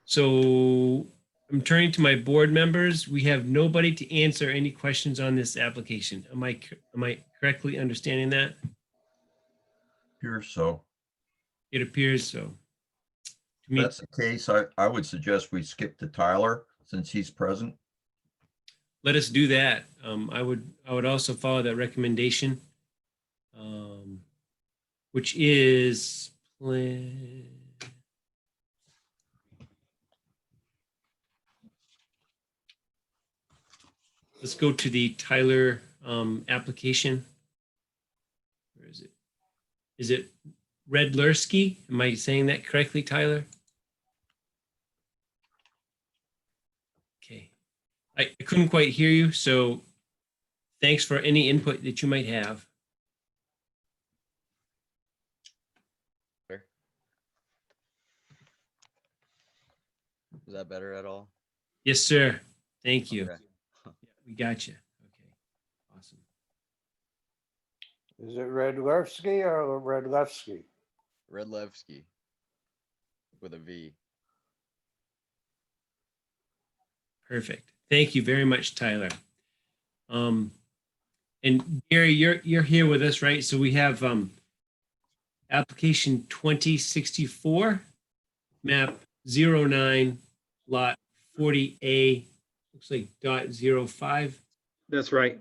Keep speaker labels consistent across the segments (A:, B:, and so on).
A: So I'm turning to my board members. We have nobody to answer any questions on this application. Am I correctly understanding that?
B: Here, so
A: It appears so. To
B: if
A: me,
B: that's the case, I would suggest we skip to Tyler since he's present.
A: let us do that. I would also follow that recommendation, which is plan. Let's go to the Tyler application. Where is it? Is it Redlersky? Am I saying that correctly, Tyler? Okay. I couldn't quite hear you, so thanks for any input that you might have.
C: Is that better at all?
A: Yes, sir. Thank you.
C: Okay.
A: Yeah, we got you. Okay. Awesome.
D: Is it Redlewski or Redlewski?
C: Redlewski with a V.
A: Perfect. Thank you very much, Tyler. And Gary, you're here with us, right? So we have application 2064, map 09, lot 40A, looks like .05.
E: That's right.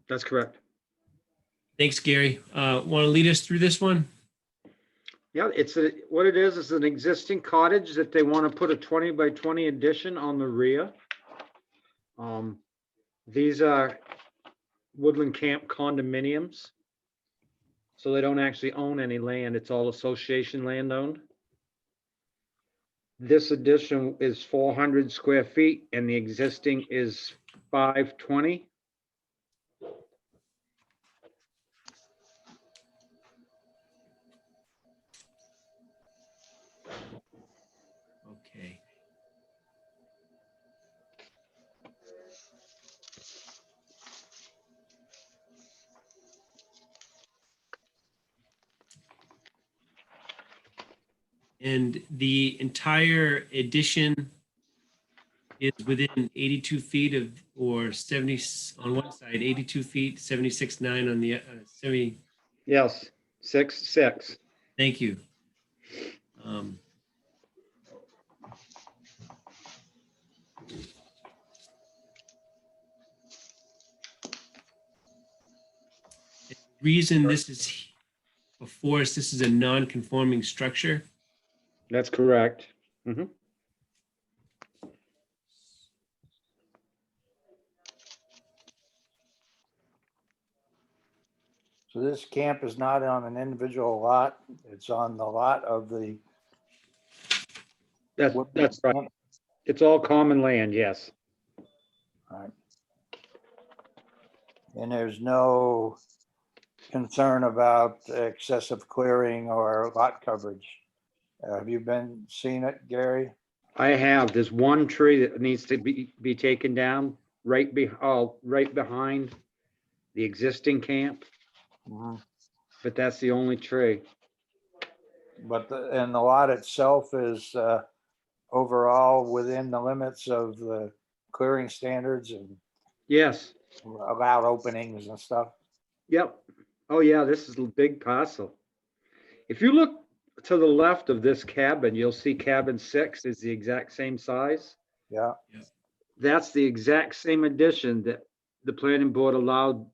E: That's correct.
A: Thanks, Gary. Want to lead us through this one?
E: Yeah, what it is an existing cottage that they want to put a 20 by 20 addition on the rear. These are Woodland Camp condominiums. So they don't actually own any land. It's all association land owned. This addition is 400 square feet and the existing is 520.
A: Okay. And the entire addition is within 82 feet of, or 70 on one side, 82 feet, 76.9 on the 70.
E: Yes, 6'6".
A: Thank you. Um, reason this is before us, this is a non-conforming structure.
E: That's correct. Mhm.
D: So this camp is not on an individual lot, it's on the lot of the.
E: That's right. It's all common land, yes.
D: Right. And there's no concern about excessive clearing or lot coverage. Have you been seeing it, Gary?
E: I have, there's one tree that needs to be taken down right behind the existing camp,
D: Mhm.
E: but that's the only tree.
D: But and the lot itself is overall within the limits of the clearing standards and
E: Yes,
D: allowed openings and stuff.
E: yep. Oh yeah, this is a big parcel. If you look to the left of this cabin, you'll see cabin 6 is the exact same size.
D: Yeah.
E: That's the exact same addition that the planning board allowed,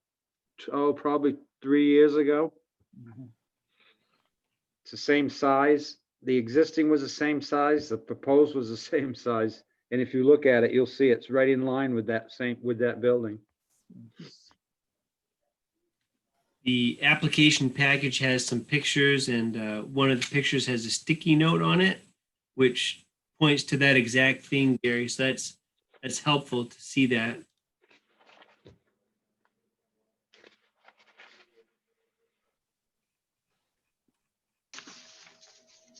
E: probably 3 years ago.
D: Mhm.
E: It's the same size. The existing was the same size. The proposed was the same size. And if you look at it, you'll see it's right in line with that building.
A: The application package has some pictures, and one of the pictures has a sticky note on it, which points to that exact thing, Gary. So that's helpful to see that.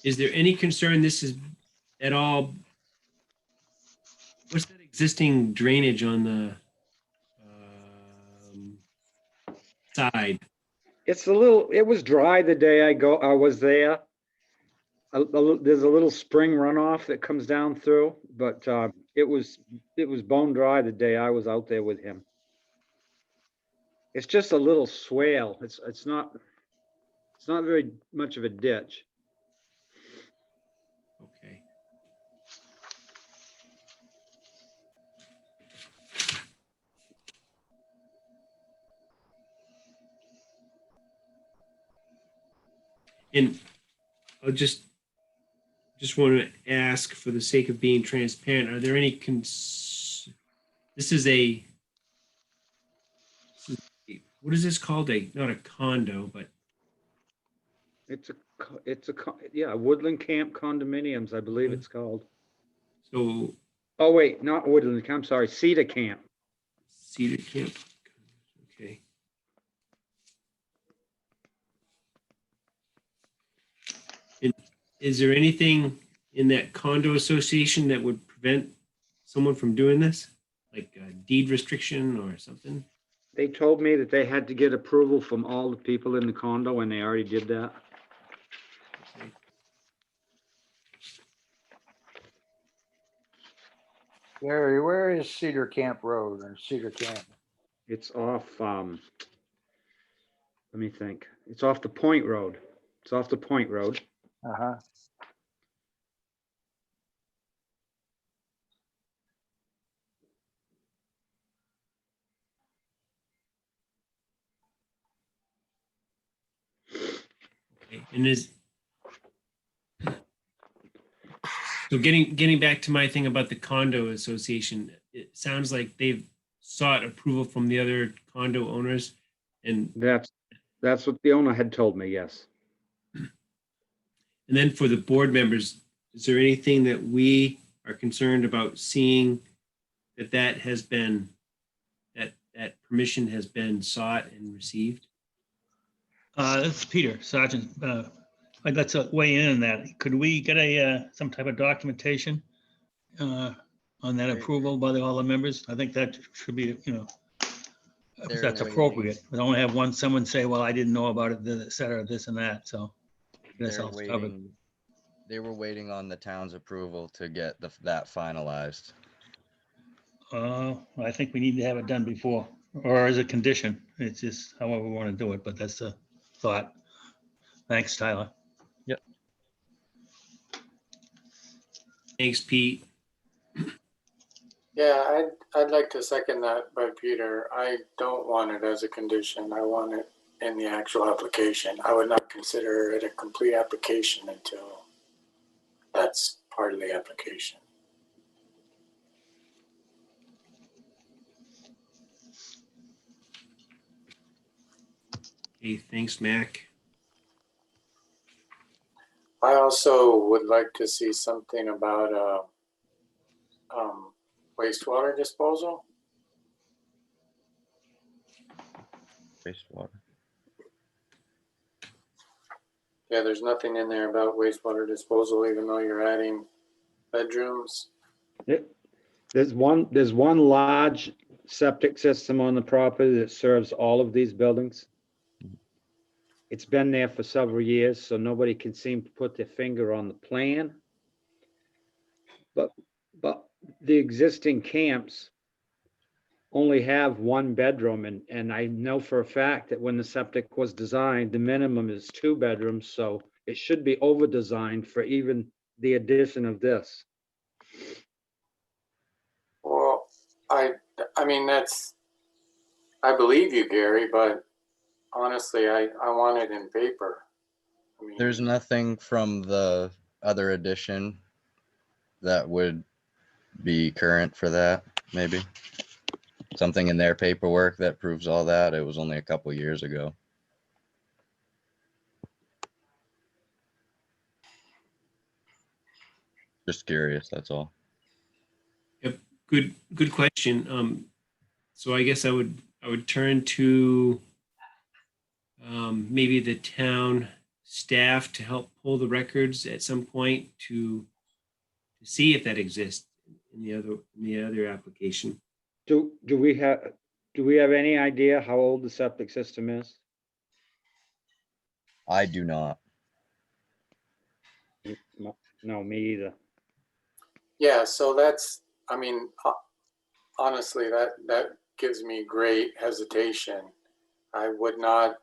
A: Is there any concern this is at all? What's that existing drainage on the side?
E: It was dry the day I was there. there's a little spring runoff that comes down through, but it was bone dry the day I was out there with him. It's just a little swale. It's not very much of a ditch.
A: Okay. And I'll just want to ask, for the sake of being transparent, are there any what is this called? Not a condo, but
E: Yeah, Woodland Camp Condominiums, I believe it's called.
A: so
E: Oh, wait, not Woodland Camp, I'm sorry, Cedar Camp.
A: Cedar Camp. Okay. And is there anything in that condo association that would prevent someone from doing this? Like a deed restriction or something?
E: They told me that they had to get approval from all the people in the condo, and they already did that.
A: Okay.
D: Gary, where is Cedar Camp Road or Cedar Camp?
E: It's off, let me think. It's off the Point Road. It's off the Point Road.
D: Uh-huh.
A: Okay. And so getting back to my thing about the condo association, it sounds like they've sought approval from the other condo owners, and
E: That's what the owner had told me, yes.
A: then for the board members, is there anything that we are concerned about seeing that has been, that permission has been sought and received?
F: This is Peter, Sergeant. I'd like to weigh in on that. Could we get some type of documentation on that approval by all the members? I think that should be, if
C: They're
F: that's
C: waiting.
F: appropriate. We don't have someone say, well, I didn't know about it, et cetera, this and that, so. That's
C: They're
F: all covered.
C: waiting. They were waiting on the town's approval to get that finalized.
F: I think we need to have it done before, or as a condition. It's just however we want to do it, but that's a thought. Thanks, Tyler.
A: Thanks, Pete.
G: Yeah, I'd like to second that by Peter. I don't want it as a condition. I want it in the actual application. I would not consider it a complete application until that's part of the application.
A: Hey, thanks, Mac.
G: I also would like to see something about wastewater disposal.
C: Wastewater.
G: Yeah, there's nothing in there about wastewater disposal, even though you're adding bedrooms.
E: There's one large septic system on the property that serves all of these buildings. It's been there for several years, so nobody can seem to put their finger on the plan. But the existing camps only have one bedroom, and I know for a fact that when the septic was designed, the minimum is 2 bedrooms, so it should be over-designed for even the addition of this.
G: Well, I mean, I believe you, Gary, but honestly, I want it in paper. I mean,
C: There's nothing from the other edition that would be current for that, maybe. Something in their paperwork that proves all that. It was only a couple years ago. Just curious, that's all.
A: Yep, good question. So I guess I would turn to maybe the town staff to help pull the records at some point to see if that exists in the other application.
E: Do we have any idea how old the septic system is?
C: I do not.
E: No, me either.
G: Yeah, so that's, I mean, honestly, that gives me great hesitation. I would not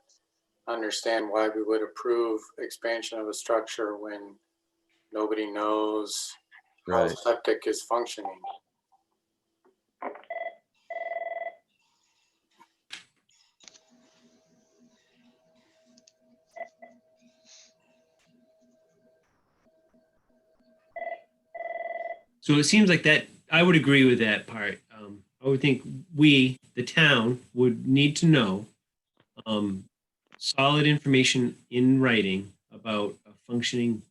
G: understand why we would approve expansion of a structure when nobody knows how
C: Right.
G: septic is functioning.
A: So it seems like that, I would agree with that part. I would think we, the town, would need to know solid information in writing about a functioning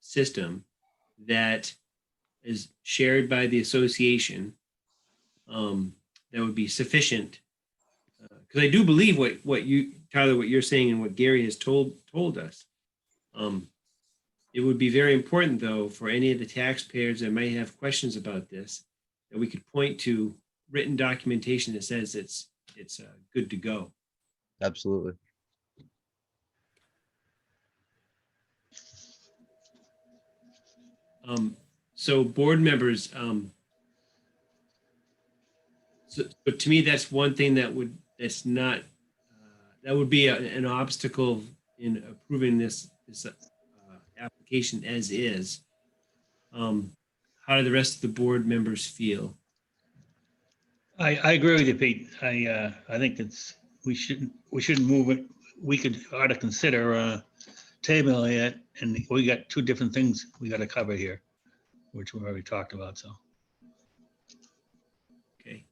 A: system that is shared by the association. That would be sufficient. Because I do believe what you, Tyler, what you're saying and what Gary has told us. It would be very important, though, for any of the taxpayers that might have questions about this, that we could point to written documentation that says it's good to go.
C: Absolutely.
A: So board members, so to me, that's one thing that's not, that would be an obstacle in approving this application as is. How do the rest of the board members feel?
F: I agree with you, Pete. I think we shouldn't move it. Ought to consider tabling it, and we got two different things we got to cover here, which we already talked about, so.
A: Okay,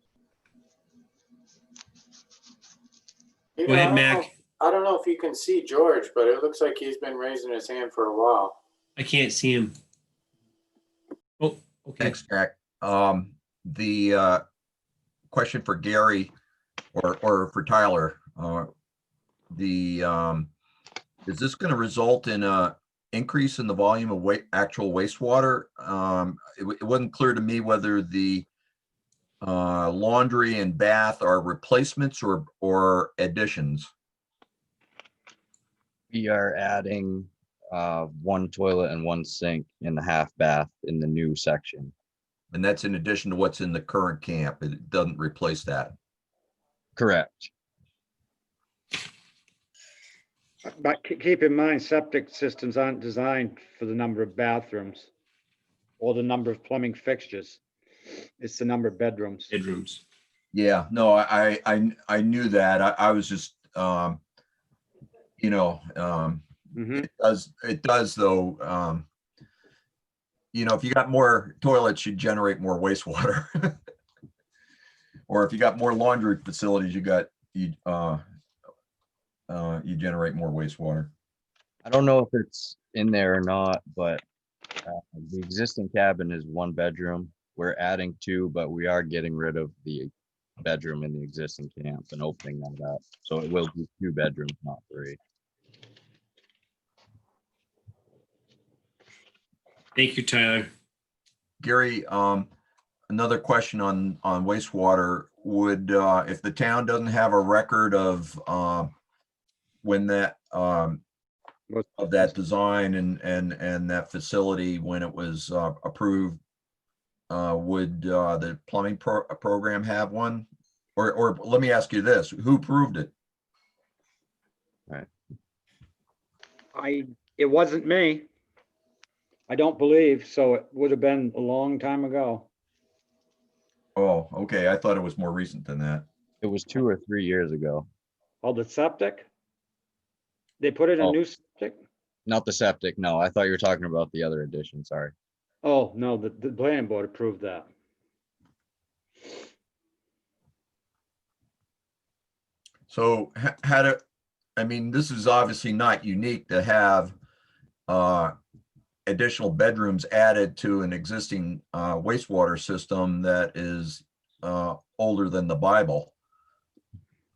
G: You
A: go
G: know,
A: ahead, Mac.
G: I don't know if you can see George, but it looks like he's been raising his hand for a while.
A: I can't see him. Oh, okay.
B: Thanks, Jack. The question for Gary or for Tyler, is this going to result in a increase in the volume of actual wastewater? It wasn't clear to me whether the laundry and bath are replacements or additions.
C: We are adding one toilet and one sink in the half bath in the new section.
B: And that's in addition to what's in the current camp. It doesn't replace that.
C: Correct.
E: But keep in mind, septic systems aren't designed for the number of bathrooms or the number of plumbing fixtures. It's the number of bedrooms.
A: Bedrooms.
B: Yeah, no, I knew that. I was just,
E: Mhm.
B: it does though. If you got more toilets, you generate more wastewater. Or if you got more laundry facilities, you generate more wastewater.
C: I don't know if it's in there or not, but the existing cabin is one bedroom. We're adding two, but we are getting rid of the bedroom in the existing camp and opening that up. So it will be 2 bedrooms, not 3.
A: Thank you, Tyler.
B: Gary, another question on wastewater. Would, if the town doesn't have a record of when that of that design and that facility when it was approved, would the plumbing program have one? Or let me ask you this: who approved it?
E: It wasn't me. I don't believe, so it would have been a long time ago.
B: Oh, okay. I thought it was more recent than that.
C: It was 2 or 3 years ago.
E: Oh, the septic? They put in a
C: Oh.
E: new septic?
C: Not the septic, no. I thought you were talking about the other addition, sorry.
E: Oh, no, the planning board approved that.
B: So this is obviously not unique to have additional bedrooms added to an existing wastewater system that is older than the Bible.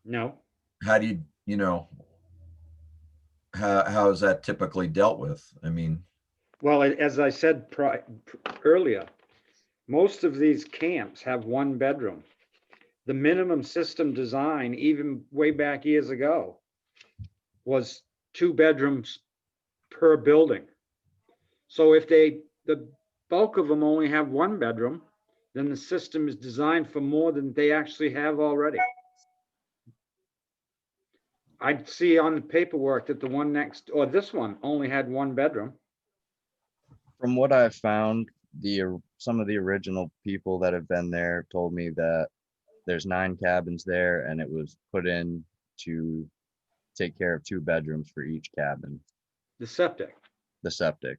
E: No,
B: How do how is that typically dealt with? I mean,
E: well, as I said earlier, most of these camps have one bedroom. The minimum system design, even way back years ago, was 2 bedrooms per building. So if the bulk of them only have one bedroom, then the system is designed for more than they actually have already. I'd see on the paperwork that the one next, or this one only had one bedroom.
C: From what I've found, some of the original people that have been there told me that there's 9 cabins there and it was put in to take care of 2 bedrooms for each cabin,
E: The septic.
C: the septic.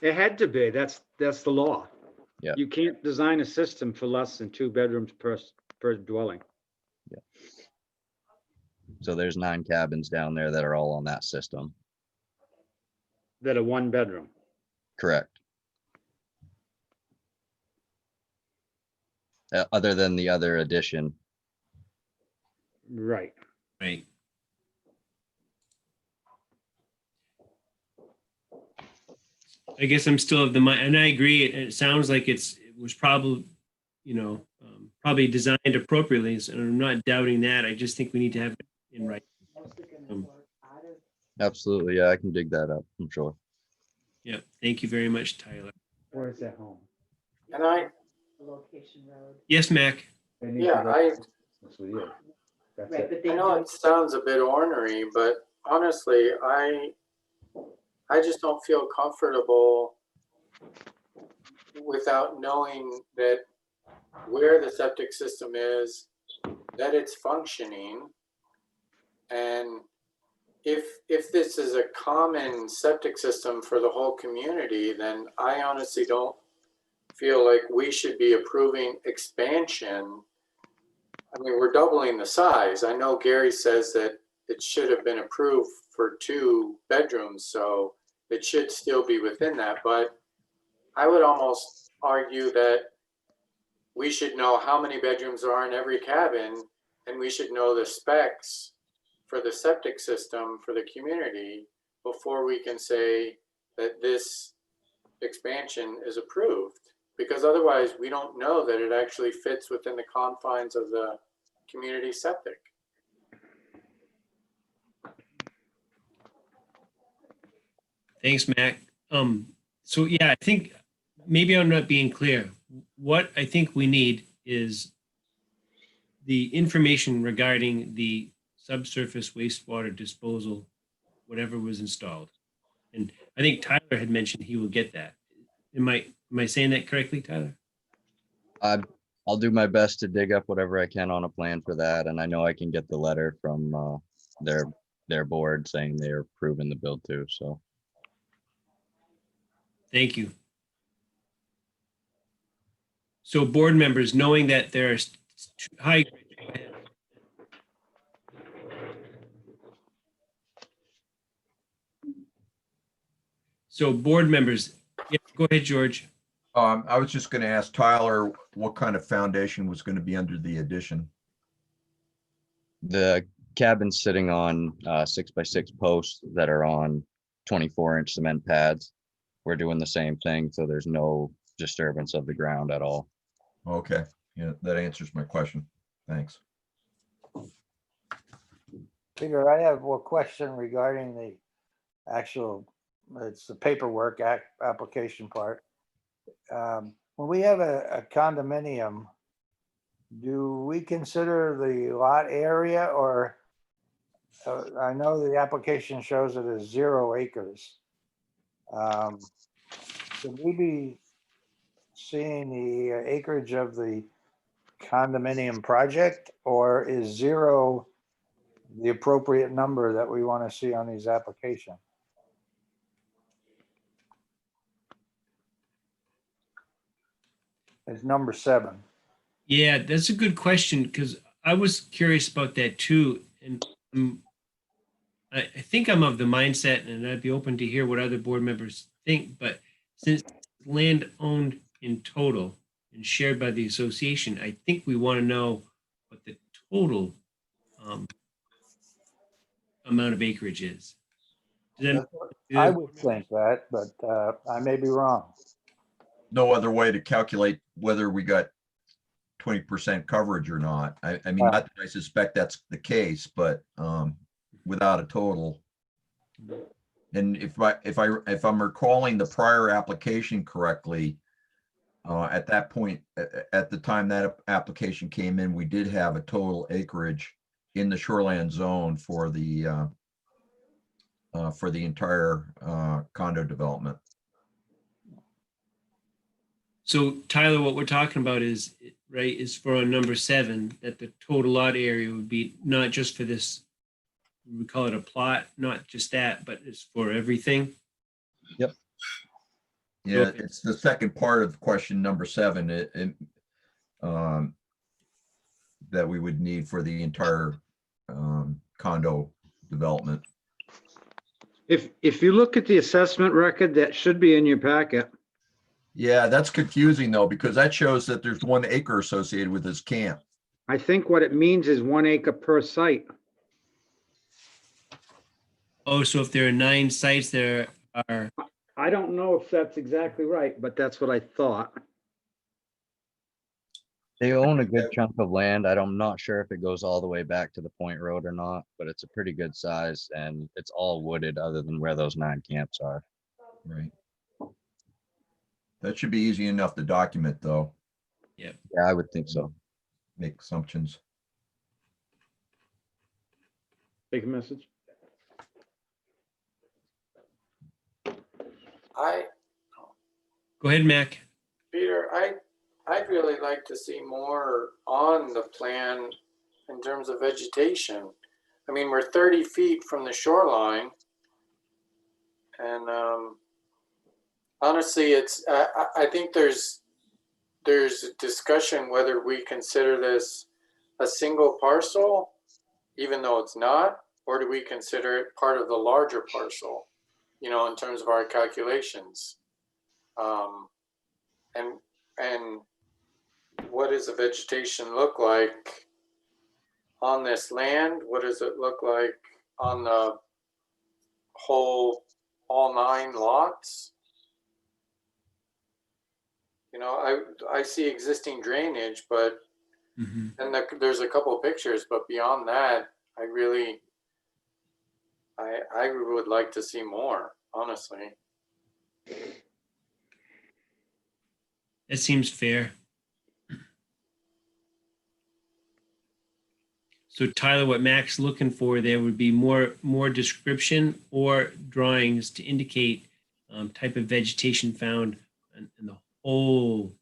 E: It had to be, that's the law.
C: Yeah.
E: You can't design a system for less than 2 bedrooms per dwelling.
C: So there's 9 cabins down there that are all on that system.
E: That are 1 bedroom.
C: Correct. Other than the other addition.
E: Right.
A: Right. I guess I'm still of the mind, and I agree. It sounds like it was probably, probably designed appropriately. So I'm not doubting that. I just think we need to have it in writing.
C: Absolutely. Yeah, I can dig that up, I'm sure.
A: Yeah. Thank you very much, Tyler.
E: Where is that home?
G: And I,
A: Yes, Mac.
G: yeah, I know it sounds a bit ornery, but honestly, I just don't feel comfortable without knowing that where the septic system is, that it's functioning. And if this is a common septic system for the whole community, then I honestly don't feel like we should be approving expansion. I mean, we're doubling the size. I know Gary says that it should have been approved for 2 bedrooms, so it should still be within that. But I would almost argue that we should know how many bedrooms are in every cabin, and we should know the specs for the septic system for the community before we can say that this expansion is approved. Because otherwise, we don't know that it actually fits within the confines of the community septic.
A: Thanks, Mac. So yeah, I think maybe I'm not being clear. What I think we need is the information regarding the subsurface wastewater disposal, whatever was installed. And I think Tyler had mentioned he will get that. Am I saying that correctly, Tyler?
C: I'll do my best to dig up whatever I can on a plan for that. And I know I can get the letter from their board saying they're approving the build too, so.
A: Thank you. So board members, knowing that there are hi. So board members, yeah, go ahead, George.
B: I was just gonna ask Tyler what kind of foundation was gonna be under the addition.
C: The cabin's sitting on 6x6 posts that are on 24-inch cement pads. We're doing the same thing, so there's no disturbance of the ground at all.
B: Okay, yeah, that answers my question. Thanks.
D: Peter, I have a question regarding the actual, it's the paperwork application part. When we have a condominium, do we consider the lot area, or I know the application shows it as 0 acres. Should we be seeing the acreage of the condominium project, or is 0 the appropriate number that we want to see on these applications? It's number 7.
A: Yeah, that's a good question, because I was curious about that too. And I think I'm of the mindset, and I'd be open to hear what other board members think, but since land owned in total and shared by the association, I think we want to know what the total amount of acreage is.
D: I would think that, but I may be wrong.
B: No other way to calculate whether we got 20% coverage or not. I mean, not that I suspect that's the case, but without a total. And if I'm recalling the prior application correctly, at that point, at the time that application came in, we did have a total acreage in the shoreland zone for the entire condo development.
A: So Tyler, what we're talking about is, right, is for on number 7, that the total lot area would be not just for this, we call it a plot, not just that, but it's for everything.
B: Yeah,
A: Okay.
B: it's the second part of question number 7, that we would need for the entire condo development.
E: If you look at the assessment record, that should be in your packet.
B: Yeah, that's confusing though, because that shows that there's 1 acre associated with this camp.
E: I think what it means is 1 acre per site.
A: Oh, so if there are 9 sites, there are,
E: I don't know if that's exactly right, but that's what I thought.
C: They own a good chunk of land. I'm not sure if it goes all the way back to the Point Road or not, but it's a pretty good size and it's all wooded other than where those 9 camps are.
B: Right. That should be easy enough to document though,
C: Yeah, I would think so.
B: make assumptions.
E: Take a message.
A: go ahead, Mac.
G: Peter, I'd really like to see more on the plan in terms of vegetation. I mean, we're 30 feet from the shoreline. And honestly, I think there's a discussion whether we consider this a single parcel, even though it's not, or do we consider it part of the larger parcel, you know, in terms of our calculations. And what does the vegetation look like on this land? What does it look like on the whole, all 9 lots? You know, I see existing drainage, but and there's a couple of pictures, but beyond that, I would like to see more, honestly.
A: That seems fair. So Tyler, what Mac's looking for there would be more description or drawings to indicate type of vegetation found in the whole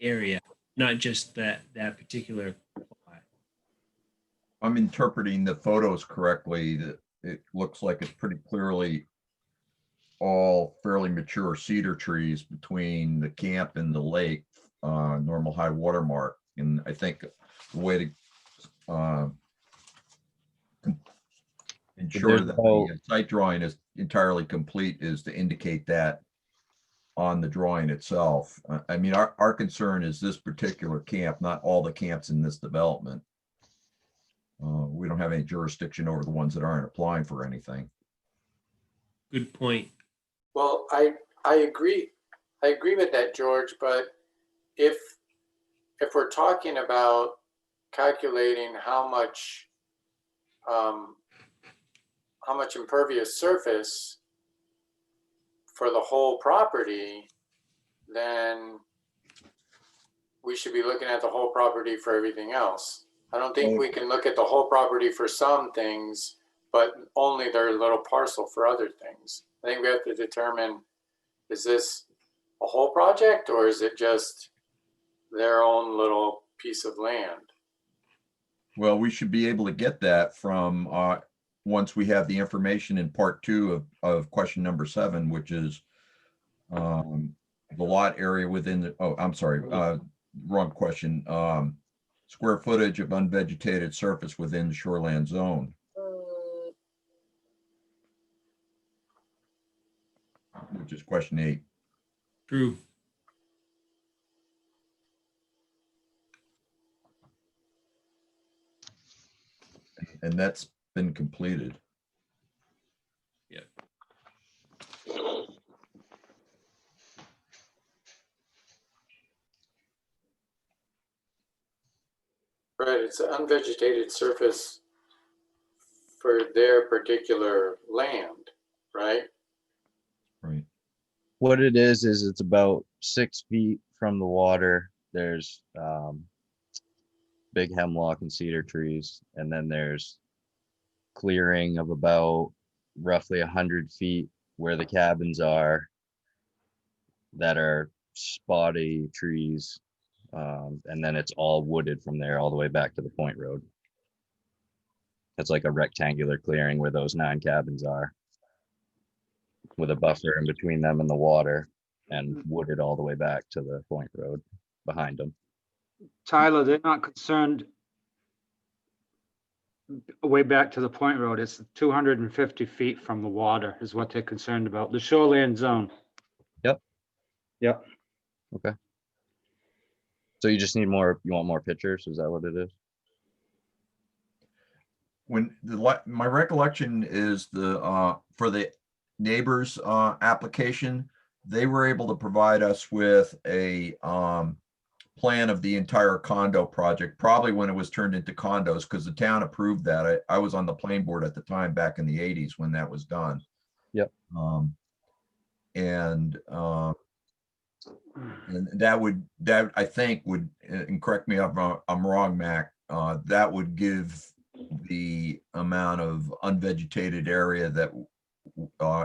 A: area, not just that particular plot.
B: I'm interpreting the photos correctly, that it looks like it's pretty clearly all fairly mature cedar trees between the camp and the lake, normal high water mark. And I think the way to ensure
C: there's
B: that
C: no-
B: the site drawing is entirely complete is to indicate that on the drawing itself. I mean, our concern is this particular camp, not all the camps in this development. We don't have any jurisdiction over the ones that aren't applying for anything.
A: Good point.
G: Well, I agree. I agree with that, George. But if we're talking about calculating how much impervious surface for the whole property, then we should be looking at the whole property for everything else. I don't think we can look at the whole property for some things, but only their little parcel for other things. I think we have to determine, is this a whole project or is it just their own little piece of land?
B: Well, we should be able to get that from, once we have the information in part 2 of question number 7, which is the lot area within the, oh, I'm sorry, wrong question. Square footage of unvegetated surface within the shoreland zone, which is question 8.
A: True.
B: And that's been completed.
A: Yep.
G: Right, it's an unvegetated surface for their particular land, right?
B: Right.
C: What it is it's about 6 feet from the water. There's big hemlock and cedar trees, and then there's clearing of about roughly 100 feet where the cabins are that are spotty trees. And then it's all wooded from there all the way back to the Point Road. It's like a rectangular clearing where those 9 cabins are, with a buffer in between them and the water, and wooded all the way back to the Point Road behind them.
E: Tyler, they're not concerned way back to the Point Road. It's 250 feet from the water is what they're concerned about, the shoreline zone.
C: Yep.
E: Yep.
C: So you just need more, you want more pictures? Is that what it is?
B: When my recollection is for the neighbors application, they were able to provide us with a plan of the entire condo project, probably when it was turned into condos, because the town approved that. I was on the planning board at the time back in the 80s when that was done.
C: Yep.
B: And that I think would, and correct me if I'm wrong, Mac, that would give the amount of unvegetated area that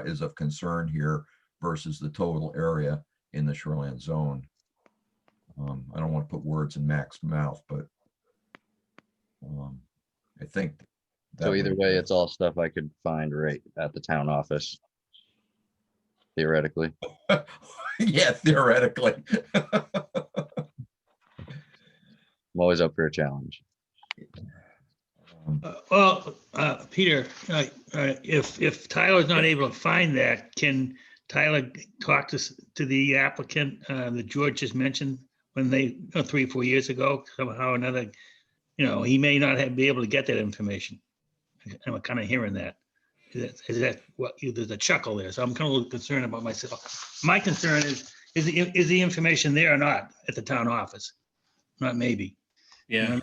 B: is of concern here versus the total area in the shoreline zone. I don't want to put words in Mac's mouth, but I think.
C: So either way, it's all stuff I could find right at the town office. Theoretically.
B: Yeah, theoretically.
C: I'm always up for a challenge.
F: Peter, if Tyler's not able to find that, can Tyler talk to the applicant that George just mentioned when they, 3 or 4 years ago, somehow or another, he may not be able to get that information. I'm kind of hearing that. Is that what there's a chuckle there? So I'm kind of a little concerned about myself. My concern is the information there or not at the town office? Not maybe.
A: Yeah.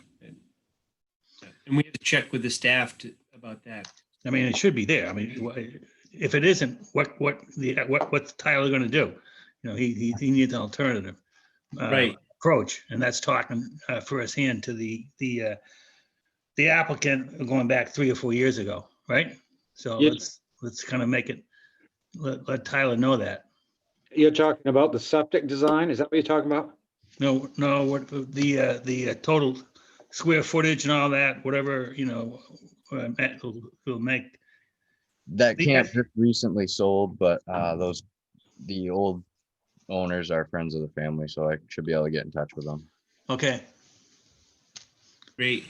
A: And we have to check with the staff about that.
F: I mean, it should be there. I mean, if it isn't, what's Tyler going to do? He needs an alternative
A: Right.
F: approach, and that's talking firsthand to the applicant going back 3 or 4 years ago, right? So
E: Yeah.
F: let's kind of make it, let Tyler know that.
E: You're talking about the septic design? Is that what you're talking about?
F: No, what the total square footage and all that, whatever, will make.
C: That
F: The
C: camp
F: F-
C: just recently sold, but the old owners are friends of the family, so I should be able to get in touch with them.
F: Okay,
A: Great.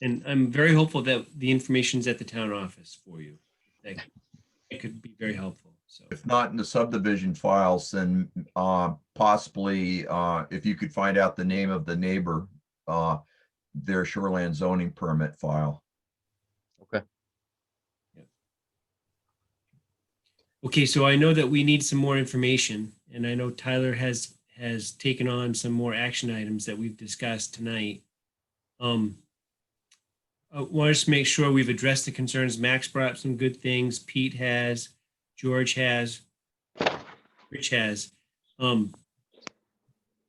A: And I'm very hopeful that the information's at the town office for you. That it could be very helpful. So
B: If not in the subdivision files, then possibly if you could find out the name of the neighbor, their shoreline zoning permit file.
A: okay, so I know that we need some more information, and I know Tyler has taken on some more action items that we've discussed tonight. I want to make sure we've addressed the concerns. Max brought up some good things. Pete has, George has, Rich has.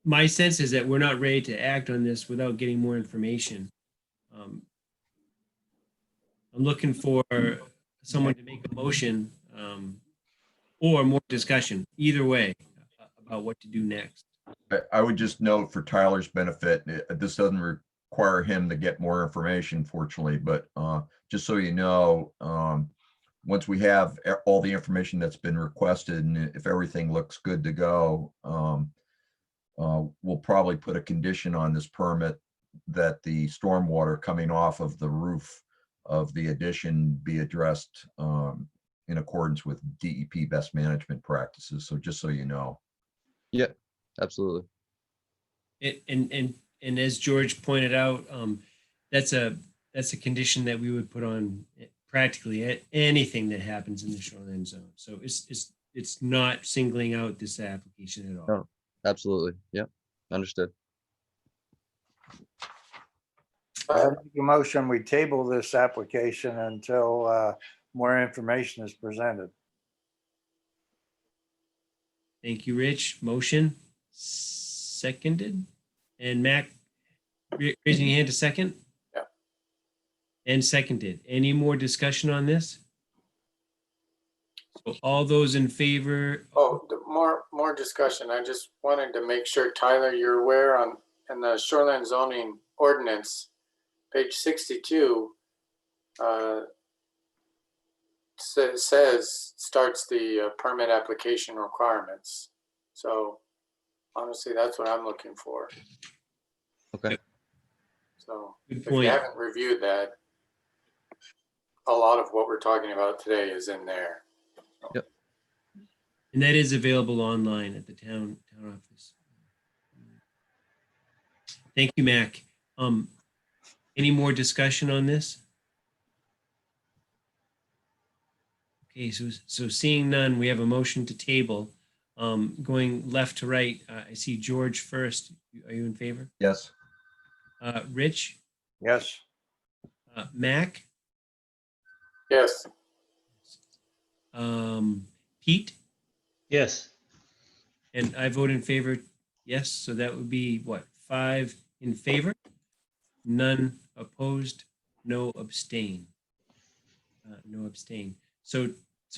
A: My sense is that we're not ready to act on this without getting more information. I'm looking for someone to make a motion or more discussion, either way, about what to do next.
B: I would just note for Tyler's benefit, this doesn't require him to get more information, fortunately, but just so you know, once we have all the information that's been requested, and if everything looks good to go, we'll probably put a condition on this permit that the stormwater coming off of the roof of the addition be addressed in accordance with DEP best management practices. So just so you know.
C: Yeah, absolutely.
A: And as George pointed out, that's a condition that we would put on practically anything that happens in the shoreline zone. So it's not singling out this application at all.
C: No. Absolutely. Yep. Understood.
D: I make a motion, we table this application until more information is presented.
A: Thank you, Rich. Motion seconded. And Mac, raising your hand to second?
G: Yeah.
A: And seconded. Any more discussion on this? So all those in favor?
G: Oh, more discussion. I just wanted to make sure, Tyler, you're aware in the shoreline zoning ordinance, page 62, starts the permit application requirements. So honestly, that's what I'm looking for.
C: Okay.
G: So
A: Good
G: if you
A: point.
G: haven't reviewed that, a lot of what we're talking about today is in there.
A: And that is available online at the town office. Thank you, Mac. Any more discussion on this? Okay, so seeing none, we have a motion to table. Going left to right, I see George first. Are you in favor?
B: Yes.
A: Rich,
D: Yes,
A: Mac,
G: Yes,
A: Pete,
F: Yes,
A: and I vote in favor. Yes, so that would be what, 5 in favor, none opposed, no abstain. No abstain. So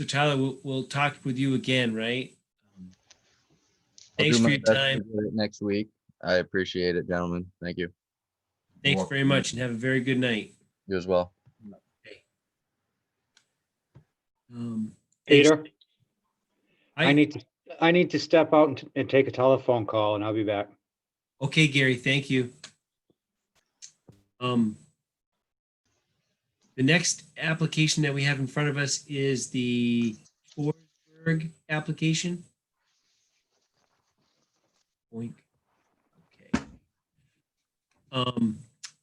A: Tyler, we'll talk with you again, right?
C: I'll
A: Thanks
C: do
A: for
C: my
A: your
C: best to
A: time.
C: get it next week. I appreciate it, gentlemen. Thank you.
A: Thanks very much and have a very good night.
C: You as well.
A: Thanks.
E: Peter,
A: Hi.
E: I need to step out and take a telephone call and I'll be back.
A: Okay, Gary, thank you. The next application that we have in front of us is the Forsberg application. Boink. Okay.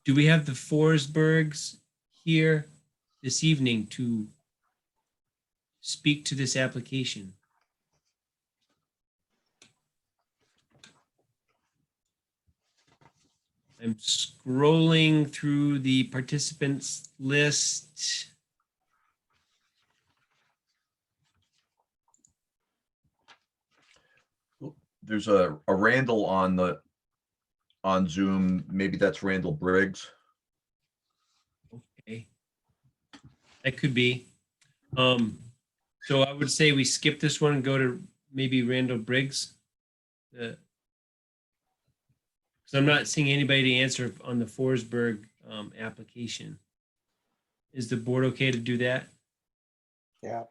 A: Do we have the Forsbergs here this evening to speak to this application? I'm scrolling through the participants list.
B: There's a Randall on Zoom. Maybe that's Randall Briggs.
A: Okay. That could be. So I would say we skip this one and go to maybe Randall Briggs. Because I'm not seeing anybody to answer on the Forsberg application. Is the board okay to do that?
D: yeah.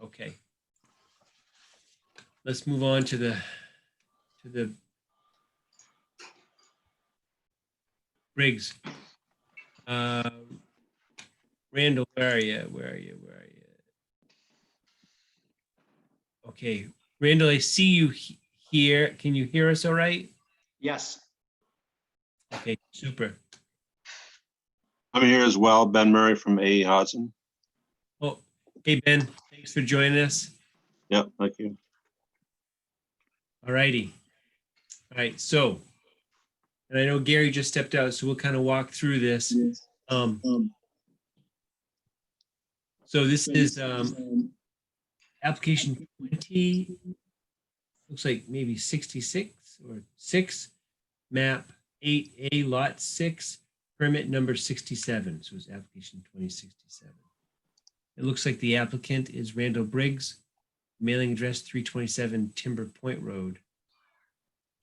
A: Okay. Let's move on to the Briggs. Randall, where are you? Where are you? Where are you? Okay, Randall, I see you here. Can you hear us all right?
H: Yes,
A: Okay, super.
I: I'm here as well, Ben Murray from A.E. Hodson.
A: Oh, hey, Ben, thanks for joining us.
I: Yep, thank you.
A: All righty. All right, so, and I know Gary just stepped out, so we'll kind of walk through this. So this is application 20, looks like maybe 66 or 6, map 8A, lot 6, permit number 67. So it's application 2067. It looks like the applicant is Randall Briggs, mailing address 327 Timber Point Road.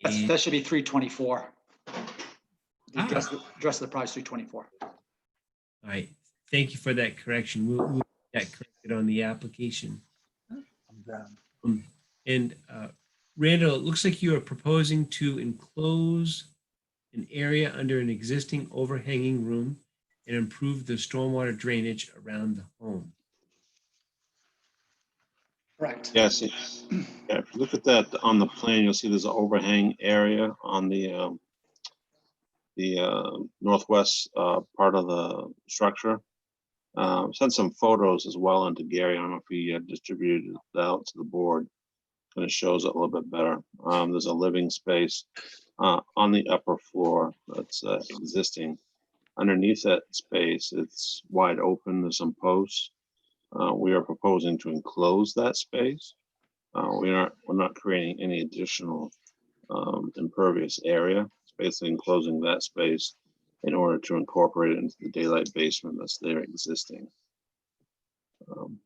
A: And-
H: that should be 324. The
A: Ah.
H: address of the price 324.
A: All right, thank you for that correction. We'll get that corrected on the application.
D: I'm done.
A: And Randall, it looks like you are proposing to enclose an area under an existing overhanging room and improve the stormwater drainage around the home.
H: Correct.
I: Yes, yeah, if you look at that on the plan, you'll see there's an overhang area on the northwest part of the structure. Sent some photos as well into Gary. I don't know if he distributed that out to the board. Kind of shows it a little bit better. There's a living space on the upper floor that's existing. underneath that space, it's wide open, there's some posts. We are proposing to enclose that space. We're not creating any additional impervious area. It's basically enclosing that space in order to incorporate it into the daylight basement that's there existing.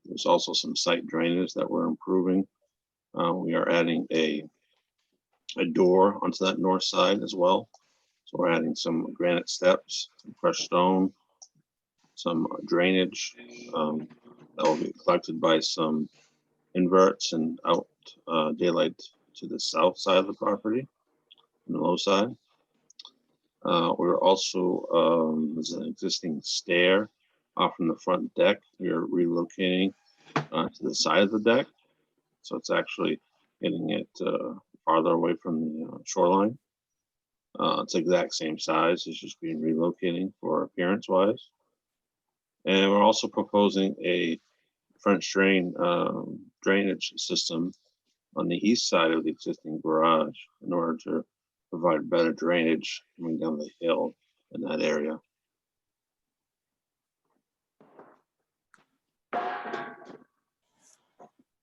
I: There's also some site drainage that we're improving. We are adding a door onto that north side as well. So we're adding some granite steps, some crushed stone, some drainage that will be collected by some inverts and out daylight to the south side of the property, on the low side. We're also, there's an existing stair off from the front deck. We are relocating to the side of the deck. So it's actually getting it farther away from the shoreline. It's exact same size. It's just being relocating for appearance wise. And we're also proposing a French drain drainage system on the east side of the existing garage in order to provide better drainage coming down the hill in that area.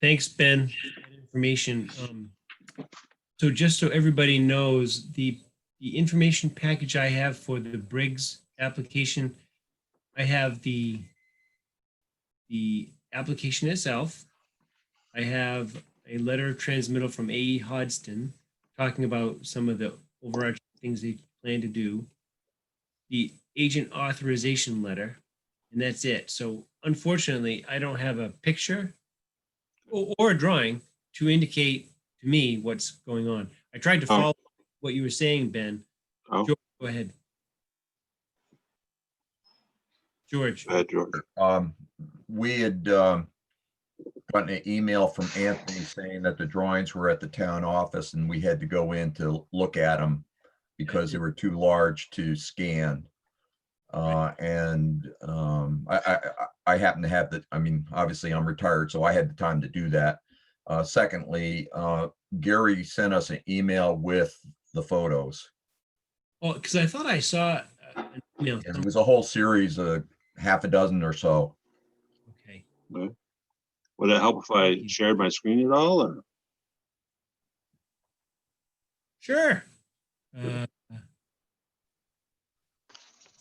A: Thanks, Ben, for that information. So just so everybody knows, the information package I have for the Briggs application, I have the application itself. I have a letter of transmittal from A.E. Hodgson talking about some of the overarching things they plan to do, the agent authorization letter, and that's it. So unfortunately, I don't have a picture or a drawing to indicate to me what's going on. I tried to follow what you were saying, Ben.
I: Oh.
A: George, go ahead. George.
I: Go ahead, George.
B: We had gotten an email from Anthony saying that the drawings were at the town office and we had to go in to look at them because they were too large to scan. I happen to have the, I mean, obviously I'm retired, so I had the time to do that. Secondly, Gary sent us an email with the photos.
A: Well, because I thought I saw an email.
B: And it was a whole series of half a dozen or so.
A: Okay.
I: Would it help if I shared my screen at all, or?
A: Sure. Let's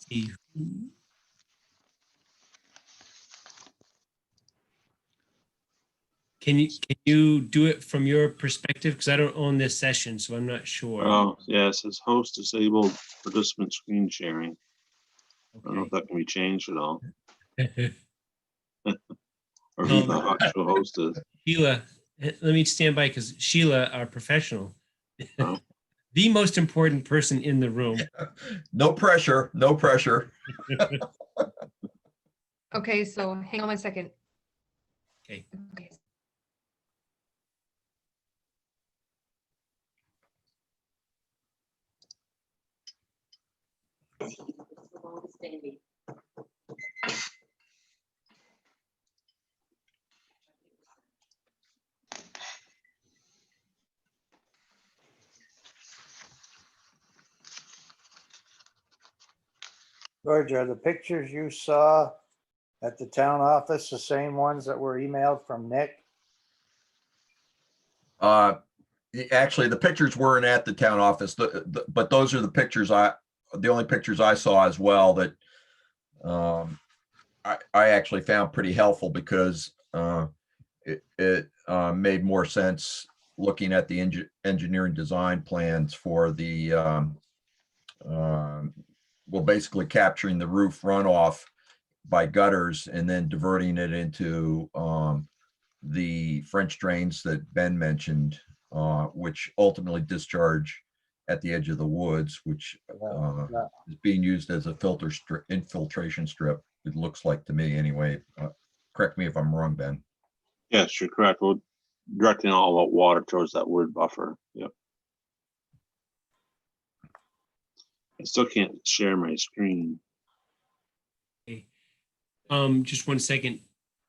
A: see. Can you do it from your perspective? Because I don't own this session, so I'm not sure.
I: Oh, yeah, it says host disabled participant screen sharing. I don't know if that can be changed at all, or who the actual host is.
A: Sheila, let me stand by because Sheila, our professional,
I: Oh.
A: the most important person in the room.
B: No pressure, no pressure.
J: Okay, so hang on one second.
A: Okay.
J: Okay.
D: George, are the pictures you saw at the town office the same ones that were emailed from Nick?
B: Actually, the pictures weren't at the town office, but those are the pictures the only pictures I saw as well that I actually found pretty helpful because it made more sense looking at the engineering design plans for the well, basically capturing the roof runoff by gutters and then diverting it into the French drains that Ben mentioned, which ultimately discharge at the edge of the woods, which is being used as a infiltration strip. It looks like to me anyway. Correct me if I'm wrong, Ben.
I: Yes, you're correct. We're directing all that water towards that wood buffer. Yep. I still can't share my screen.
A: Okay. Just 1 second.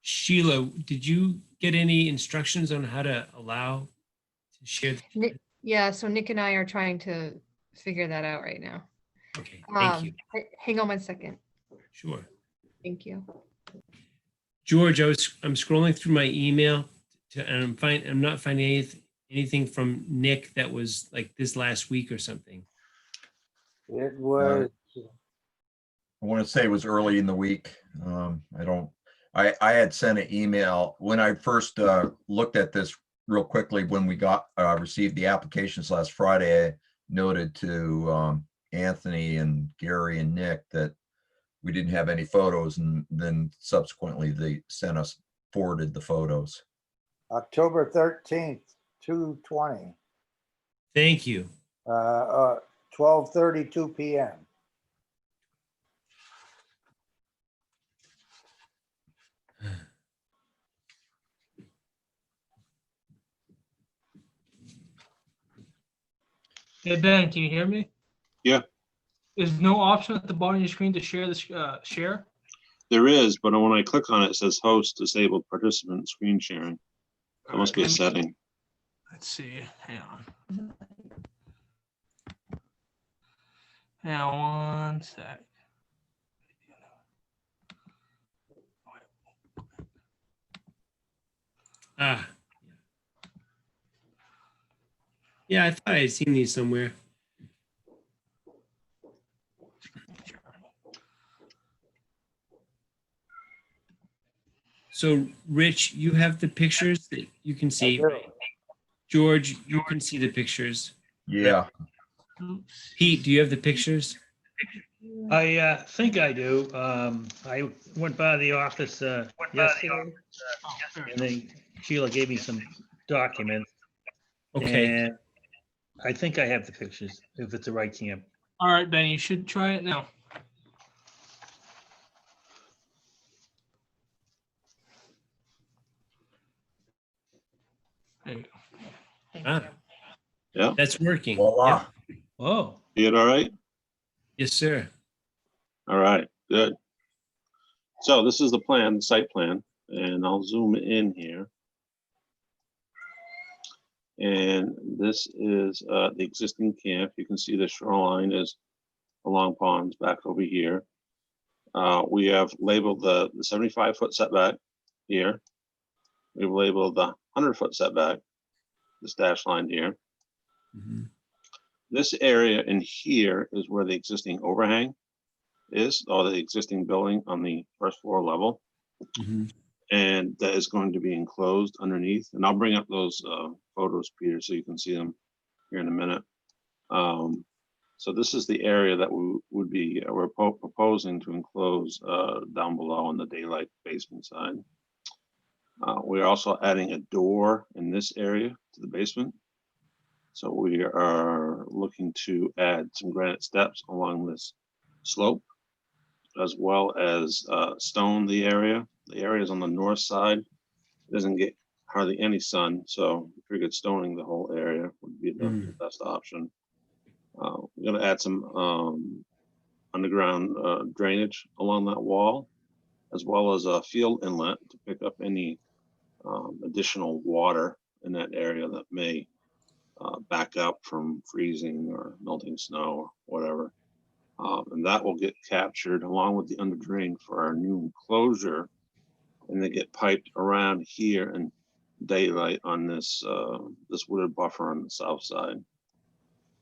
A: Sheila, did you get any instructions on how to allow to share?
J: Yeah, so Nick and I are trying to figure that out right now.
A: Okay, thank you.
J: Hang on one second.
A: Sure.
J: Thank you.
A: George, I'm scrolling through my email and I'm not finding anything from Nick that was like this last week or something.
D: It was,
B: I want to say it was early in the week. I had sent an email when I first looked at this real quickly when we received the applications last Friday. I noted to Anthony and Gary and Nick that we didn't have any photos, and then subsequently they forwarded the photos.
D: October 13th, 2:20,
A: Thank you.
D: 12:32 PM.
K: Hey, Ben, can you hear me?
I: Yeah.
K: There's no option at the bottom of your screen to share this, share?
I: There is, but when I click on it, it says host disabled participant screen sharing. That must be a
K: Alright,
I: setting.
K: Let's see, hang on. Hang on one sec.
A: Ah. Yeah, I thought I had seen these somewhere. So, Rich, you have the pictures that you can see.
D: do.
A: George, you can see the pictures.
B: Yeah,
K: Oops.
A: Pete, do you have the pictures?
F: I think I do. I went by the office yesterday,
K: Oh, there it
F: and then Sheila gave me some documents.
A: Okay.
F: And I think I have the pictures, if it's the right camp.
K: All right, Ben, you should try it now. There you go.
A: Ah,
I: Yeah,
A: that's working.
B: voila.
A: Yep.
F: Oh,
I: see it all right?
A: Yes, sir.
I: All right, good. So this is the plan, the site plan, and I'll zoom in here. And this is the existing camp. You can see the shoreline is along ponds back over here. We have labeled the 75-foot setback here. We've labeled the 100-foot setback, this dash line here.
A: Mhm.
I: This area in here is where the existing overhang is, or the existing building on the first floor level.
A: Mhm.
I: And that is going to be enclosed underneath. And I'll bring up those photos, Peter, so you can see them here in a minute. So this is the area that we're proposing to enclose down below on the daylight basement side. We're also adding a door in this area to the basement. So we are looking to add some granite steps along this slope, as well as stone the area. The area is on the north side. It doesn't get hardly any sun, so we figured stoning the whole area would be the best option. We're gonna add some underground drainage along that wall, as well as a field inlet to pick up any additional water in that area that may back up from freezing or melting snow or whatever. And that will get captured along with the under drain for our new enclosure, and they get piped around here and daylight on this this wooded buffer on the south side.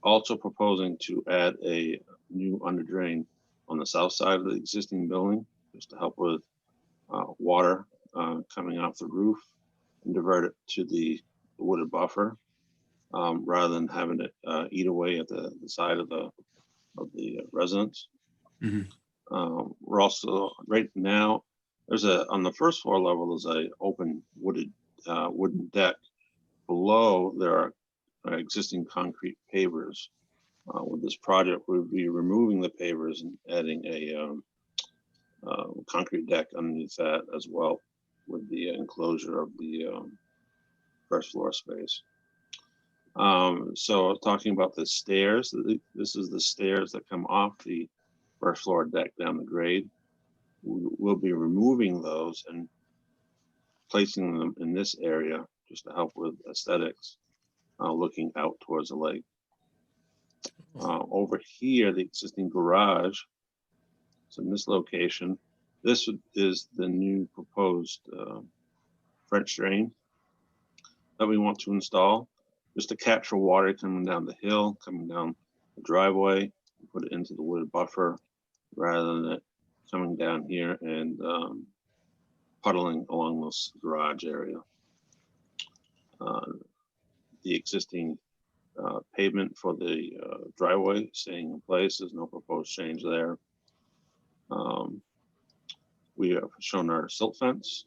I: Also proposing to add a new under drain on the south side of the existing building, just to help with water coming off the roof and divert it to the wooded buffer, rather than having it eat away at the side of the residence.
A: Mhm.
I: We're also right now, on the first floor level, there's a open wooden deck. Below there are existing concrete pavers. With this project, we'll be removing the pavers and adding a concrete deck underneath that as well, with the enclosure of the first floor space. So talking about the stairs, this is the stairs that come off the first floor deck down the grade. We'll be removing those and placing them in this area just to help with aesthetics, looking out towards the lake. Over here, the existing garage. So in this location, this is the new proposed French drain that we want to install, just to capture water coming down the hill, coming down the driveway, and put it into the wooded buffer rather than it coming down here and puddling along this garage area. The existing pavement for the driveway staying in place. There's no proposed change there. We have shown our silt fence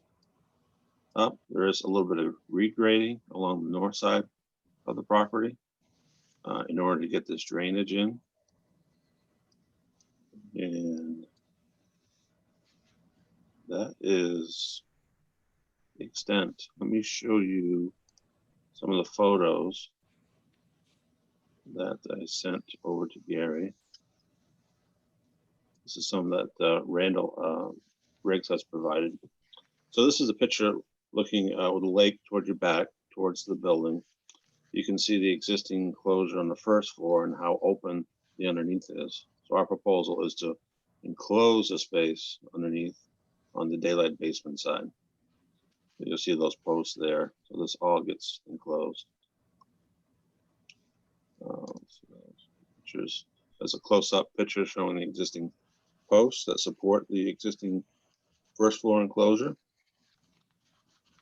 I: up. There is a little bit of regrading along the north side of the property in order to get this drainage in. And that is the extent. Let me show you some of the photos that I sent over to Gary. This is some that Randall Riggs has provided. So this is a picture looking with the lake towards your back, towards the building. You can see the existing enclosure on the first floor and how open the underneath is. So our proposal is to enclose the space underneath on the daylight basement side. You'll see those posts there. So this all gets enclosed. Pictures. There's a close-up picture showing the existing posts that support the existing first floor enclosure.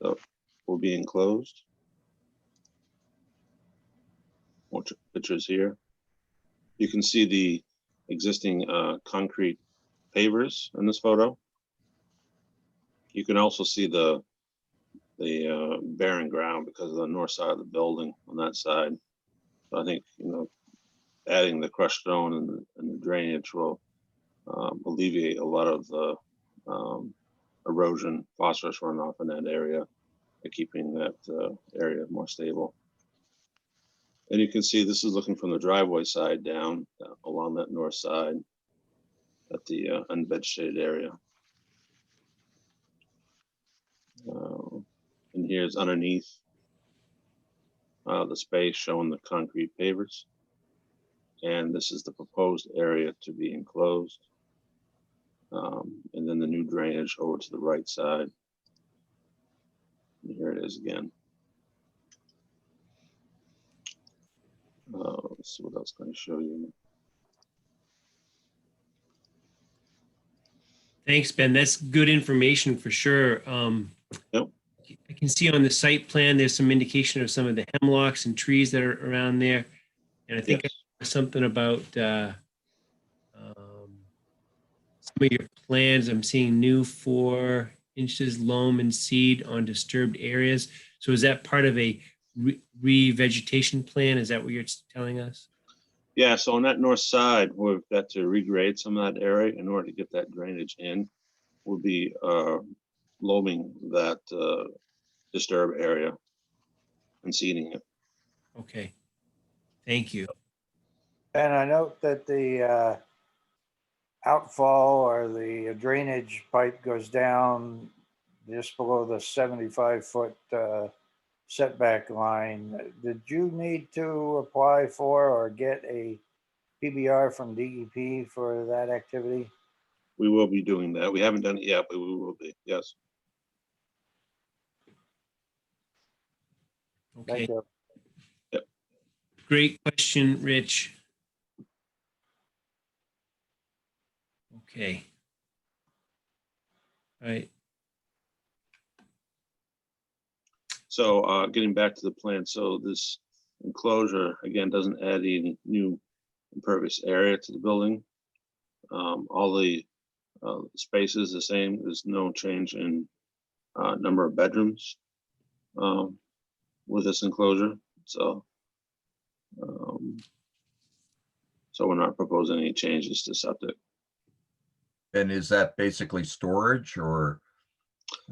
I: So will be enclosed. More pictures here. You can see the existing concrete pavers in this photo. You can also see the barren ground because of the north side of the building on that side. So I think, you know, adding the crushed stone and the drainage will alleviate a lot of the erosion, phosphorus runoff in that area, and keeping that area more stable. And you can see this is looking from the driveway side down along that north side at the unvegetated area. And here's underneath the space showing the concrete pavers. And this is the proposed area to be enclosed. And then the new drainage over to the right side. And here it is again. Let's see what else can I show you.
A: Thanks, Ben. That's good information for sure.
I: Yep.
A: I can see on the site plan, there's some indication of some of the hemlocks and trees that are around there. And I think
I: Yes.
A: something about some of your plans. I'm seeing new 4 inches loam and seed on disturbed areas. So is that part of a revegetation plan? Is that what you're telling us?
I: Yeah, so on that north side, we've got to regrade some of that area in order to get that drainage in. We'll be loaming that disturbed area and seeding it.
A: Okay. Thank you.
D: And I note that the outfall or the drainage pipe goes down just below the 75-foot setback line. Did you need to apply for or get a PBR from DEP for that activity?
I: We will be doing that. We haven't done it yet, but we will be, yes.
A: Okay.
D: Thank you.
A: Great question, Rich. Okay. All right.
I: So getting back to the plan, so this enclosure, again, doesn't add any new impervious area to the building. All the space is the same. There's no change in number of bedrooms with this enclosure. So, so we're not proposing any changes to septic.
B: And is that basically storage or?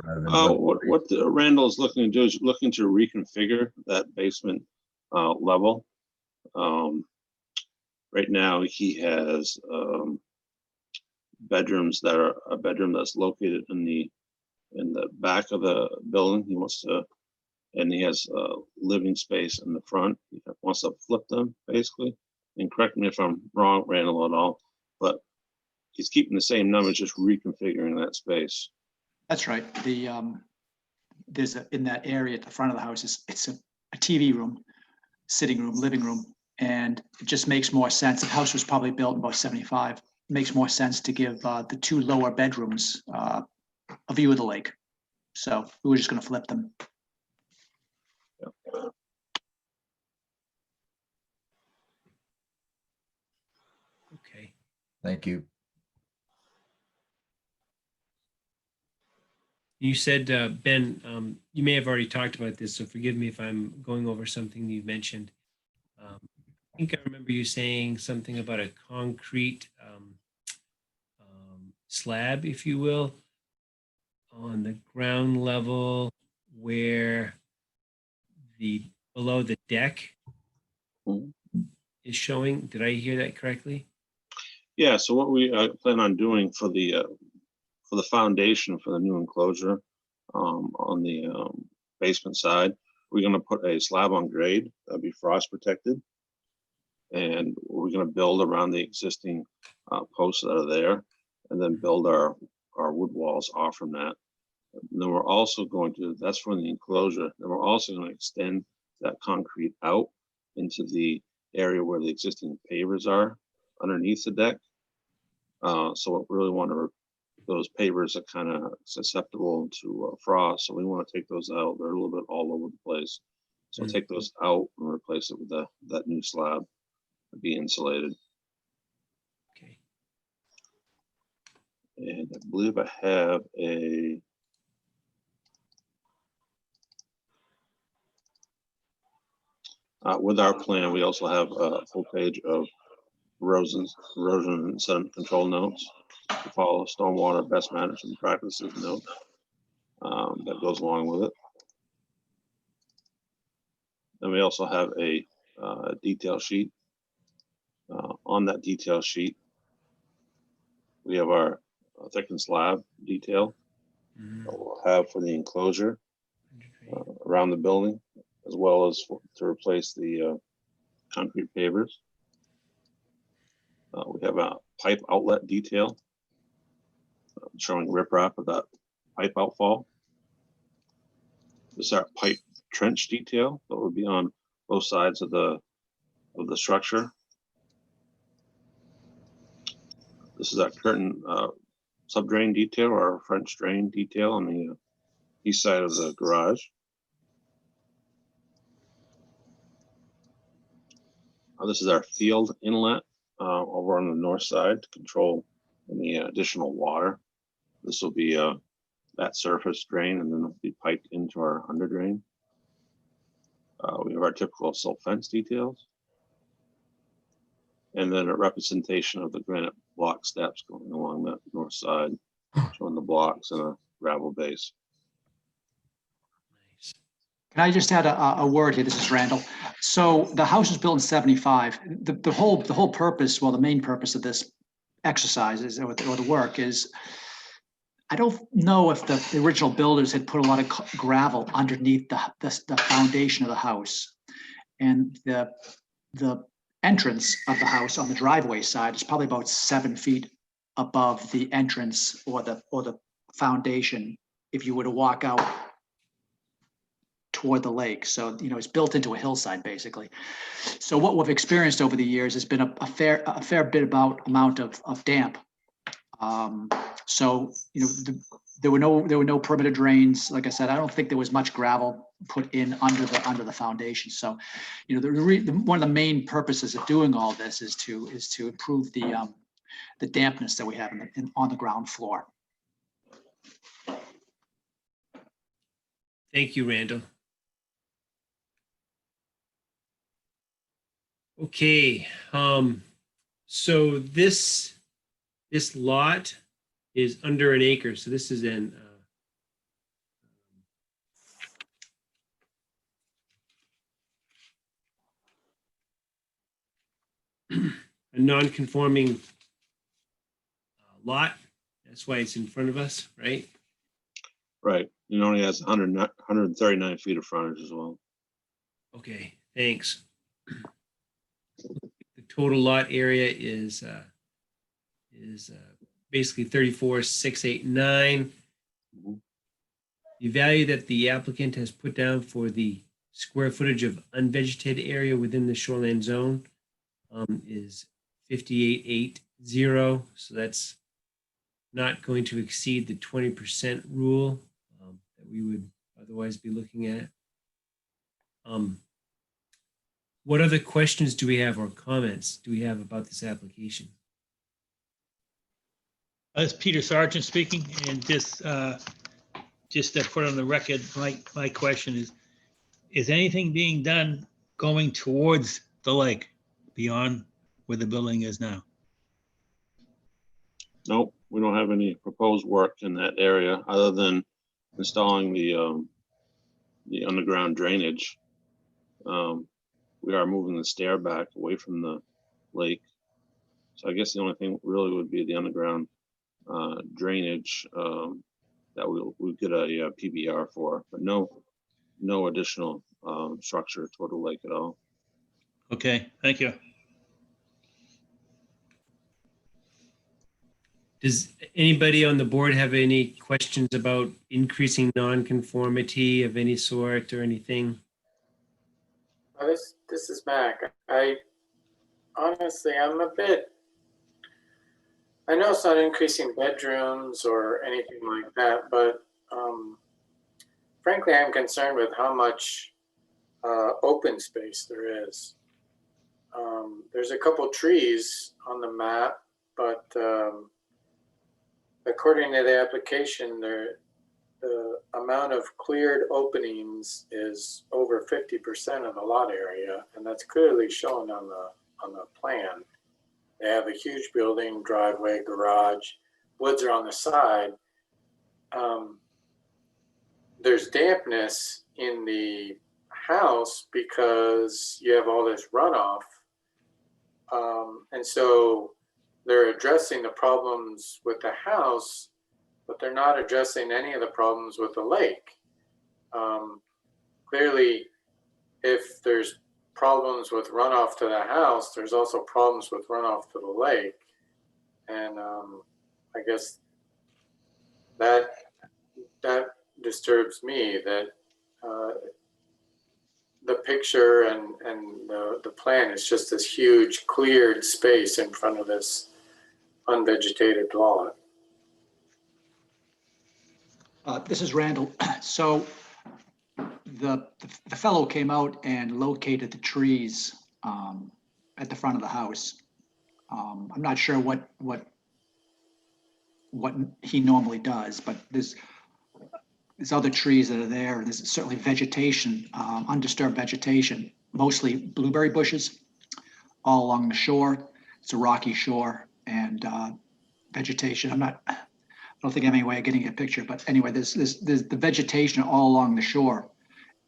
B: rather than
I: What Randall is looking to do is looking to reconfigure that basement level. Right now, he has bedrooms that are a bedroom that's located in the back of the building. He wants to, and he has living space in the front. He wants to flip them basically and correct me if I'm wrong, Randall, at all, but he's keeping the same numbers, just reconfiguring that space.
H: That's right. There's in that area at the front of the house, it's a TV room, sitting room, living room, and it just makes more sense. The house was probably built in about 75. It makes more sense to give the 2 lower bedrooms a view of the lake. So we were just going to flip them.
A: Okay.
B: Thank you.
A: You said, Ben, you may have already talked about this, so forgive me if I'm going over something you mentioned. I think I remember you saying something about a concrete slab, if you will, on the ground level where below the deck
I: Mhm.
A: is showing. Did I hear that correctly?
I: Yeah, so what we plan on doing for the foundation for the new enclosure, on the basement side, we're gonna put a slab on grade that'll be frost protected. And we're gonna build around the existing posts that are there, and then build our wood walls off from that. And then we're also going to, that's for the enclosure, then we're also gonna extend that concrete out into the area where the existing pavers are underneath the deck. So what we really want to, those pavers are kind of susceptible to frost, so we want to take those out. They're a little bit all over the place. So take those out and replace it with that new slab, be insulated.
A: Okay.
I: And I believe I have with our plan, we also have a full page of erosion and sediment control notes to follow stormwater best management practices note that goes along with it. And we also have a detail sheet. On that detail sheet, we have our thickened slab detail that we'll have for the enclosure around the building, as well as to replace the concrete pavers. We have a pipe outlet detail showing riprap of that pipe outfall. This is our pipe trench detail that would be on both sides of the structure. This is our curtain sub-drain detail, or our French drain detail on the east side of the garage. This is our field inlet over on the north side to control any additional water. This will be that surface drain, and then it'll be piped into our under drain. We have our typical silt fence details, and then a representation of the granite block steps going along that north side, showing the blocks and a gravel base.
A: Nice.
H: Can I just add a word here? This is Randall. So the house was built in 75. The whole purpose, well, the main purpose of this exercise is, or the work is, I don't know if the original builders had put a lot of gravel underneath the foundation of the house. And the entrance of the house on the driveway side is probably about 7 feet above the entrance or the foundation if you were to walk out toward the lake. So, it's built into a hillside basically. So what we've experienced over the years has been a fair bit amount of damp. So, there were no permitted drains. Like I said, I don't think there was much gravel put in under the foundation. So, one of the main purposes of doing all this is to improve the dampness that we have on the ground floor.
A: Thank you, Randall. Okay, so this lot is under an acre. So this is a non-conforming lot. That's why it's in front of us, right?
I: Right. It only has 139 feet of frontage as well.
A: Okay, thanks. The total lot area is basically 34,689.
I: Mhm.
A: The value that the applicant has put down for the square footage of unvegetated area within the shoreline zone is 5880. So that's not going to exceed the 20% rule that we would otherwise be looking at. What other questions do we have or comments do we have about this application?
F: It's Peter Sargent speaking, and just to put on the record, my question is anything being done going towards the lake beyond where the building is now?
I: Nope, we don't have any proposed work in that area other than installing the underground drainage. We are moving the stair back away from the lake. So I guess the only thing really would be the underground drainage that we'll get a PBR for, but no additional structure toward the lake at all.
F: Okay, thank you.
A: Does anybody on the board have any questions about increasing nonconformity of any sort or anything?
G: This is Mac. I honestly, I know it's not increasing bedrooms or anything like that, but frankly, I'm concerned with how much open space there is. There's a couple trees on the map, but according to the application, the amount of cleared openings is over 50% of the lot area, and that's clearly shown on the plan. They have a huge building, driveway, garage, woods are on the side. There's dampness in the house because you have all this runoff. And so they're addressing the problems with the house, but they're not addressing any of the problems with the lake. Clearly, if there's problems with runoff to the house, there's also problems with runoff to the lake. And I guess that disturbs me, that the picture and the plan is just this huge cleared space in front of this unvegetated lot.
H: This is Randall. So the fellow came out and located the trees at the front of the house. I'm not sure what he normally does, but there's other trees that are there. There's certainly vegetation, undisturbed vegetation, mostly blueberry bushes all along the shore. It's a rocky shore, and vegetation. I don't think I have any way of getting a picture, but anyway, there's the vegetation all along the shore,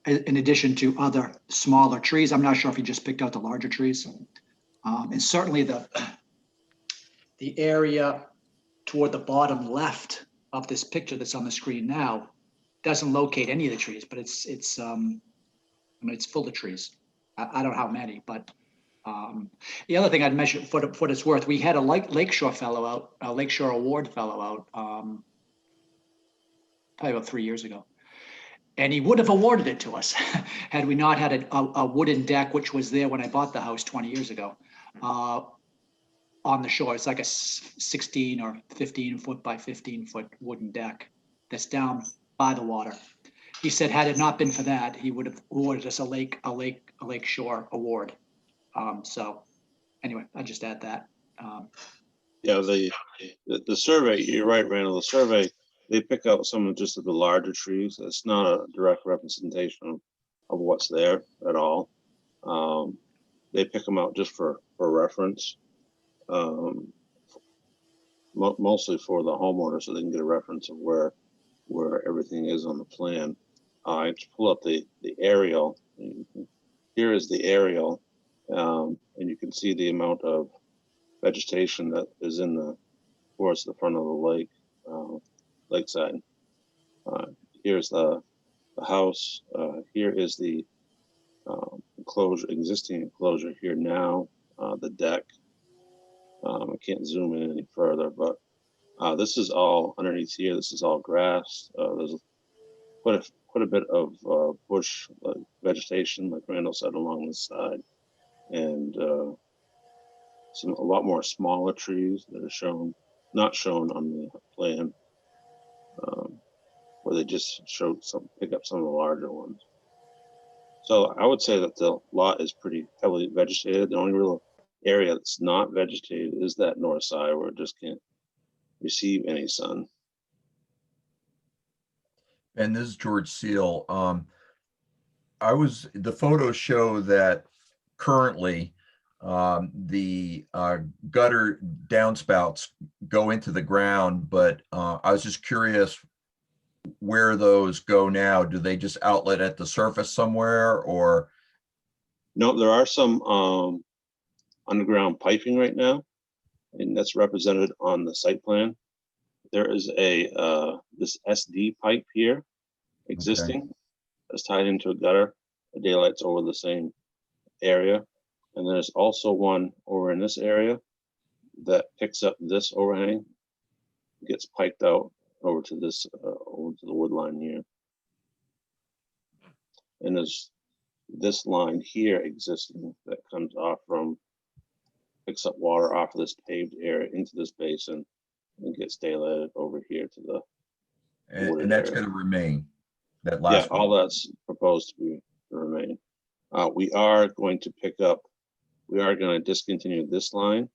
H: in addition to other smaller trees. I'm not sure if he just picked out the larger trees. And certainly the area toward the bottom left of this picture that's on the screen now doesn't locate any of the trees, but it's I mean, it's full of trees. I don't know how many, but the other thing I'd mention, for what it's worth, we had a Lakeshore fellow out, a Lakeshore Award fellow out, probably about 3 years ago. And he would have awarded it to us had we not had a wooden deck, which was there when I bought the house 20 years ago, on the shore. It's like a 16 or 15 foot by 15 foot wooden deck that's down by the water. He said, had it not been for that, he would have awarded us a Lakeshore Award. So anyway, I just add that.
I: Yeah, the survey, you're right, Randall, the survey, they pick out some of just of the larger trees. It's not a direct representation of what's there at all. They pick them out just for reference, mostly for the homeowner, so they can get a reference of where everything is on the plan. I just pull up the aerial. Here is the aerial, and you can see the amount of vegetation that is in the forest at the front of the lake, lakeside. Here's the house. Here is the enclosure, existing enclosure here now. the deck. I can't zoom in any further, but this is all underneath here. This is all grass. There's quite a bit of bush vegetation, like Randall said, along this side, and a lot more smaller trees that are not shown on the plan, where they just pick up some of the larger ones. So I would say that the lot is pretty heavily vegetated. The only real area that's not vegetated is that north side where it just can't receive any sun.
B: And this is George Seal. The photos show that currently the gutter downspouts go into the ground, but I was just curious where those go now. Do they just outlet at the surface somewhere, or?
I: No, there are some underground piping right now, and that's represented on the site plan. There is this SD pipe here existing that's tied into a gutter. The daylight's over the same area. And there's also one over in this area that picks up this overhang, gets piped out over to this, over to the wood line here. And there's this line here existing that comes off picks up water off of this paved area into this basin and gets daylighted over here to the
B: And that's going to remain, that
I: yeah,
B: last
I: all
B: one.
I: that's proposed to remain. We are going to discontinue this line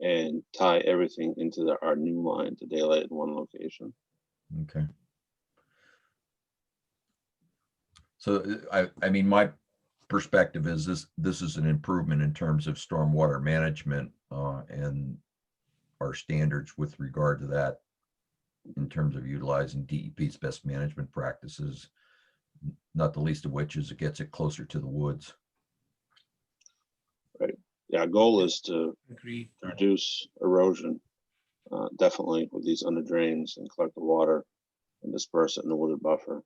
I: and tie everything into our new line to daylight in one location.
B: Okay. So I mean, my perspective is this is an improvement in terms of stormwater management and our standards with regard to that, in terms of utilizing DEP's best management practices, not the least of which is it gets it closer to the woods.
I: Right. Yeah, our goal is to
A: Agreed.
I: reduce erosion, definitely with these under drains, and collect the water and disperse it in the wooded buffer.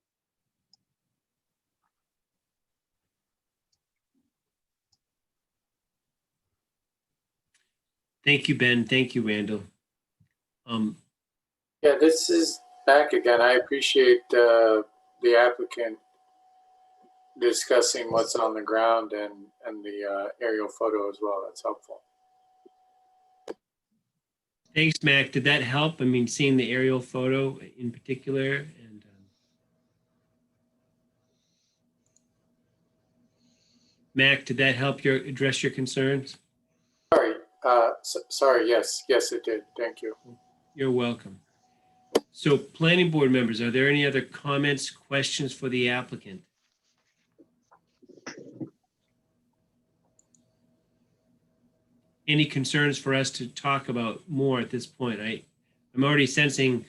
A: Thank you, Ben. Thank you, Randall.
G: Yeah, this is back again. I appreciate the applicant discussing what's on the ground and the aerial photo as well. That's helpful.
A: Thanks, Mac. Did that help? I mean, seeing the aerial photo in particular, and Mac, did that help address your concerns?
G: Sorry. Sorry. Yes, it did. Thank you.
A: You're welcome. So, planning board members, are there any other comments, questions for the applicant? Any concerns for us to talk about more at this point? I'm already sensing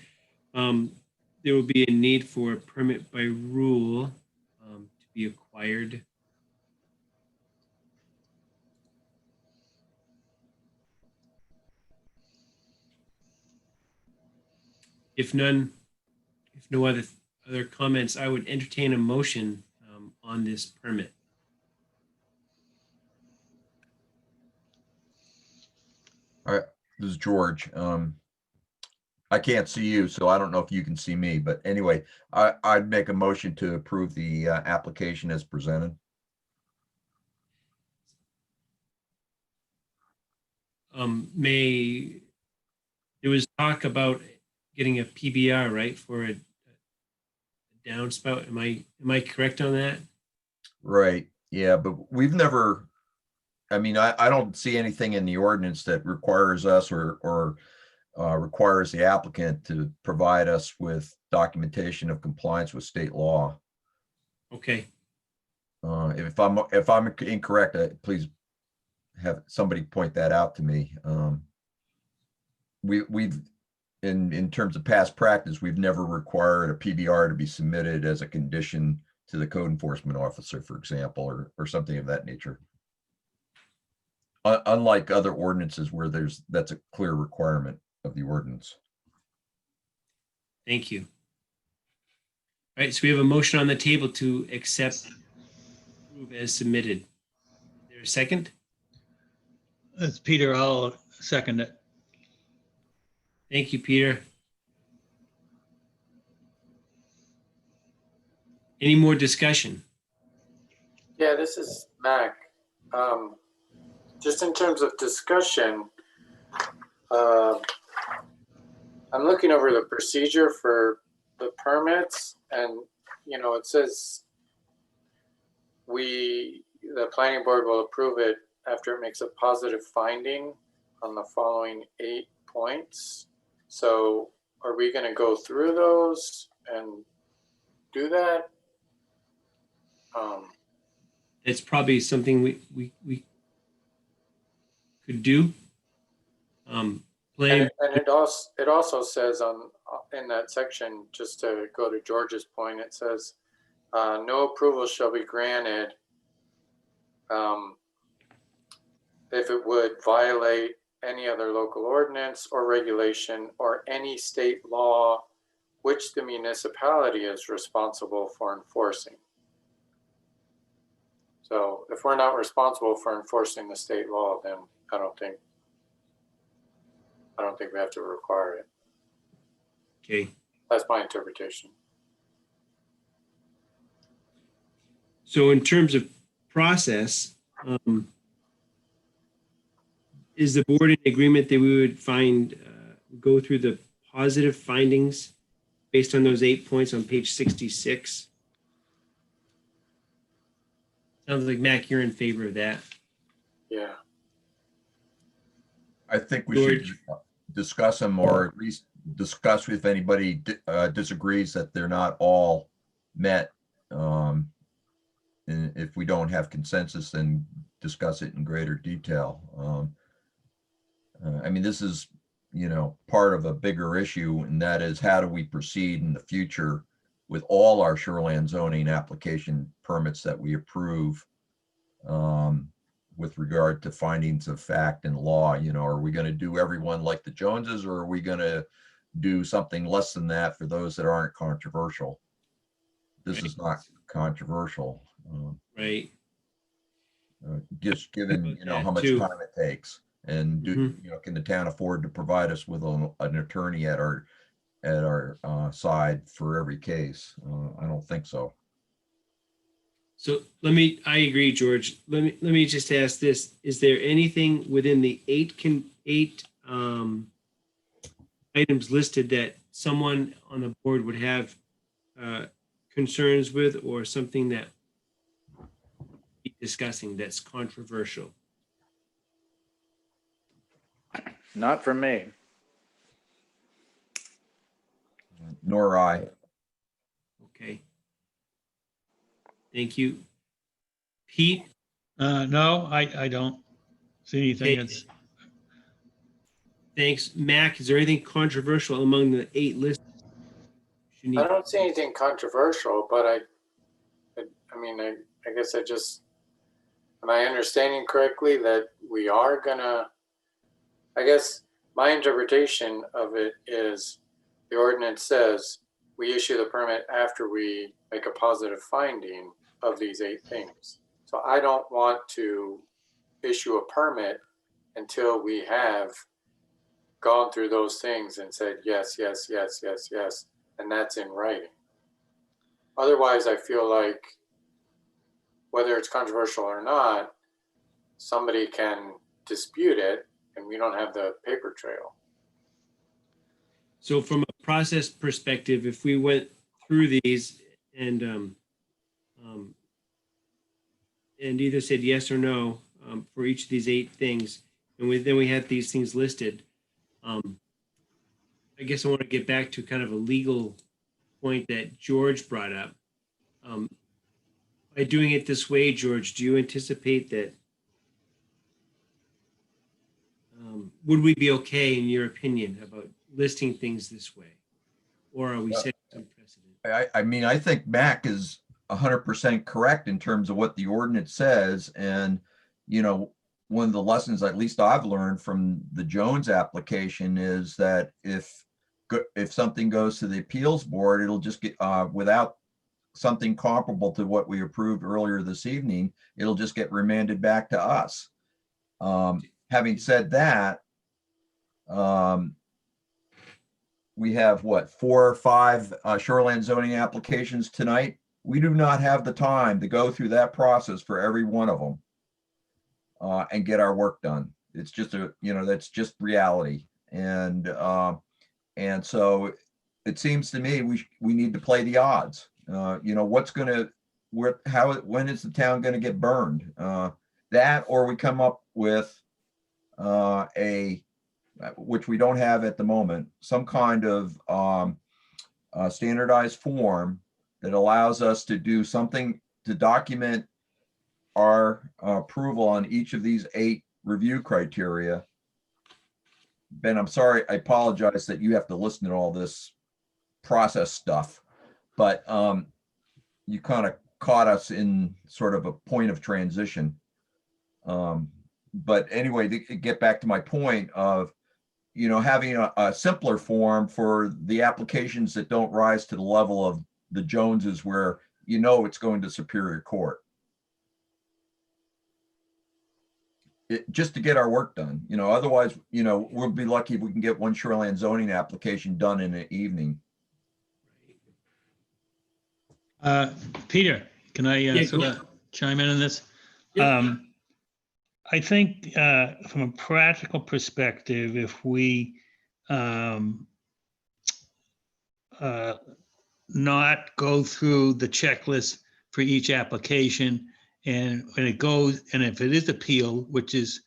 A: there will be a need for a permit by rule to be acquired. If no other comments, I would entertain a motion on this permit.
B: All right, this is George. I can't see you, so I don't know if you can see me, but anyway, I'd make a motion to approve the application as presented.
A: There was talk about getting a PBR, right, for a downspout. Am I correct on that?
B: Right, yeah, but we've never, I mean, I don't see anything in the ordinance that requires us or requires the applicant to provide us with documentation of compliance with state law.
A: Okay.
B: If I'm incorrect, please have somebody point that out to me. We've in terms of past practice, we've never required a PBR to be submitted as a condition to the code enforcement officer, for example, or something of that nature. Unlike other ordinances where that's a clear requirement of the ordinance.
A: Thank you. All right, so we have a motion on the table to accept, approve as submitted. Is there a second?
F: It's Peter, I'll second it.
A: Thank you, Peter. Any more discussion?
G: Yeah, this is Mac. Just in terms of discussion, I'm looking over the procedure for the permits, and it says the planning board will approve it after it makes a positive finding on the following 8 points. So are we going to go through those and do that?
A: It's probably something we could do. Planning,
G: And it also says in that section, just to go to George's point, it says no approval shall be granted if it would violate any other local ordinance or regulation or any state law which the municipality is responsible for enforcing. So if we're not responsible for enforcing the state law, then I don't think we have to require it.
A: okay.
G: That's my interpretation.
A: So in terms of process, is the board in agreement that we would go through the positive findings based on those 8 points on page 66? Sounds like, Mac, you're in favor of that.
G: Yeah.
B: I think we should
A: George?
B: discuss them, or at least discuss if anybody disagrees that they're not all met. And if we don't have consensus, then discuss it in greater detail. I mean, this is, part of a bigger issue, and that is how do we proceed in the future with all our shoreline zoning application permits that we approve, with regard to findings of fact and law. Are we going to do everyone like the Joneses, or are we going to do something less than that for those that aren't controversial? This is not controversial.
A: Right.
B: Just given, how much
A: too.
B: time it takes, and can the town afford to provide us with an attorney at our side for every case? I don't think so.
A: So I agree, George. Let me just ask this. Is there anything within the eight items listed that someone on the board would have concerns with, or something that we'll be discussing that's controversial?
D: Not for me.
B: Nor I.
A: Okay. Thank you. Pete?
F: No, I don't see anything.
A: Okay. Thanks. Mac, is there anything controversial among the 8 lists?
G: I don't see anything controversial, but I guess am I understanding correctly that we are gonna, I guess my interpretation of it is the ordinance says we issue the permit after we make a positive finding of these 8 things. So I don't want to issue a permit until we have gone through those things and said, yes, yes, yes, yes, yes, and that's in writing. Otherwise, I feel like whether it's controversial or not, somebody can dispute it and we don't have the paper trail.
A: So from a process perspective, if we went through these and either said yes or no for each of these 8 things, and then we had these things listed, I guess I want to get back to kind of a legal point that George brought up. By doing it this way, George, do you anticipate that, would we be okay, in your opinion, about listing things this way? Or are we setting some precedent?
B: I mean, I think Mac is 100% correct in terms of what the ordinance says. And, one of the lessons, at least I've learned from the Jones application, is that if something goes to the appeals board, it'll just get, without something comparable to what we approved earlier this evening, it'll just get remanded back to us. having said that, we have what, 4 or 5 shoreline zoning applications tonight. We do not have the time to go through that process for every one of them and get our work done. It's just that's just reality. And so it seems to me we need to play the odds. When is the town going to get burned? That, or we come up with which we don't have at the moment, some kind of standardized form that allows us to do something to document our approval on each of these 8 review criteria. Ben, I'm sorry, I apologize that you have to listen to all this process stuff, but you kind of caught us in sort of a point of transition. But anyway, to get back to my point of, having a simpler form for the applications that don't rise to the level of the Joneses where it's going to Superior Court. Just to get our work done, otherwise, we'll be lucky if we can get one shoreline zoning application done in an evening.
F: Peter, can I
A: Yeah,
F: sort
A: go.
F: of chime in on this?
A: Yeah.
F: I think from a practical perspective, if we not go through the checklist for each application, and when it goes, and if it is appealed, which is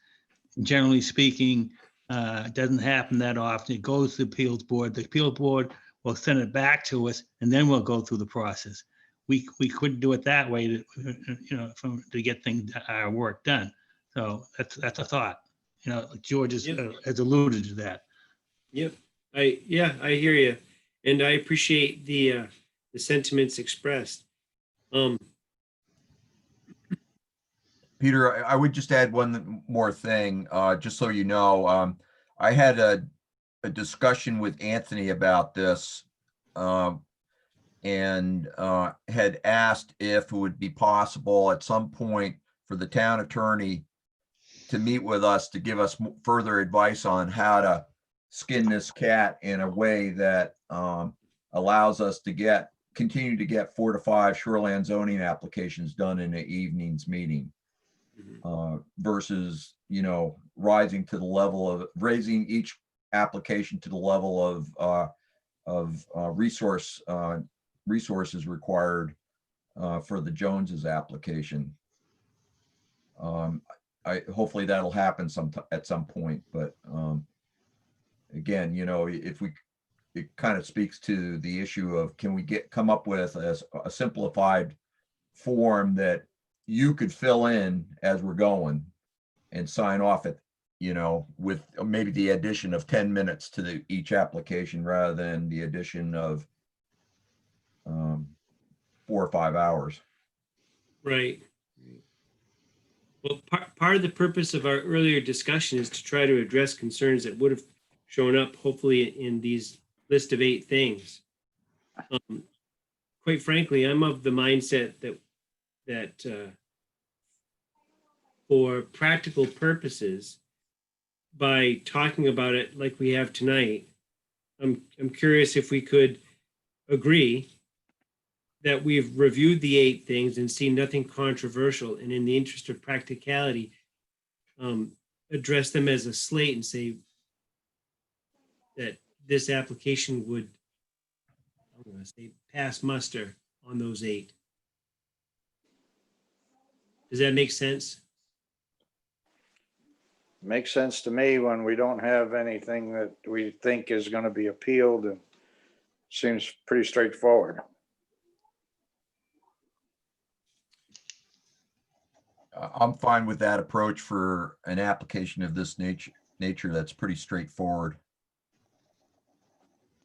F: generally speaking, doesn't happen that often, it goes to the appeals board. The appeal board will send it back to us, and then we'll go through the process. We couldn't do it that way to get our work done. So that's a thought. George has alluded to that.
A: Yep. I hear you, and I appreciate the sentiments expressed.
B: Peter, I would just add one more thing, just so you know. I had a discussion with Anthony about this, and had asked if it would be possible at some point for the town attorney to meet with us to give us further advice on how to skin this cat in a way that allows us to continue to get 4 to 5 shoreline zoning applications done in an evening's meeting, versus raising each application to the level of resources required for the Joneses application. Hopefully that'll happen at some point, but again, it kind of speaks to the issue of, can we come up with a simplified form that you could fill in as we're going and sign off at, with maybe the addition of 10 minutes to each application rather than the addition of 4 or 5 hours.
A: Right. Well, part of the purpose of our earlier discussion is to try to address concerns that would have shown up, hopefully, in these list of 8 things. Quite frankly, I'm of the mindset that for practical purposes, by talking about it like we have tonight, I'm curious if we could agree that we've reviewed the 8 things and seen nothing controversial, and in the interest of practicality, address them as a slate and say that this application would, I'm going to say, pass muster on those 8. Does that make sense?
D: Makes sense to me when we don't have anything that we think is going to be appealed, and seems pretty straightforward.
B: I'm fine with that approach for an application of this nature. That's pretty straightforward.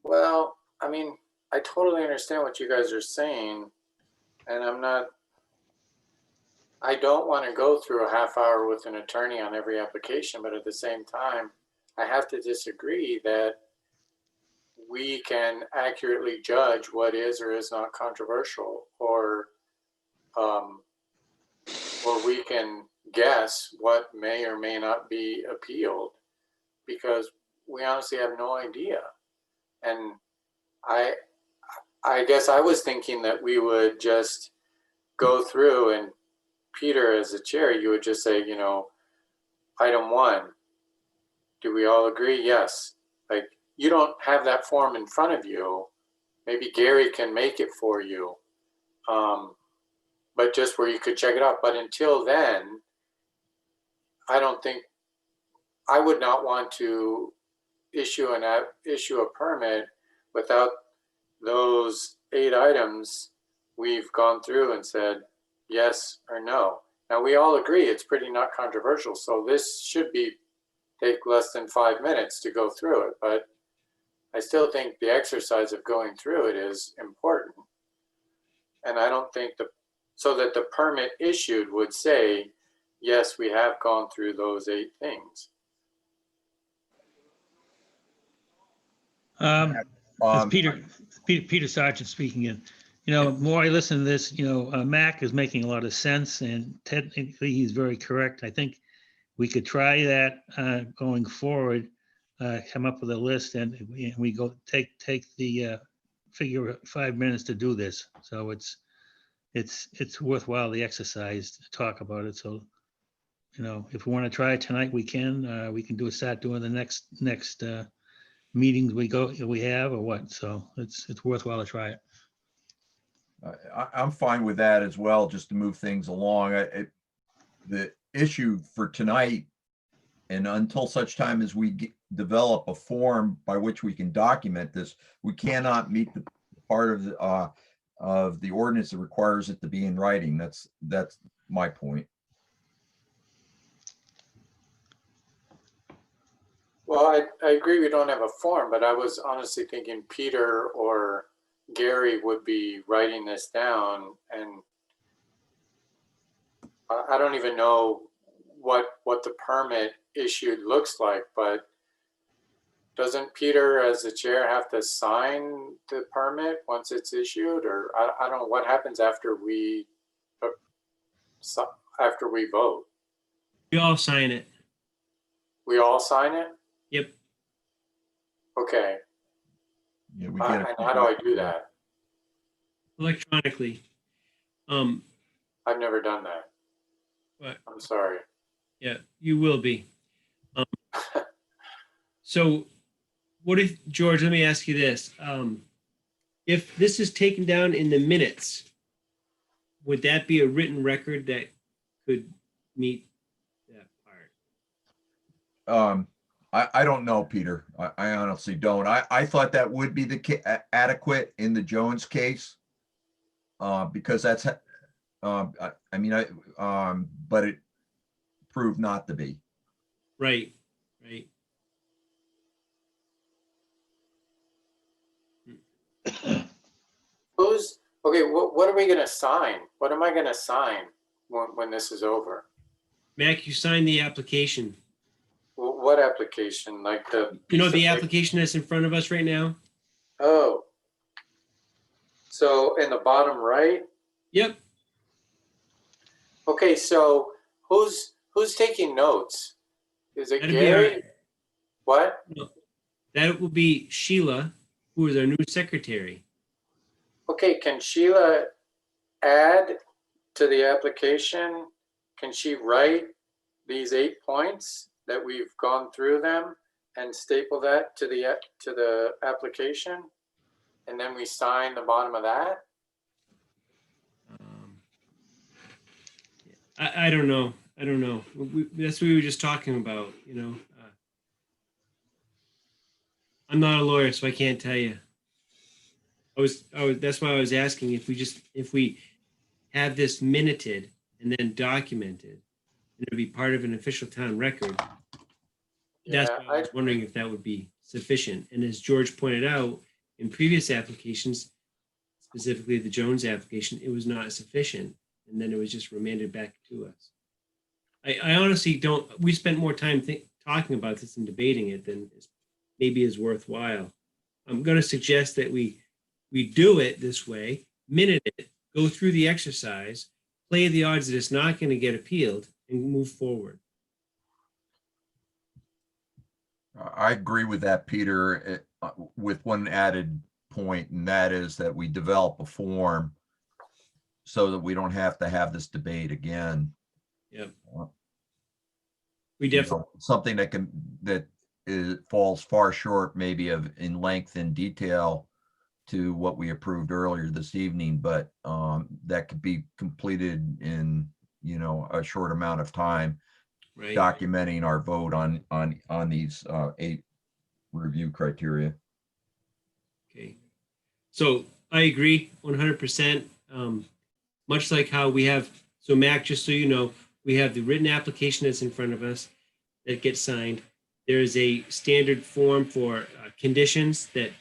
G: Well, I mean, I totally understand what you guys are saying, and I don't want to go through a half hour with an attorney on every application, but at the same time, I have to disagree that we can accurately judge what is or is not controversial, or we can guess what may or may not be appealed because we honestly have no idea. And I guess I was thinking that we would just go through and Peter, as the chair, you would just say, you know, item 1, do we all agree? Yes. Like, you don't have that form in front of you. Maybe Gary can make it for you. But just where you could check it out. But until then, I don't think, I would not want to issue a permit without those 8 items we've gone through and said yes or no. Now we all agree it's pretty not controversial, so this should take less than 5 minutes to go through it, but I still think the exercise of going through it is important. And I don't think so that the permit issued would say, yes, we have gone through those 8 things.
F: It's Peter Sargent speaking in. You know, the more I listen to this, you know, Mac is making a lot of sense and technically he's very correct. I think we could try that going forward, come up with a list and we go take the figure 5 minutes to do this. So it's worthwhile the exercise to talk about it. So, you know, if we want to try it tonight, we can start doing the next meetings we have or what. So it's worthwhile to try it.
B: I'm fine with that as well, just to move things along. The issue for tonight, and until such time as we develop a form by which we can document this, we cannot meet the part of the ordinance that requires it to be in writing. That's my point.
G: Well, I agree we don't have a form, but I was honestly thinking Peter or Gary would be writing this down, and I don't even know what the permit issued looks like, but doesn't Peter as the chair have to sign the permit once it's issued? Or I don't know what happens after we vote.
A: We all sign it.
G: We all sign it?
A: Yep.
G: Okay.
B: Yeah, we
G: And
B: get
G: how do I do that?
A: Electronically.
G: I've never done that.
A: What?
G: I'm sorry.
A: Yeah, you will be. So what if, George, let me ask you this. If this is taken down in the minutes, would that be a written record that could meet that part?
B: I don't know, Peter. I honestly don't. I thought that would be adequate in the Jones case. Because that's, but it proved not to be.
A: Right.
G: Okay, what are we gonna sign? What am I gonna sign when this is over?
A: Mac, you signed the application.
G: What application? Like the
A: You know the
G: piece of
A: application that's in front of us right now?
G: Oh. So in the bottom right?
A: Yep.
G: Okay, so who's taking notes? Is it
A: That'd be
G: Gary? What?
A: That will be Sheila, who is our new secretary.
G: Okay, can Sheila add to the application? Can she write these 8 points that we've gone through them and staple that to the application? And then we sign the bottom of that?
A: I don't know. That's what we were just talking about, you know. I'm not a lawyer, so I can't tell you. That's why I was asking if we have this minuted and then documented, and it'll be part of an official town record. That's why I was wondering if that would be sufficient. And as George pointed out, in previous applications, specifically the Jones application, it was not sufficient. And then it was just remanded back to us. I honestly don't, we spent more time talking about this and debating it than maybe is worthwhile. I'm going to suggest that we do it this way, minute it, go through the exercise, play the odds that it's not going to get appealed, and move forward.
B: I agree with that, Peter, with one added point, and that is that we develop a form so that we don't have to have this debate again.
A: Yep.
B: Uh,
A: We
B: you
A: definitely,
B: know, something that falls far short maybe of in length and detail to what we approved earlier this evening, but that could be completed in, you know, a short amount of time,
A: right?
B: documenting our vote on these 8 review criteria.
A: Okay. So I agree 100%. Much like how we have, so Mac, just so you know, we have the written application that's in front of us that gets signed. There is a standard form for conditions that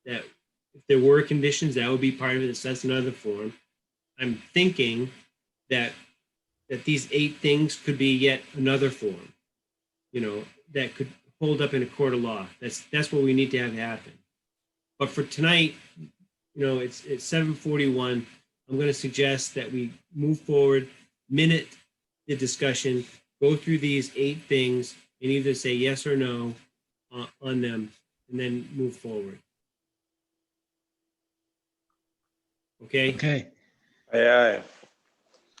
A: if there were conditions, that would be part of it. So that's another form. I'm thinking that these 8 things could be yet another form, you know, that could hold up in a court of law. That's what we need to have happen. But for tonight, you know, it's 7:41. I'm going to suggest that we move forward, minute the discussion, go through these 8 things, and either say yes or no on them, and then move forward. Okay,
F: Okay,
E: Aye,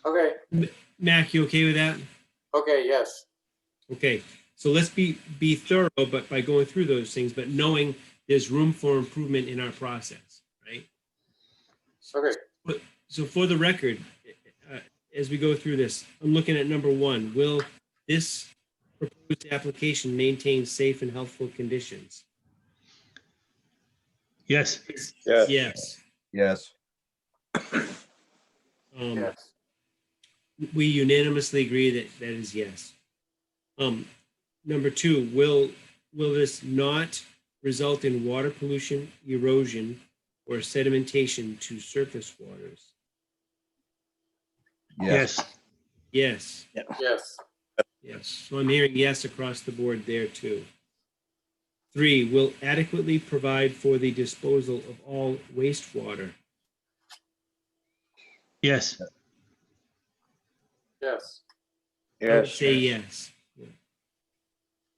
G: Okay,
A: Mac, you okay with that?
G: okay, yes.
A: Okay, so let's be thorough, but by going through those things, but knowing there's room for improvement in our process, right?
G: Okay,
A: So for the record, as we go through this, I'm looking at number 1. Will this proposed application maintain safe and healthful conditions?
F: yes,
A: Yes.
B: Yes.
G: yes,
A: We unanimously agree that is yes. Number 2, will this not result in water pollution, erosion, or sedimentation to surface waters?
B: Yes.
F: yes,
A: Yes.
G: yes,
A: Yes. So I'm hearing yes across the board there too. 3, will adequately provide for the disposal of all wastewater.
F: yes,
G: yes,
A: I would say yes. Yeah.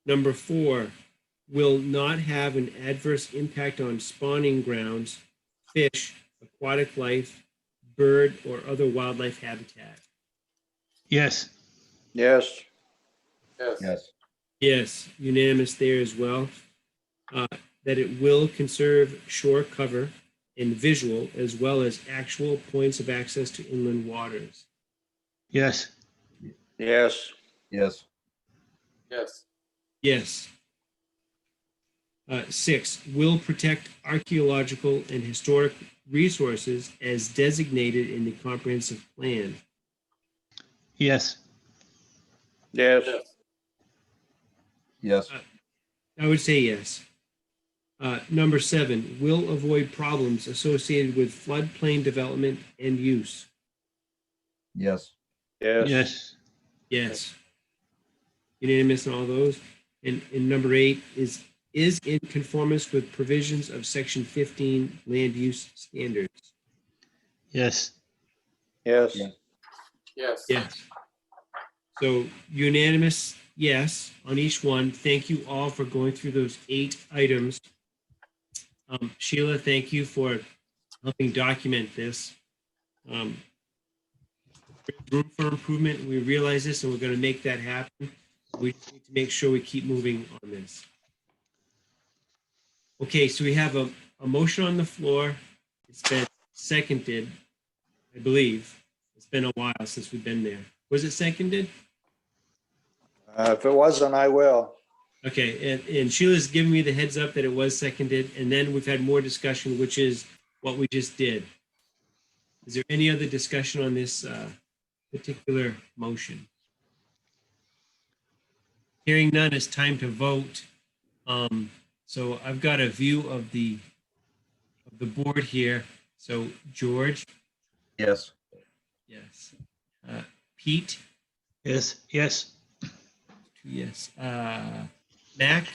A: Number 4, will not have an adverse impact on spawning grounds, fish, aquatic life, bird, or other wildlife habitat.
F: yes,
E: yes,
G: yes,
B: Yes.
A: Yes, unanimous there as well. That it will conserve shore cover and visual as well as actual points of access to inland waters.
F: yes,
E: yes,
B: Yes.
G: yes,
A: Yes. 6, will protect archaeological and historic resources as designated in the comprehensive plan.
F: yes,
E: yes,
G: yes,
B: Yes.
A: I would say yes. Number 7, will avoid problems associated with floodplain development and use.
B: Yes.
F: yes,
A: Yes. Unanimous on all those. And number 8 is in conformance with provisions of section 15 land use standards.
F: yes,
E: yes,
G: yes,
A: Yes. So unanimous, yes, on each one. Thank you all for going through those 8 items. Sheila, thank you for helping document this. Room for improvement. We realize this and we're going to make that happen. We need to make sure we keep moving on this. Okay, so we have a motion on the floor. It's been seconded, I believe. It's been a while since we've been there. Was it seconded?
D: If it wasn't, I will.
A: Okay, and Sheila's giving me the heads up that it was seconded, and then we've had more discussion, which is what we just did. Is there any other discussion on this particular motion? Hearing none, it's time to vote. So I've got a view of the board here. So George,
B: Yes.
A: yes. Pete,
F: yes, yes,
A: yes. Mac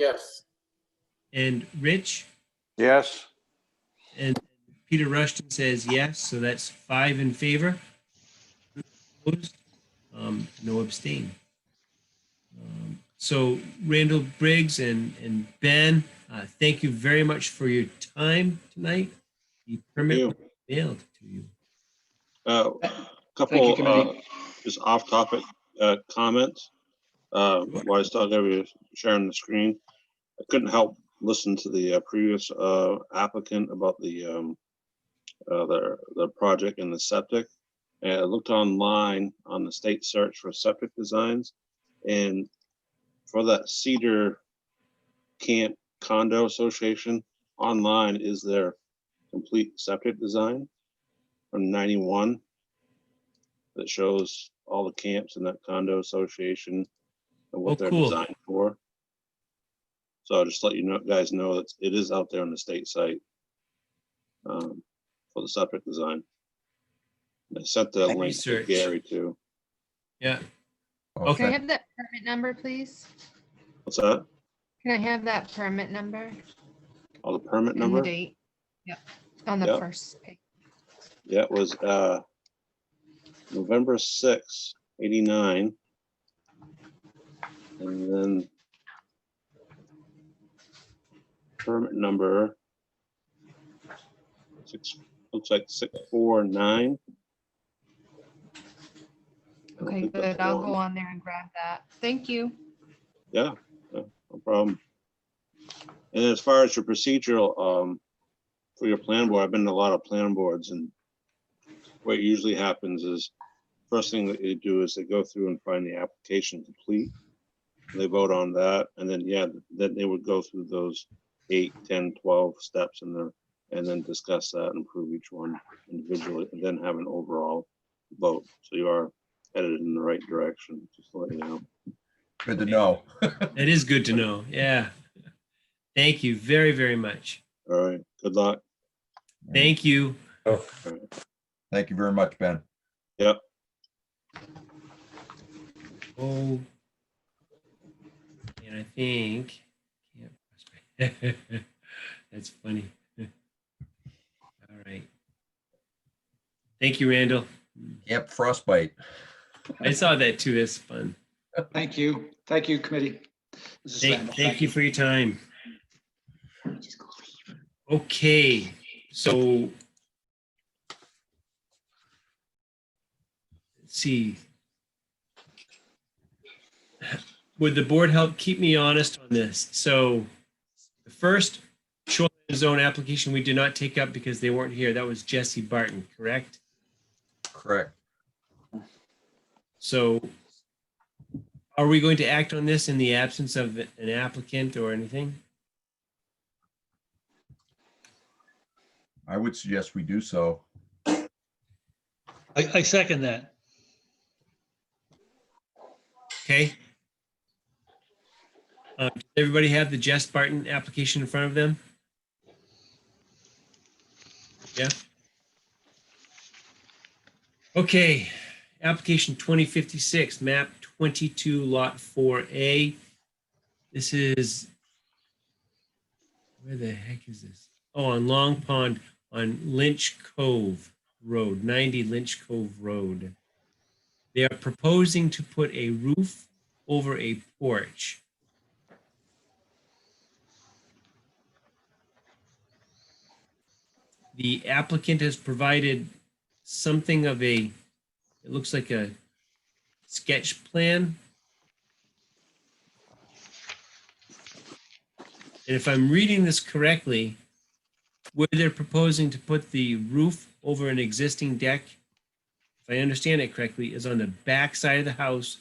G: yes,
A: and Rich,
E: yes,
A: and Peter Rushton says yes. So that's 5 in favor. Opposed? no abstain. So Randall Briggs and Ben, thank you very much for your time tonight. The permit
I: you.
A: was mailed to you.
I: Couple,
H: committee.
I: just off-topic, comments. While I was talking, sharing the screen, I couldn't help listen to the previous applicant about the project and the septic. And I looked online on the state search for septic designs, and for that Cedar Camp Condo Association, online is their complete septic design from 91 that shows all the camps in that condo association and what
A: Oh,
I: they're
A: cool.
I: designed for. So I'll just let you know, guys know that it is out there on the state site for the septic design. And I sent the link to
A: Research.
I: Gary too.
A: Yeah.
J: Can I
A: Okay.
J: have that permit number, please?
I: What's that?
J: Can I have that permit number
I: Oh, the permit
J: and the
I: number?
J: date? Yep, on the
I: Yep.
J: first page.
I: Yeah, it was November 6, 89. And then permit number looks like 649. I don't
J: Okay,
I: think that's
J: good.
I: the
J: I'll
I: one.
J: go on there and grab that. Thank you.
I: Yeah, no problem. And as far as your procedural, for your plan board, I've been to a lot of plan boards, and what usually happens is, first thing that they do is they go through and find the application complete. They vote on that, and then, yeah, then they would go through those 8, 10, 12 steps in there, and then discuss that and approve each one individually, and then have an overall vote. So you are headed in the right direction, just to let you know.
B: Good to know.
A: That is good to know. Yeah. Thank you very, very much.
I: All right, good luck.
A: Thank you.
B: Thank you very much, Ben.
I: Yep.
A: Oh. And I think, that's funny. All right. Thank you, Randall.
B: Yep, frostbite.
A: I saw that too. That's fun.
H: Thank you. Thank you, committee. This is Randall.
A: Thank you for your time. Okay, so let's see. Would the board help keep me honest on this? So the first shoreline zone application we did not take up because they weren't here. That was Jesse Barton, correct?
B: Correct.
A: So are we going to act on this in the absence of an applicant or anything?
B: I would suggest we do so.
F: I second that.
A: Okay. Does everybody have the Jess Barton application in front of them? Yeah. Okay, application 2056, map 22, lot 4A. This is, where the heck is this? Oh, on Long Pond on Lynch Cove Road, 90 Lynch Cove Road. They are proposing to put a roof over a porch. The applicant has provided something of a, it looks like a sketch plan. And if I'm reading this correctly, where they're proposing to put the roof over an existing deck, if I understand it correctly, is on the back side of the house,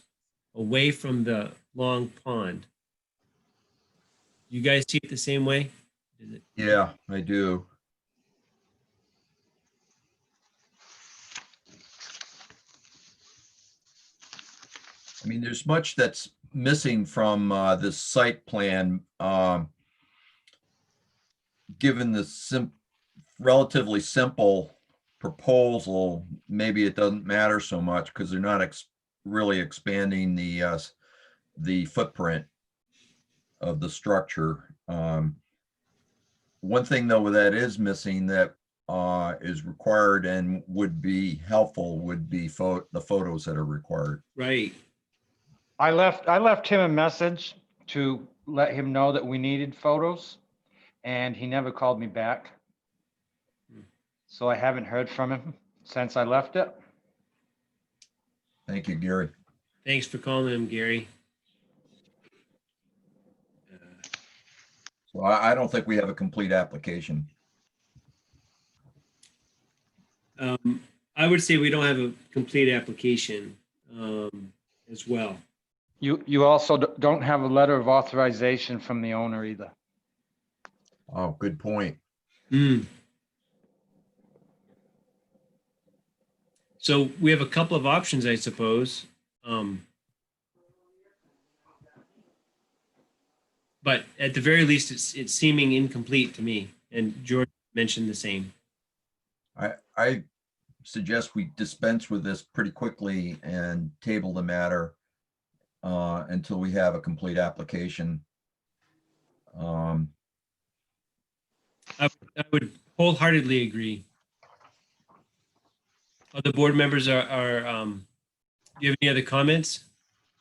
A: away from the long pond. You guys see it the same way? Is it?
B: Yeah, I do. I mean, there's much that's missing from this site plan. Given the relatively simple proposal, maybe it doesn't matter so much because they're not really expanding the footprint of the structure. One thing though that is missing that is required and would be helpful would be the photos that are required.
A: Right.
E: I left him a message to let him know that we needed photos, and he never called me back. So I haven't heard from him since I left it.
B: Thank you, Gary.
A: Thanks for calling him, Gary.
B: So I don't think we have a complete application.
A: I would say we don't have a complete application as well.
E: You also don't have a letter of authorization from the owner either.
B: Oh, good point.
A: So we have a couple of options, I suppose. But at the very least, it's seeming incomplete to me. And George mentioned the same.
B: I suggest we dispense with this pretty quickly and table the matter until we have a complete application.
A: I would wholeheartedly agree. Other board members do you have any other comments?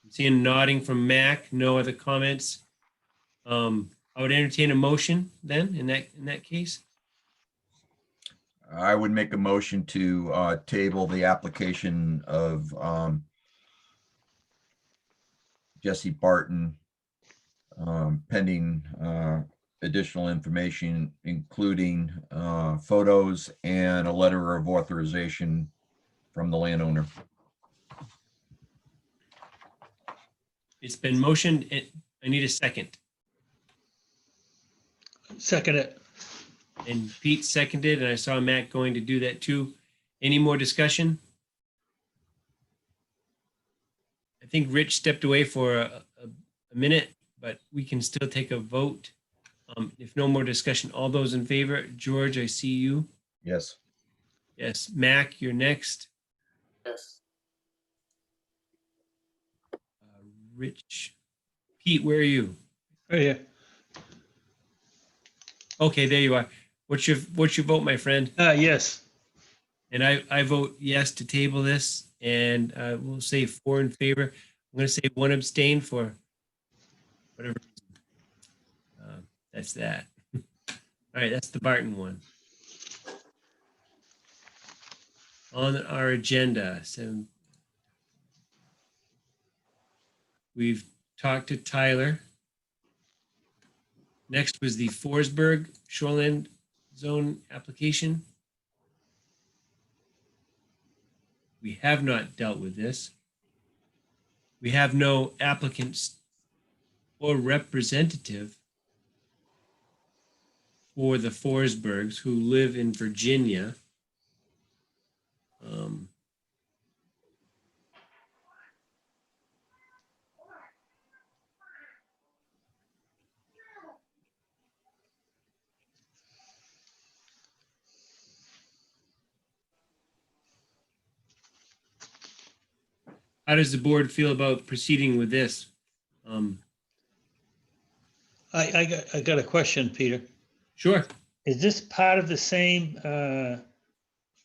A: I'm seeing nodding from Mac, no other comments. I would entertain a motion then in that case.
B: I would make a motion to table the application of Jesse Barton pending additional information, including photos and a letter of authorization from the landowner.
A: It's been motioned. I need a second.
F: Second it.
A: And Pete seconded, and I saw Matt going to do that too. Any more discussion? I think Rich stepped away for a minute, but we can still take a vote. If no more discussion, all those in favor, George, I see you.
B: Yes.
A: Yes, Mac, you're next.
G: Yes.
A: Rich, Pete, where are you?
F: Right here.
A: Okay, there you are. What's your vote, my friend?
F: Yes.
A: And I vote yes to table this, and we'll say 4 in favor. I'm going to say 1 abstain for whatever reason. That's that. All right, that's the Barton one. On our agenda, so we've talked to Tyler. Next was the Forsberg Shoreland Zone application. We have not dealt with this. We have no applicants or representative for the Forsbergs who live in Virginia. How does the board feel about proceeding with this?
F: I got a question, Peter.
A: Sure.
F: Is this part of the same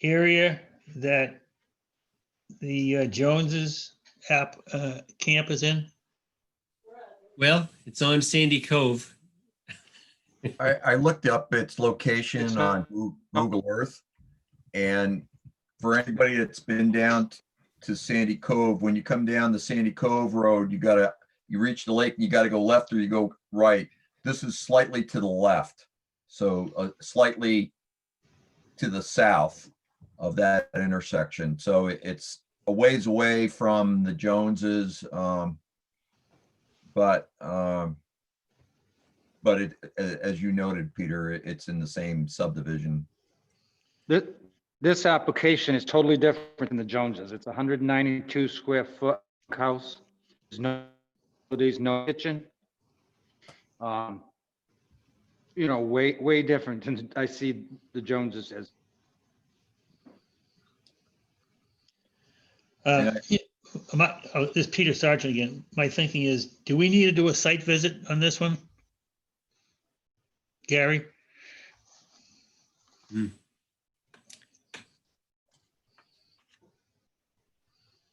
F: area that the Joneses camp is in?
A: Well, it's on Sandy Cove.
B: I looked up its location on Google Earth, and for anybody that's been down to Sandy Cove, when you come down the Sandy Cove Road, you reach the lake and you got to go left or you go right. This is slightly to the left, so slightly to the south of that intersection. So it's a ways away from the Joneses, but it, as you noted, Peter, it's in the same subdivision.
E: This application is totally different than the Joneses. It's a 192 square foot house. There's no kitchen. Way different than I see the Joneses as.
F: This is Peter Sargent again. My thinking is, do we need to do a site visit on this one? Gary?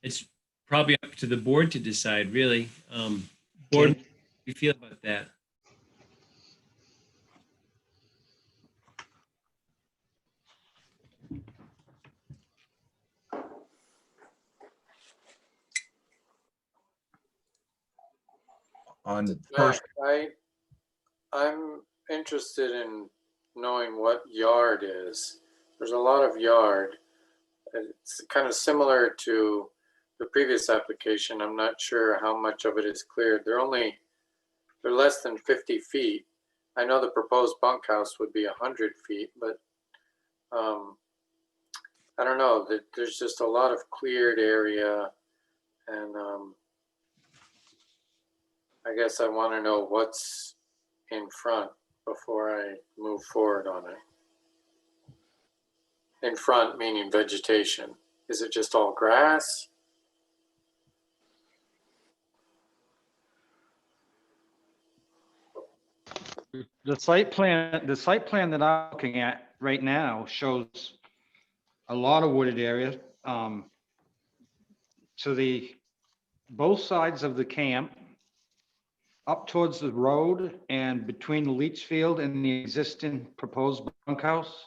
A: It's probably up to the board to decide, really. Board, how do you feel about that?
B: On
G: Mac,
B: first,
G: I'm interested in knowing what yard is. There's a lot of yard. It's kind of similar to the previous application. I'm not sure how much of it is cleared. They're less than 50 feet. I know the proposed bunkhouse would be 100 feet, but I don't know. There's just a lot of cleared area, and I guess I want to know what's in front before I move forward on it. In front meaning vegetation. Is it just all grass?
E: The site plan that I'm looking at right now shows a lot of wooded area. To both sides of the camp, up towards the road and between the leach field and the existing proposed bunkhouse.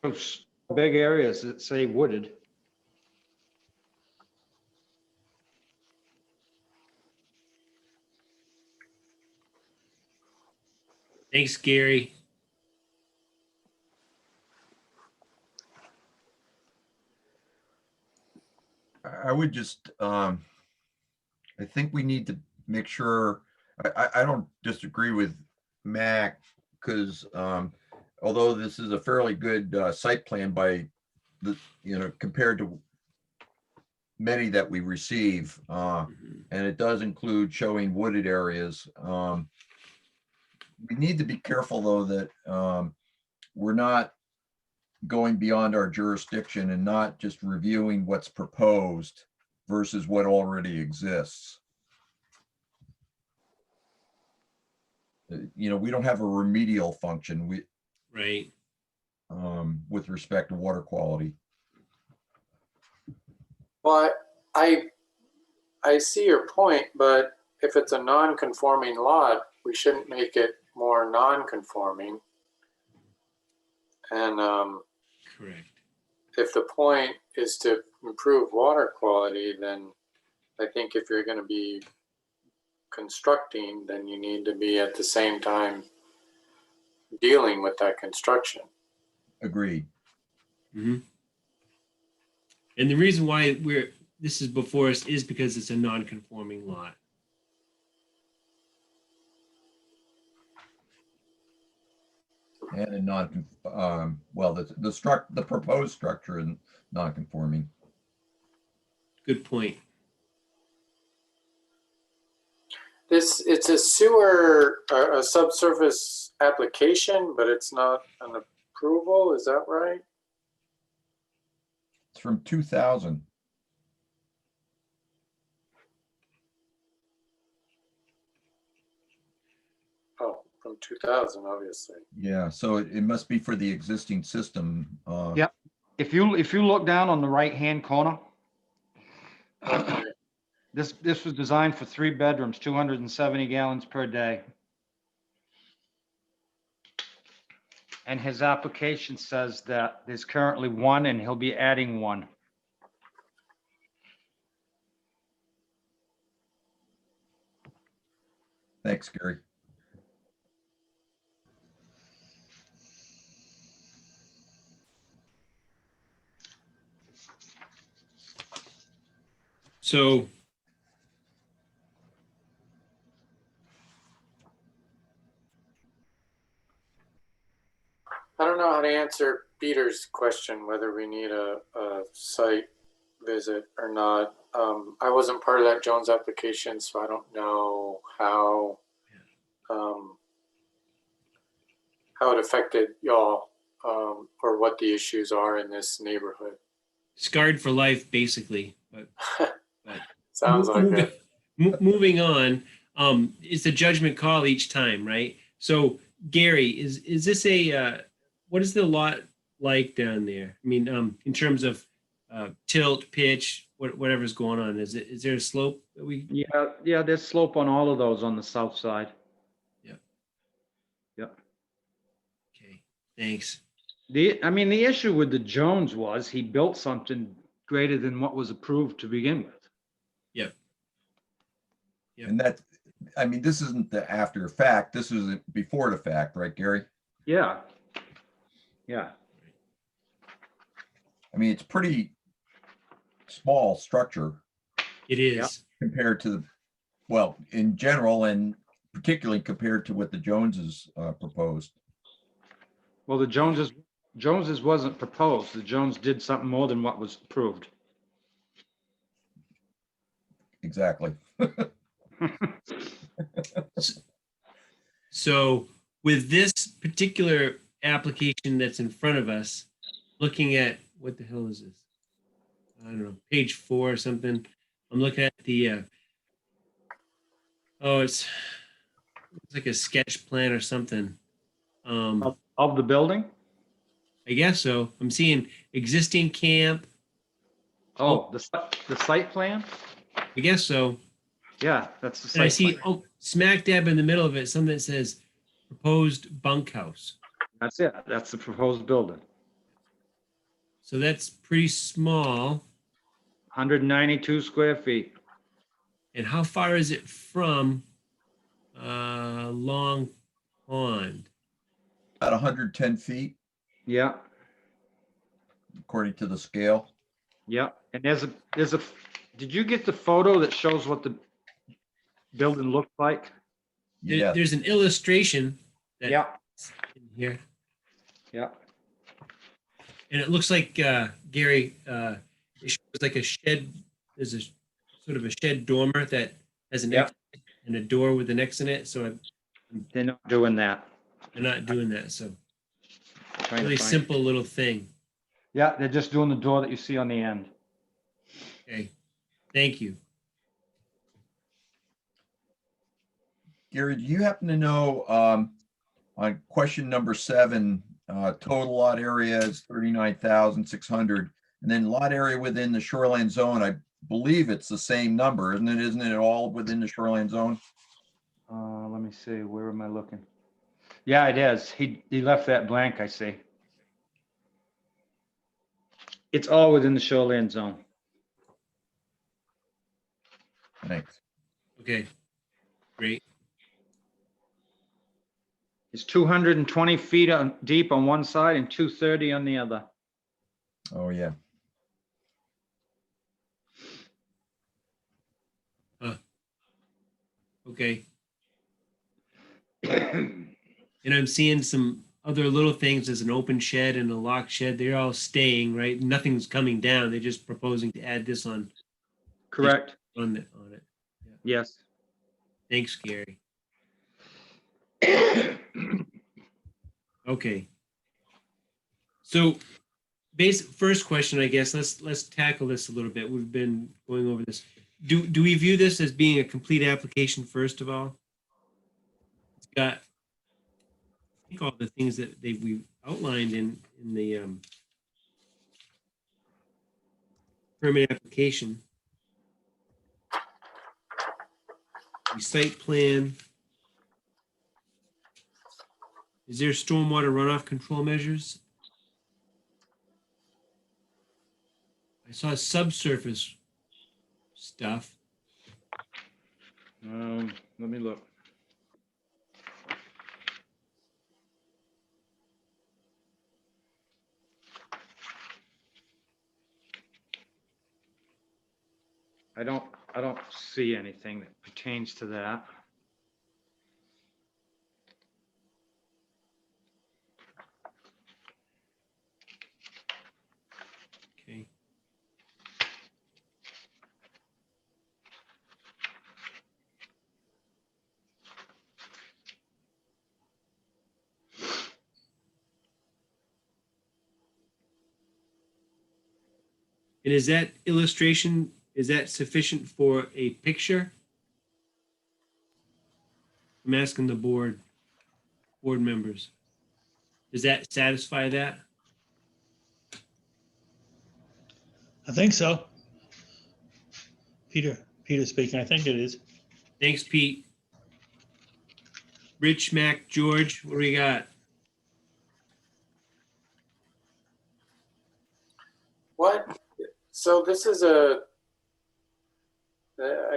E: Those big areas that say wooded.
A: Thanks, Gary.
B: I would just, I think we need to make sure, I don't disagree with Mac, because although this is a fairly good site plan by the, compared to many that we receive, and it does include showing wooded areas. We need to be careful, though, that we're not going beyond our jurisdiction and not just reviewing what's proposed versus what already exists. We don't have a remedial function
A: Right.
B: with respect to water quality.
G: Well, I see your point, but if it's a non-conforming lot, we shouldn't make it more non-conforming. And
A: Correct.
G: if the point is to improve water quality, then I think if you're going to be constructing, then you need to be at the same time dealing with that construction.
B: Agreed.
A: Mm-hmm. And the reason why this is before us is because it's a non-conforming lot.
B: And a the proposed structure is non-conforming.
A: Good point.
G: It's a sewer, a subsurface application, but it's not an approval. Is that right?
B: It's from 2000.
G: Oh, from 2000, obviously.
B: Yeah, so it must be for the existing system.
E: Yep. If you look down on the right-hand corner,
G: Okay.
E: this was designed for 3 bedrooms, 270 gallons per day. And his application says that there's currently 1 and he'll be adding 1.
B: Thanks, Gary.
A: So
G: I don't know how to answer Peter's question, whether we need a site visit or not. I wasn't part of that Jones application, so I don't know how it affected y'all or what the issues are in this neighborhood.
A: scarred for life, basically. But
G: Sounds like it.
A: Moving on, it's a judgment call each time, right? So Gary, is this what is the lot like down there? I mean, in terms of tilt, pitch, whatever's going on. Is there a slope that we?
E: Yeah, there's slope on all of those on the south side.
A: Yep.
E: Yep.
A: Okay, thanks.
E: The issue with the Jones was he built something greater than what was approved to begin with.
A: Yep. Yep.
B: And that, I mean, this isn't the after fact, this is before the fact, right, Gary?
E: Yeah. Yeah.
B: I mean, it's pretty small structure
A: It is.
B: compared to, well, in general, and particularly compared to what the Joneses proposed.
E: Well, the Joneses wasn't proposed. The Jones did something more than what was approved.
B: Exactly.
A: So with this particular application that's in front of us, looking at, what the hell is this? I don't know, page 4 or something. I'm looking at the, it's like a sketch plan or something.
E: Of the building?
A: I guess so. I'm seeing existing camp.
E: Oh, the site plan?
A: I guess so.
E: Yeah, that's the
A: And I
E: site
A: see,
E: plan.
A: smack dab in the middle of it, something that says proposed bunkhouse.
E: That's it. That's the proposed building.
A: So that's pretty small.
E: 192 square feet.
A: And how far is it from Long Pond?
B: About 110 feet,
E: Yeah,
B: according to the scale.
E: yeah. And there's a, did you get the photo that shows what the building looked like?
B: Yeah,
A: There's an illustration that's
E: Yeah,
A: in here.
E: yeah.
A: And it looks like, Gary, it shows like a shed, there's a sort of a shed dormer that has an
E: Yeah.
A: X and a door with an X in it. So
E: They're not doing that.
A: they're not doing that. So
E: Trying to
A: really
E: find-
A: simple little thing.
E: Yeah, they're just doing the door that you see on the end.
A: Okay, thank you.
B: Gary, do you happen to know, on question number 7, total lot area is 39,600, and then lot area within the shoreline zone, I believe it's the same number, isn't it? Isn't it all within the shoreline zone?
E: Let me see, where am I looking? Yeah, it is. He left that blank, I see. It's all within the shoreline zone.
B: Thanks.
A: Okay, great.
E: It's 220 feet deep on one side and 230 on the other.
B: Oh, yeah.
A: Okay. And I'm seeing some other little things. There's an open shed and a locked shed. They're all staying, right? Nothing's coming down. They're just proposing to add this on
E: Correct.
A: it.
E: Yes.
A: Thanks, Gary. Okay. So first question, I guess, let's tackle this a little bit. We've been going over this. Do we view this as being a complete application first of all? It's got, I think, all the things that we've outlined in the permit application. The site plan. Is there stormwater runoff control measures? I saw subsurface stuff.
E: Let me look. I don't see anything that pertains to that.
A: Okay. And is that illustration, is that sufficient for a picture? I'm asking the board members. Does that satisfy that?
F: I think so. Peter speaking. I think it is.
A: Thanks, Pete. Rich, Mac, George, what do we got?
G: What? So this is I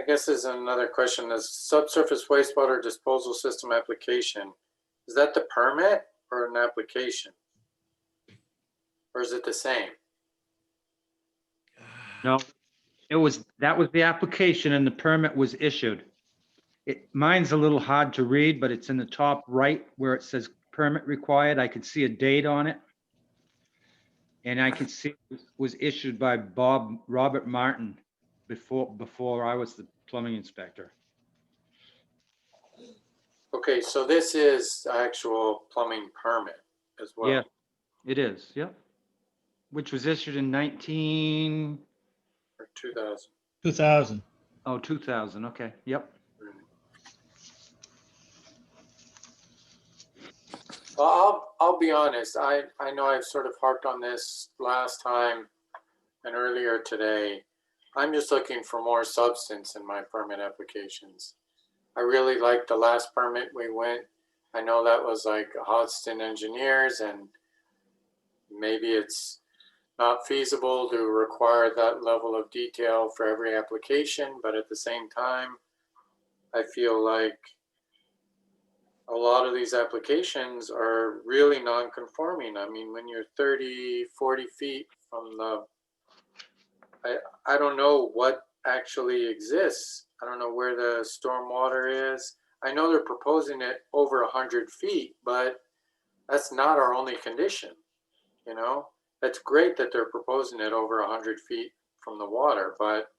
G: guess is another question. This subsurface wastewater disposal system application, is that the permit or an application? Or is it the same?
E: No, that was the application and the permit was issued. Mine's a little hard to read, but it's in the top right where it says permit required. I could see a date on it. And I could see it was issued by Robert Martin before I was the plumbing inspector.
G: Okay, so this is actual plumbing permit as well.
E: Yeah, it is. Yep. Which was issued in 2000.
G: Or 2000.
F: 2000.
E: Oh, 2000. Okay. Yep.
G: Well, I'll be honest. I know I've sort of harped on this last time and earlier today. I'm just looking for more substance in my permit applications. I really liked the last permit we went. I know that was like Hodgson Engineers, and maybe it's not feasible to require that level of detail for every application, but at the same time, I feel like a lot of these applications are really non-conforming. I mean, when you're 30, 40 feet from the, I don't know what actually exists. I don't know where the stormwater is. I know they're proposing it over 100 feet, but that's not our only condition, you know? That's great that they're proposing it over 100 feet from the water, but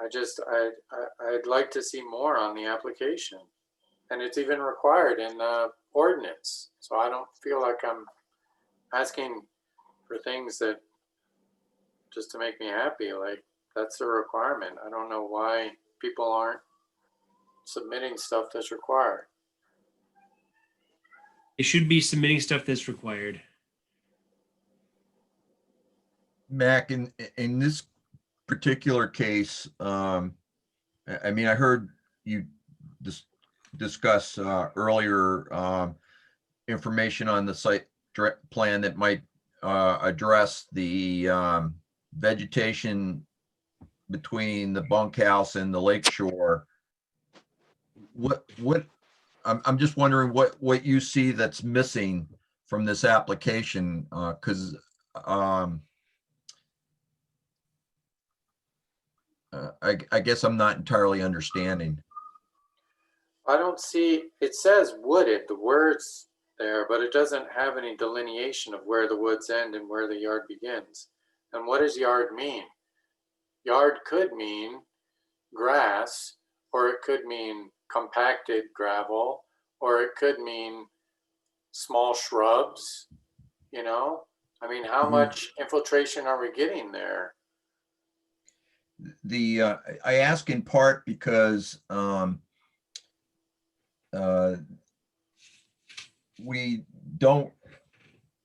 G: I'd like to see more on the application. And it's even required in the ordinance. So I don't feel like I'm asking for things that just to make me happy. Like, that's a requirement. I don't know why people aren't submitting stuff that's required.
A: It should be submitting stuff that's required.
B: Mac, in this particular case, I mean, I heard you discuss earlier information on the site plan that might address the vegetation between the bunkhouse and the lake shore. I'm just wondering what you see that's missing from this application, because I guess I'm not entirely understanding.
G: I don't see, it says wooded, the words there, but it doesn't have any delineation of where the woods end and where the yard begins. And what does yard mean? Yard could mean grass, or it could mean compacted gravel, or it could mean small shrubs, you know? I mean, how much infiltration are we getting there?
B: I ask in part because we don't,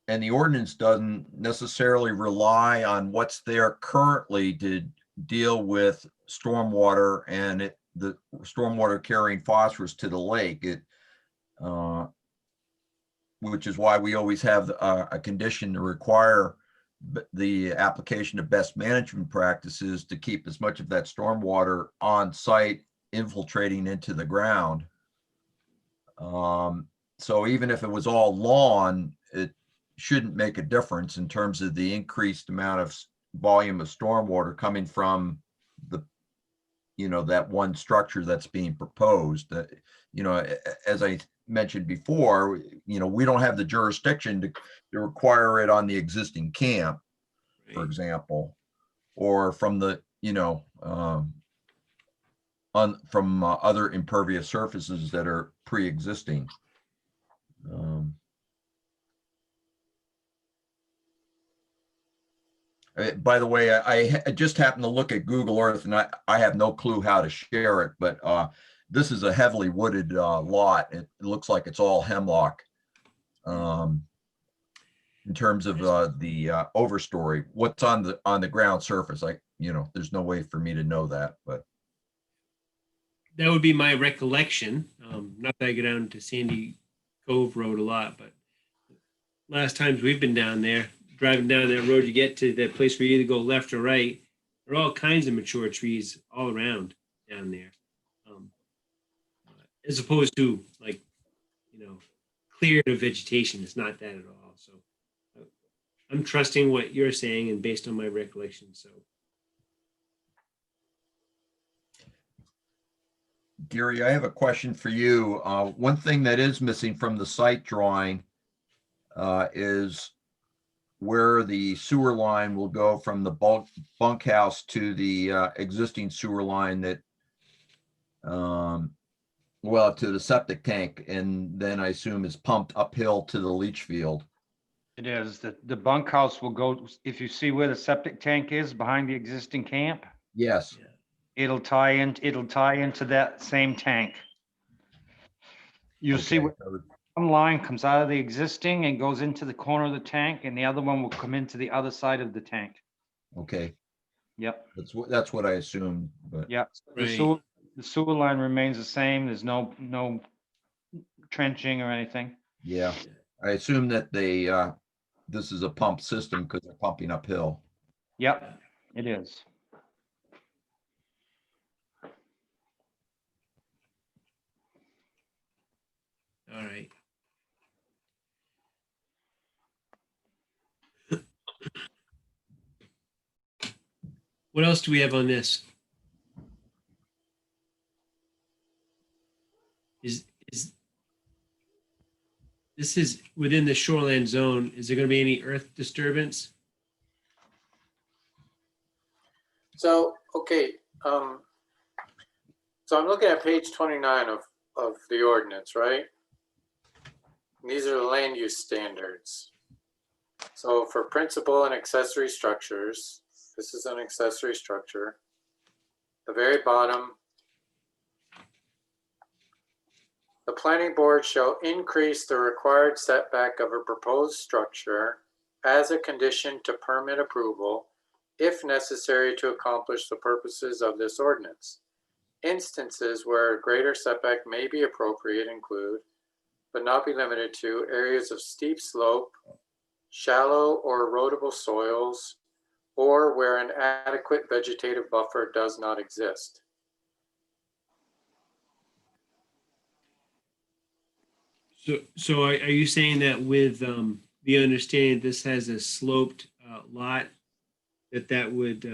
B: and the ordinance doesn't necessarily rely on what's there currently to deal with stormwater and the stormwater carrying phosphorus to the lake. Which is why we always have a condition to require the application of best management practices to keep as much of that stormwater on site infiltrating into the ground. So even if it was all lawn, it shouldn't make a difference in terms of the increased amount of volume of stormwater coming from that one structure that's being proposed. That, as I mentioned before, we don't have the jurisdiction to require it on the existing camp, for example, or from the, from other impervious surfaces that are pre-existing. By the way, I just happened to look at Google Earth, and I have no clue how to share it, but this is a heavily wooded lot. It looks like it's all hemlock. in terms of the overstory, what's on the ground surface? Like, there's no way for me to know that, but
A: That would be my recollection. Not that I go down to Sandy Cove Road a lot, but last times we've been down there, driving down that road, you get to that place where you either go left or right. There are all kinds of mature trees all around down there. As opposed to like, cleared of vegetation. It's not that at all. So I'm trusting what you're saying and based on my recollection. So
B: Gary, I have a question for you. One thing that is missing from the site drawing is where the sewer line will go from the bunkhouse to the existing sewer line that, to the septic tank, and then I assume is pumped uphill to the leach field.
E: It is. The bunkhouse will go, if you see where the septic tank is behind the existing camp,
B: Yes.
E: it'll tie into that same tank. You'll see
B: Okay,
E: where one line comes out of the existing and goes into the corner of the tank, and the other one will come into the other side of the tank.
B: Okay,
E: Yep,
B: that's what I assumed, but
E: yep.
A: Right.
E: The sewer line remains the same. There's no trenching or anything.
B: yeah, I assume that this is a pump system because they're pumping uphill.
E: Yep, it is.
A: all right. What else do we have on this? This is within the shoreline zone. Is there going to be any earth disturbance?
G: So, okay, so I'm looking at page 29 of the ordinance, right? And these are the land use standards. So for principal and accessory structures, this is an accessory structure. The very bottom, the planning board shall increase the required setback of a proposed structure as a condition to permit approval if necessary to accomplish the purposes of this ordinance. Instances where a greater setback may be appropriate include, but not be limited to, areas of steep slope, shallow or erodible soils, or where an adequate vegetative buffer does not exist.
A: So are you saying that with the understanding this has a sloped lot, that would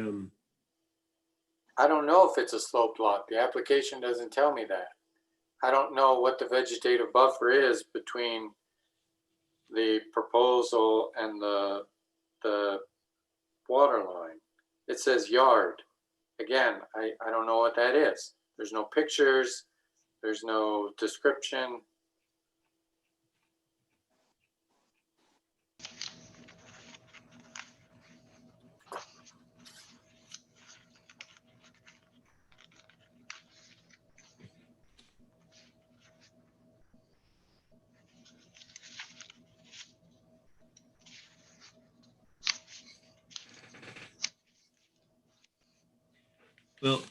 G: I don't know if it's a sloped lot. The application doesn't tell me that. I don't know what the vegetative buffer is between the proposal and the water line. It says yard. Again, I don't know what that is. There's no pictures. There's no description.
A: well,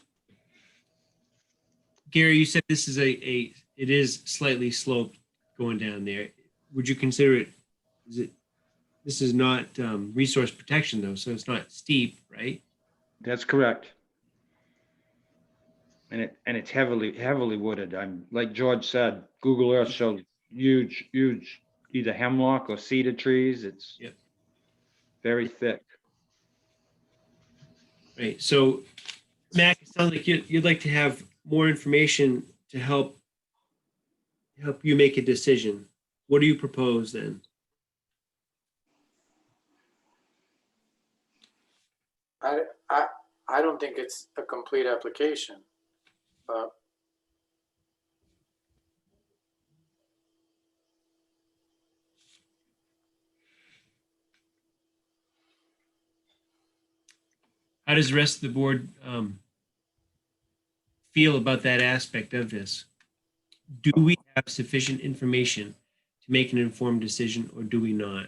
A: Gary, you said this is it is slightly sloped going down there. Would you consider it? This is not resource protection though, so it's not steep, right?
E: That's correct. And it's heavily wooded. Like George said, Google Earth shows huge either hemlock or cedar trees. It's
A: Yep.
E: very thick.
A: Right. So, Mac, it sounds like you'd like to have more information to help you make a decision. What do you propose then?
G: I don't think it's a complete application.
A: How does the rest of the board feel about that aspect of this? Do we have sufficient information to make an informed decision, or do we not?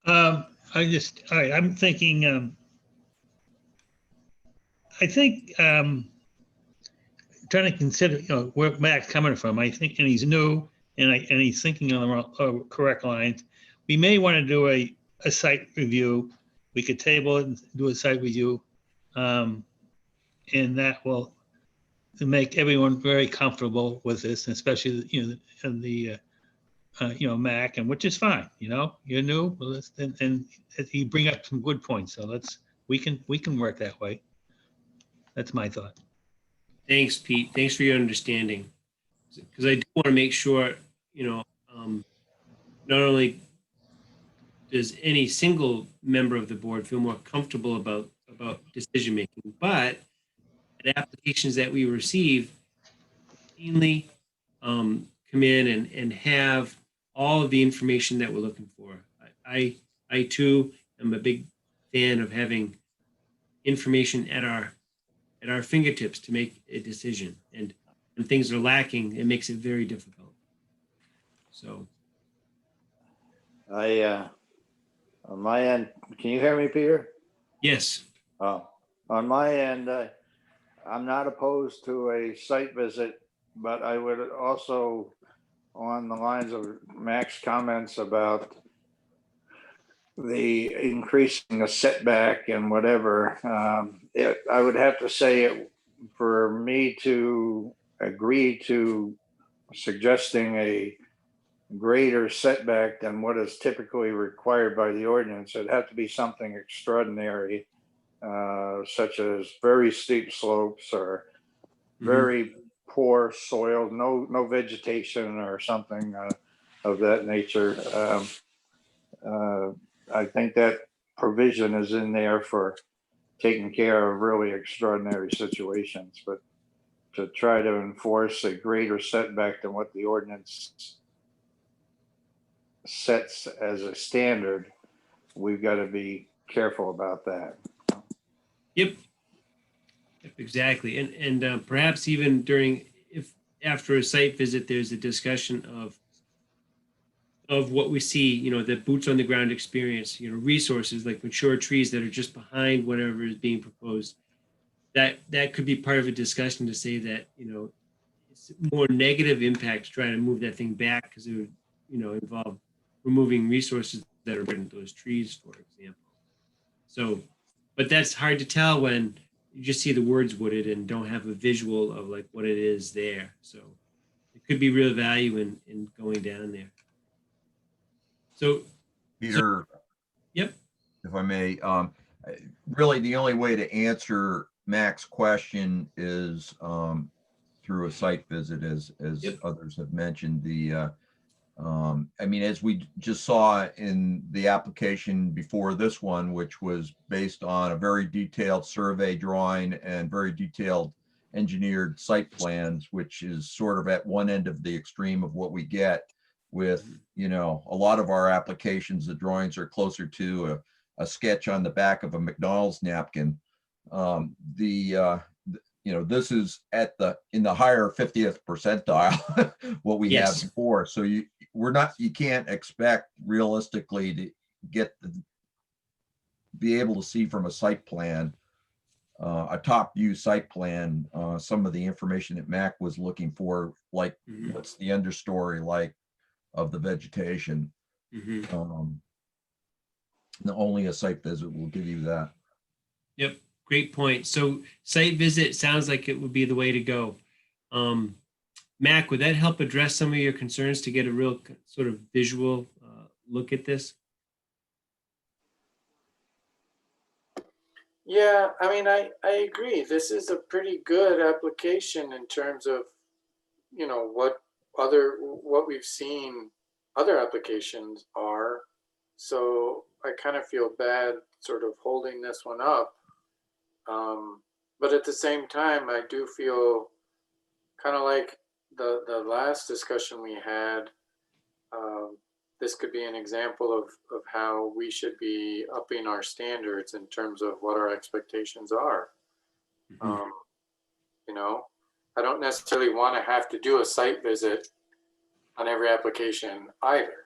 F: All right, I'm thinking, I think, trying to consider, where Matt's coming from, I think, and he's new, and he's thinking on the correct lines. We may want to do a site review. We could table it and do a site review. And that will make everyone very comfortable with this, and especially, Mac, and which is fine, you're new, well, and you bring up some good points, so we can work that way. That's my thought.
A: Thanks, Pete. Thanks for your understanding. Because I do want to make sure, not only does any single member of the board feel more comfortable about decision making, but the applications that we receive routinely come in and have all of the information that we're looking for. I too am a big fan of having information at our fingertips to make a decision. And when things are lacking, it makes it very difficult. So
D: On my end, can you hear me, Peter?
A: yes,
D: Oh, on my end, I'm not opposed to a site visit, but I would also, on the lines of Mac's comments about the increasing the setback and whatever, I would have to say for me to agree to suggesting a greater setback than what is typically required by the ordinance, it'd have to be something extraordinary, such as very steep slopes or very poor soil, no vegetation or something of that nature. I think that provision is in there for taking care of really extraordinary situations, but to try to enforce a greater setback than what the ordinance sets as a standard, we've got to be careful about that.
A: Yep, exactly. And perhaps even after a site visit, there's a discussion of what we see, the boots on the ground experience, resources like mature trees that are just behind whatever is being proposed. That could be part of a discussion to say that, it's more negative impact to try to move that thing back because it would, involve removing resources that are in those trees, for example. So, but that's hard to tell when you just see the words wooded and don't have a visual of like what it is there. So it could be real value in going down there. So,
B: Peter,
A: yep.
B: if I may, really the only way to answer Mac's question is through a site visit, as
A: Yep.
B: others have mentioned. I mean, as we just saw in the application before this one, which was based on a very detailed survey drawing and very detailed engineered site plans, which is sort of at one end of the extreme of what we get with, a lot of our applications. The drawings are closer to a sketch on the back of a McDonald's napkin. This is in the higher 50th percentile, what we
A: Yes.
B: have before. So you can't expect realistically to be able to see from a site plan, a top view site plan, some of the information that Mac was looking for, like what's the understory like of the vegetation. Only a site visit will give you that.
A: Yep. Great point. So site visit sounds like it would be the way to go. Mac, would that help address some of your concerns to get a real sort of visual look at this?
G: Yeah, I mean, I agree. This is a pretty good application in terms of, what we've seen other applications are. So I kind of feel bad sort of holding this one up. But at the same time, I do feel kind of like the last discussion we had. This could be an example of how we should be upping our standards in terms of what our expectations are. I don't necessarily want to have to do a site visit on every application either.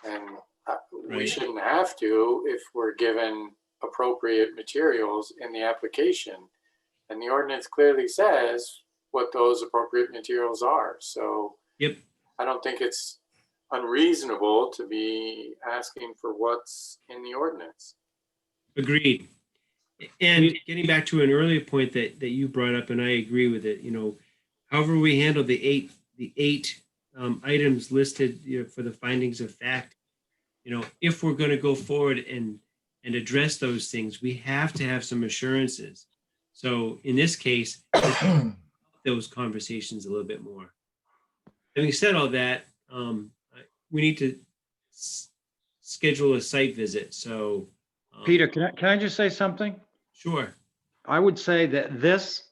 G: And We
A: Right.
G: shouldn't have to if we're given appropriate materials in the application. And the ordinance clearly says what those appropriate materials are. So
A: Yep.
G: I don't think it's unreasonable to be asking for what's in the ordinance.
A: Agreed. And getting back to an earlier point that you brought up, and I agree with it, however we handle the eight items listed, for the findings of fact, if we're going to go forward and address those things, we have to have some assurances. So in this case, those conversations a little bit more. Having said all that, we need to schedule a site visit. So
E: Peter, can I just say something?
A: sure.
E: I would say that this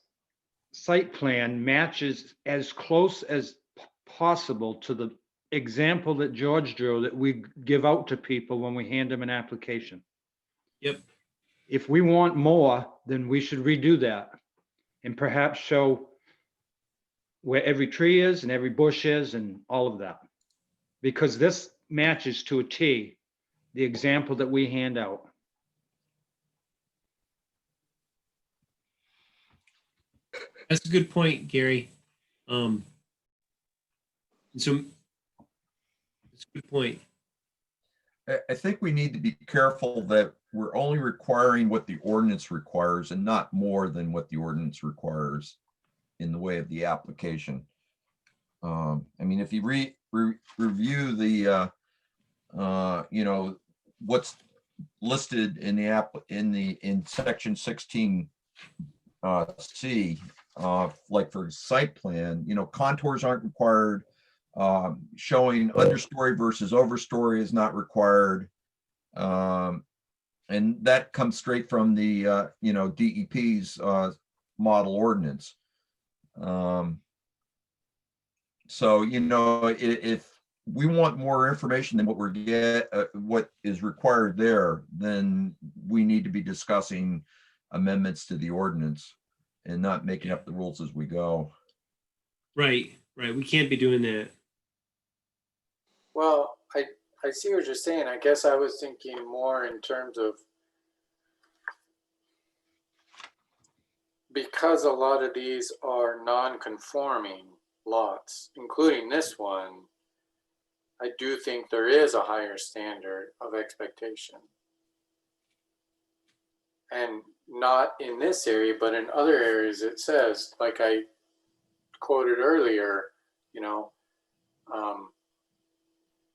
E: site plan matches as close as possible to the example that George drew that we give out to people when we hand them an application.
A: Yep.
E: If we want more, then we should redo that and perhaps show where every tree is and every bush is and all of that. Because this matches to a T the example that we hand out.
A: That's a good point, Gary. So it's a good point.
B: I think we need to be careful that we're only requiring what the ordinance requires and not more than what the ordinance requires in the way of the application. I mean, if you review the, what's listed in the in section 16 C, like for site plan, contours aren't required. Showing understory versus overstory is not required. And that comes straight from the, DEP's model ordinance. So, if we want more information than what is required there, then we need to be discussing amendments to the ordinance and not making up the rules as we go.
A: Right. We can't be doing that.
G: Well, I see what you're saying. I guess I was thinking more in terms of, because a lot of these are non-conforming lots, including this one, I do think there is a higher standard of expectation. And not in this area, but in other areas, it says, like I quoted earlier,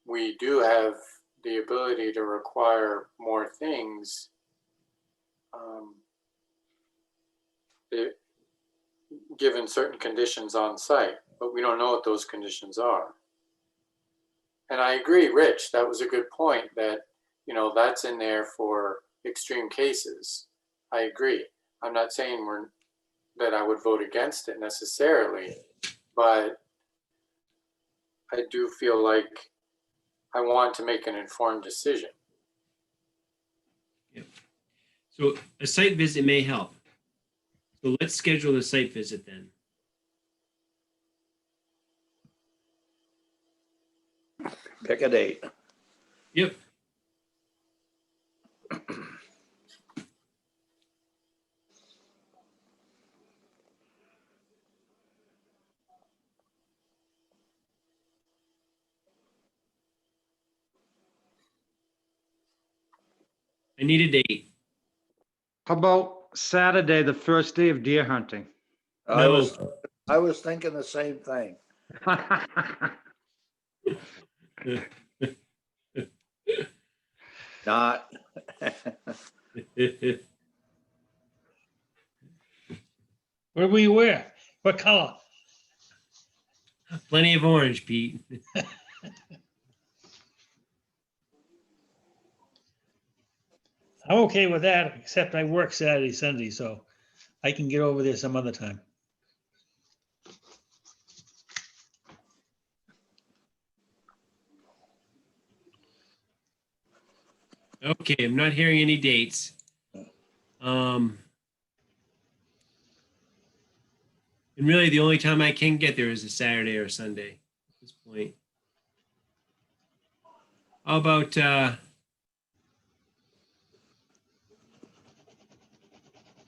G: we do have the ability to require more things given certain conditions on site, but we don't know what those conditions are. And I agree, Rich, that was a good point that, that's in there for extreme cases. I agree. I'm not saying that I would vote against it necessarily, but I do feel like I want to make an informed decision.
A: Yep. So a site visit may help. So let's schedule a site visit then.
D: Pick a date.
A: Yep. I need a date.
E: How about Saturday, the first day of deer hunting?
D: I
A: No.
D: was thinking the same thing. Not.
F: What do we wear? What color?
A: Plenty of orange, Pete.
F: I'm okay with that, except I work Saturday, Sunday, so I can get over there some other time.
A: Okay, I'm not hearing any dates. And really, the only time I can get there is a Saturday or Sunday at this point. How about,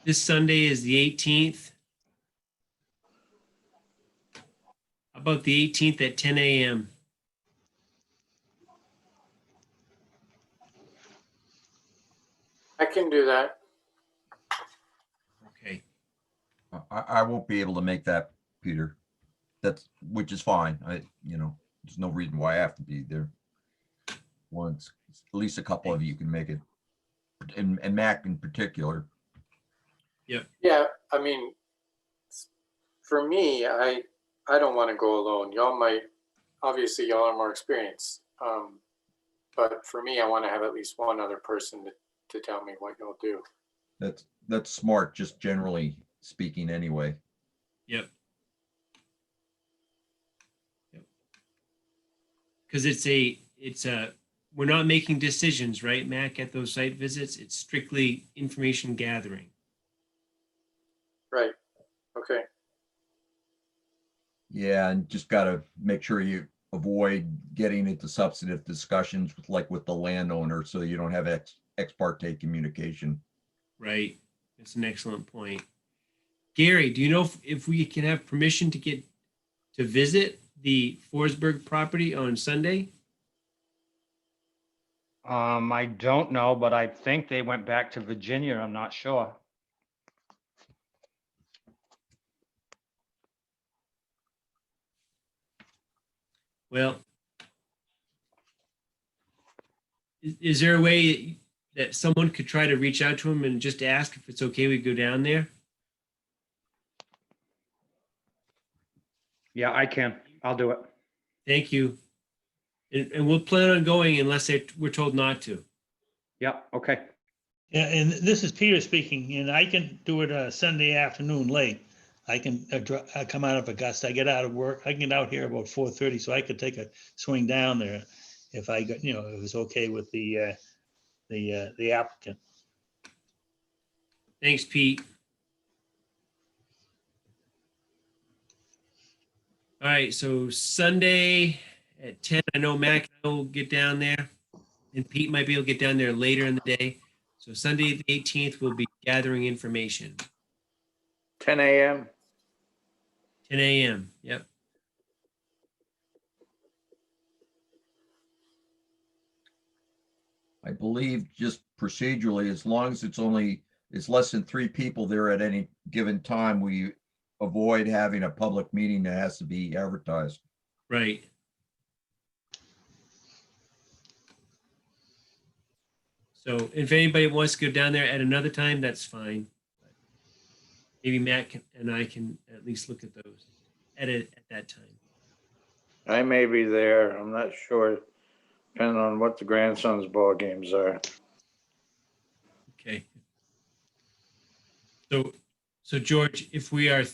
A: this Sunday is the 18th. How about the 18th at 10 a.m.?
G: I can do that.
A: Okay.
B: I won't be able to make that, Peter. Which is fine. There's no reason why I have to be there. Once, at least a couple of you can make it, and Mac in particular.
G: Yeah, I mean, for me, I don't want to go alone. Y'all might, obviously y'all are more experienced. But for me, I want to have at least one other person to tell me what y'all do.
B: That's smart, just generally speaking anyway.
A: Yep. Because it's a, we're not making decisions, right, Mac, at those site visits? It's strictly information gathering.
G: Right, okay.
B: Yeah, and just gotta make sure you avoid getting into substantive discussions with the landowner, so you don't have ex parte communication.
A: Right. That's an excellent point. Gary, do you know if we can have permission to visit the Forsberg property on Sunday?
E: I don't know, but I think they went back to Virginia. I'm not sure.
A: Well, is there a way that someone could try to reach out to him and just ask if it's okay we go down there?
E: Yeah, I can. I'll do it.
A: Thank you. And we'll plan on going unless we're told not to.
E: Yeah, okay.
F: Yeah, and this is Peter speaking, and I can do it Sunday afternoon late. I can come out of Augusta. I get out of work. I can get out here about 4:30, so I could take a swing down there if I got, if it was okay with the applicant.
A: Thanks, Pete. All right, so Sunday at 10, I know Mac will get down there, and Pete might be able to get down there later in the day. So Sunday, the 18th, we'll be gathering information.
D: 10 a.m.
A: 10 a.m. Yep.
B: I believe just procedurally, as long as it's less than 3 people there at any given time, we avoid having a public meeting that has to be advertised.
A: Right. So if anybody wants to go down there at another time, that's fine. Maybe Matt and I can at least look at those at that time.
D: I may be there. I'm not sure, depending on what the grandson's ball games are.
A: Okay. So George, if we are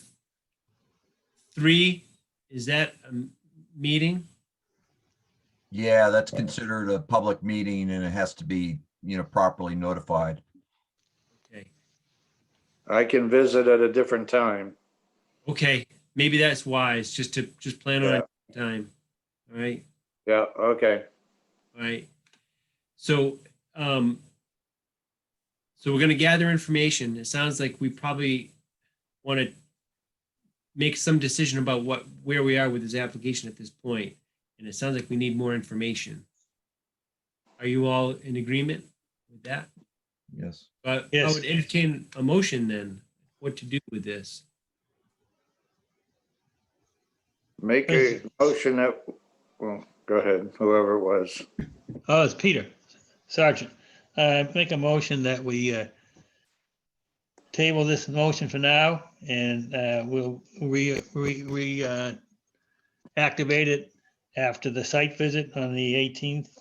A: 3, is that a meeting?
B: Yeah, that's considered a public meeting and it has to be, properly notified.
A: Okay.
D: I can visit at a different time.
A: Okay. Maybe that's wise, just plan on a time. All right.
D: Yeah, okay.
A: All right. So, so we're going to gather information. It sounds like we probably want to make some decision about where we are with this application at this point. And it sounds like we need more information. Are you all in agreement with that?
B: Yes.
A: I
F: Yes.
A: would entertain a motion then, what to do with this.
D: Make a motion that, well, go ahead, whoever it was.
F: Oh, it's Peter, Sergeant. Make a motion that we table this motion for now, and we'll activate it after the site visit on the 18th,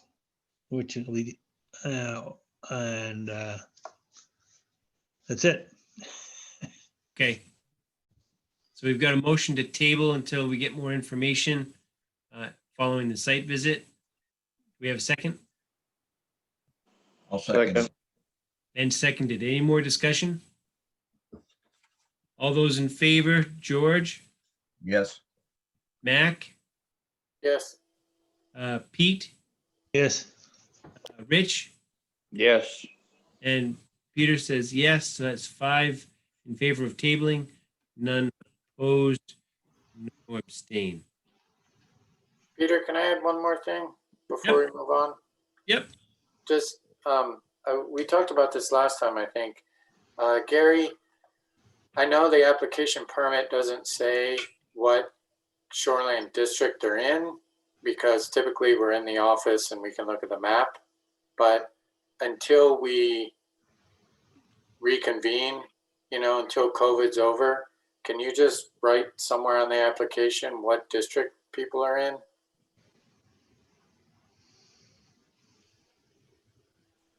F: which will be, and that's it.
A: Okay. So we've got a motion to table until we get more information following the site visit. We have a second?
B: I'll second.
D: Second.
A: And seconded. Any more discussion? All those in favor, George,
B: Yes.
A: Mac,
G: Yes,
A: Pete,
F: Yes,
A: Rich
E: Yes.
A: and Peter says yes, so that's 5 in favor of tabling, none opposed, no abstain.
G: Peter, can I add one more thing before we move on?
A: Yep.
G: Just, we talked about this last time, I think. Gary, I know the application permit doesn't say what shoreline district they're in, because typically we're in the office and we can look at the map. But until we reconvene, until COVID's over, can you just write somewhere on the application what district people are in?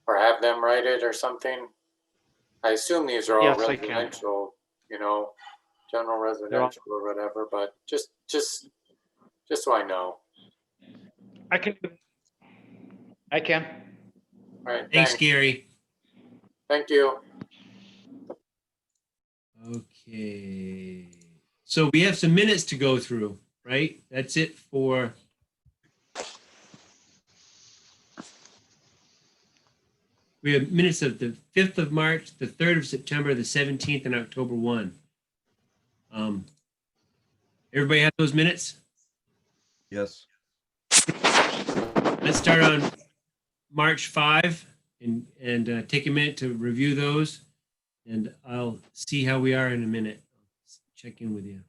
G: Or have them write it or something? I assume these are all
E: Yes, I can.
G: residential, general residential or whatever, but just so I know.
E: I can.
G: All right,
A: Thanks, Gary.
G: Thank you.
A: Okay. So we have some minutes to go through, right? That's it for. We have minutes of the 5th of March, the 3rd of September, the 17th, and October 1. Everybody have those minutes?
B: Yes.
A: Let's start on March 5 and take a minute to review those. And I'll see how we are in a minute. Check in with you.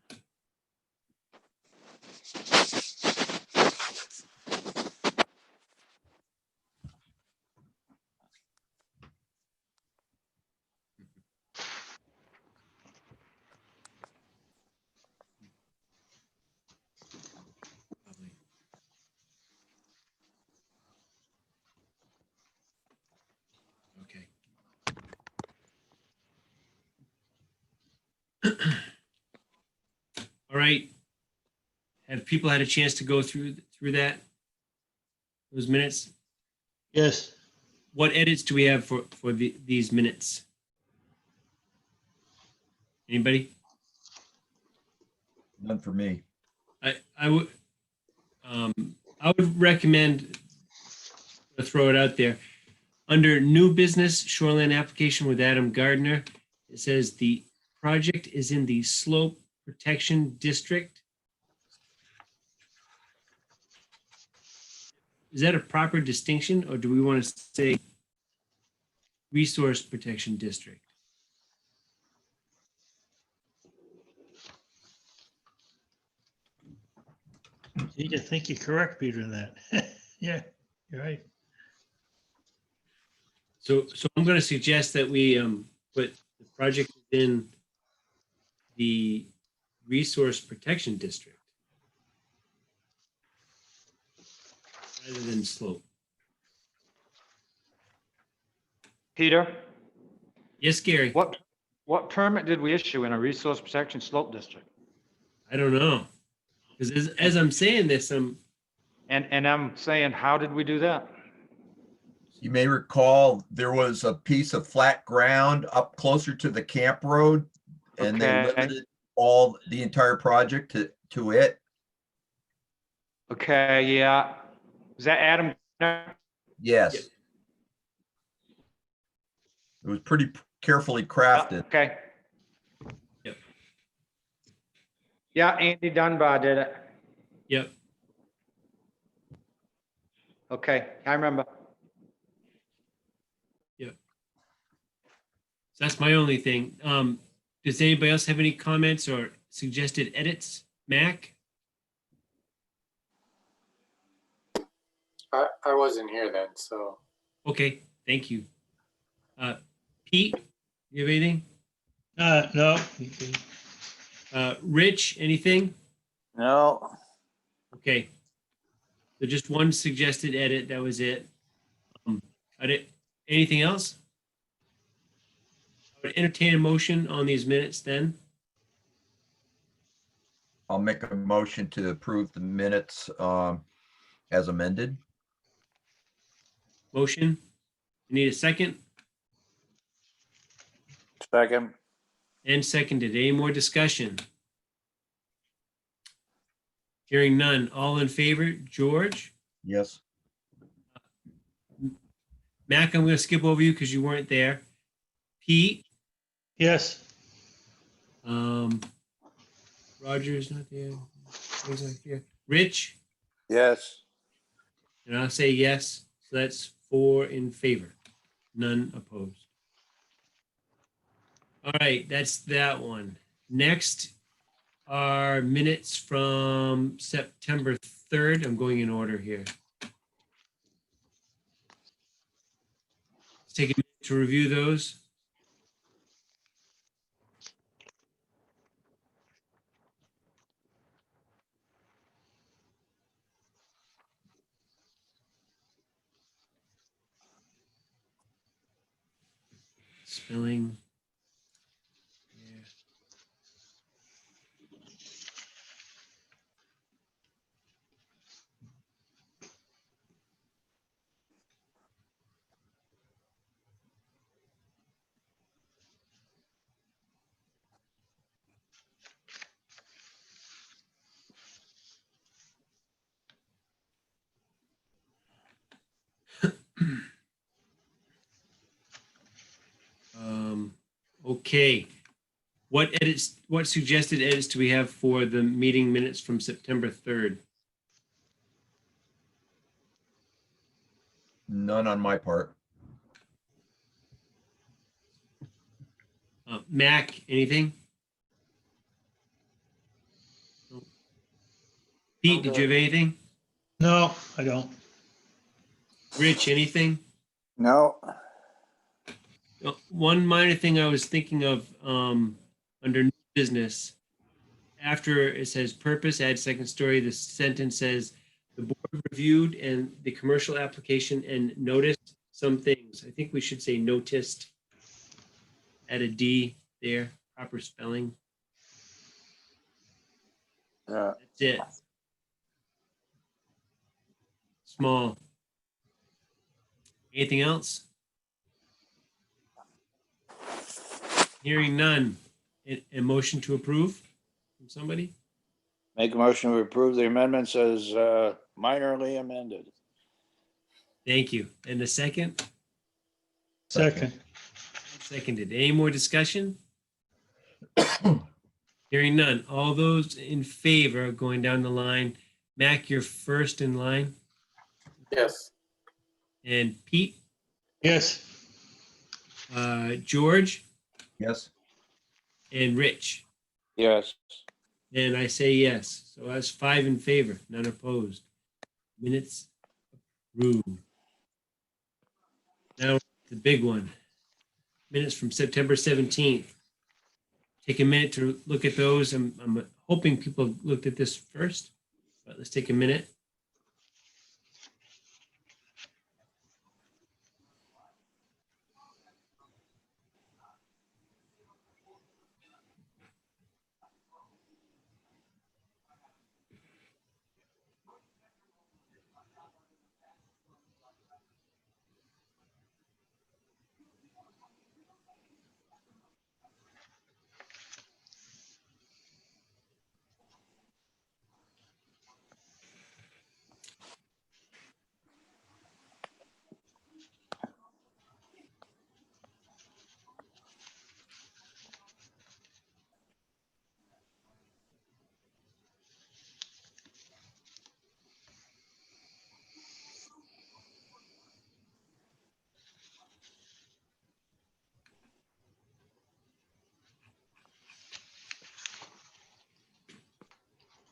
A: Okay. All right. Have people had a chance to go through that? Those minutes?
F: Yes.
A: What edits do we have for these minutes? Anybody?
B: None for me.
A: I would recommend, to throw it out there, under new business shoreline application with Adam Gardner, it says the project is in the slope protection district. Is that a proper distinction, or do we want to say resource protection district?
F: I think you're correct, Peter, in that. Yeah, you're right.
A: So I'm going to suggest that we put the project in the resource protection district rather than slope.
E: Peter,
A: Yes, Gary.
E: what permit did we issue in a resource protection slope district?
A: I don't know, because as I'm saying this,
E: And I'm saying, how did we do that?
B: You may recall there was a piece of flat ground up closer to the camp road, and they
E: Okay.
B: limited the entire project to it.
E: Okay, yeah. Is that Adam?
B: Yes. It was pretty carefully crafted.
E: Okay.
A: Yep.
E: Yeah, Andy Dunbar did it.
A: yep.
E: Okay, I remember.
A: So that's my only thing. Does anybody else have any comments or suggested edits? Mac?
G: I wasn't here then, so.
A: Okay, thank you. Pete, you have anything?
F: No.
A: Rich, anything?
D: No,
A: Okay. So just one suggested edit, that was it. Anything else? I would entertain a motion on these minutes then.
B: I'll make a motion to approve the minutes as amended.
A: Motion. You need a second?
D: second,
A: And seconded. Any more discussion? Hearing none. All in favor? George?
B: Yes.
A: Mac, I'm going to skip over you because you weren't there. Pete,
F: Yes.
A: Roger's not there. He's not here. Rich,
D: Yes.
A: and I'll say yes. So that's 4 in favor, none opposed. All right, that's that one. Next are minutes from September 3rd. I'm going in order here. Let's take a minute to review those. Spelling. Yeah. Okay. What suggested edits do we have for the meeting minutes from September 3rd?
B: None on my part.
A: Mac, anything? No. Pete, did you have anything?
F: No, I don't.
A: Rich, anything?
D: No.
A: One minor thing I was thinking of under new business, after it says purpose, add second story, the sentence says the board reviewed and the commercial application and noticed some things. I think we should say noticed. Add a D there, proper spelling.
D: Yeah.
A: That's it. Small. Anything else? Hearing none. A motion to approve from somebody?
D: Make a motion to approve the amendments as minorly amended.
A: Thank you. And a second?
F: Second.
A: Seconded. Any more discussion? Hearing none. All those in favor going down the line. Mac, you're first in line.
G: Yes.
A: And Pete,
F: Yes.
A: George,
B: Yes.
A: and Rich.
D: Yes.
A: And I say yes. So that's 5 in favor, none opposed. Minutes approved. Now the big one. Minutes from September 17th. Take a minute to look at those. I'm hoping people looked at this first, but let's take a minute.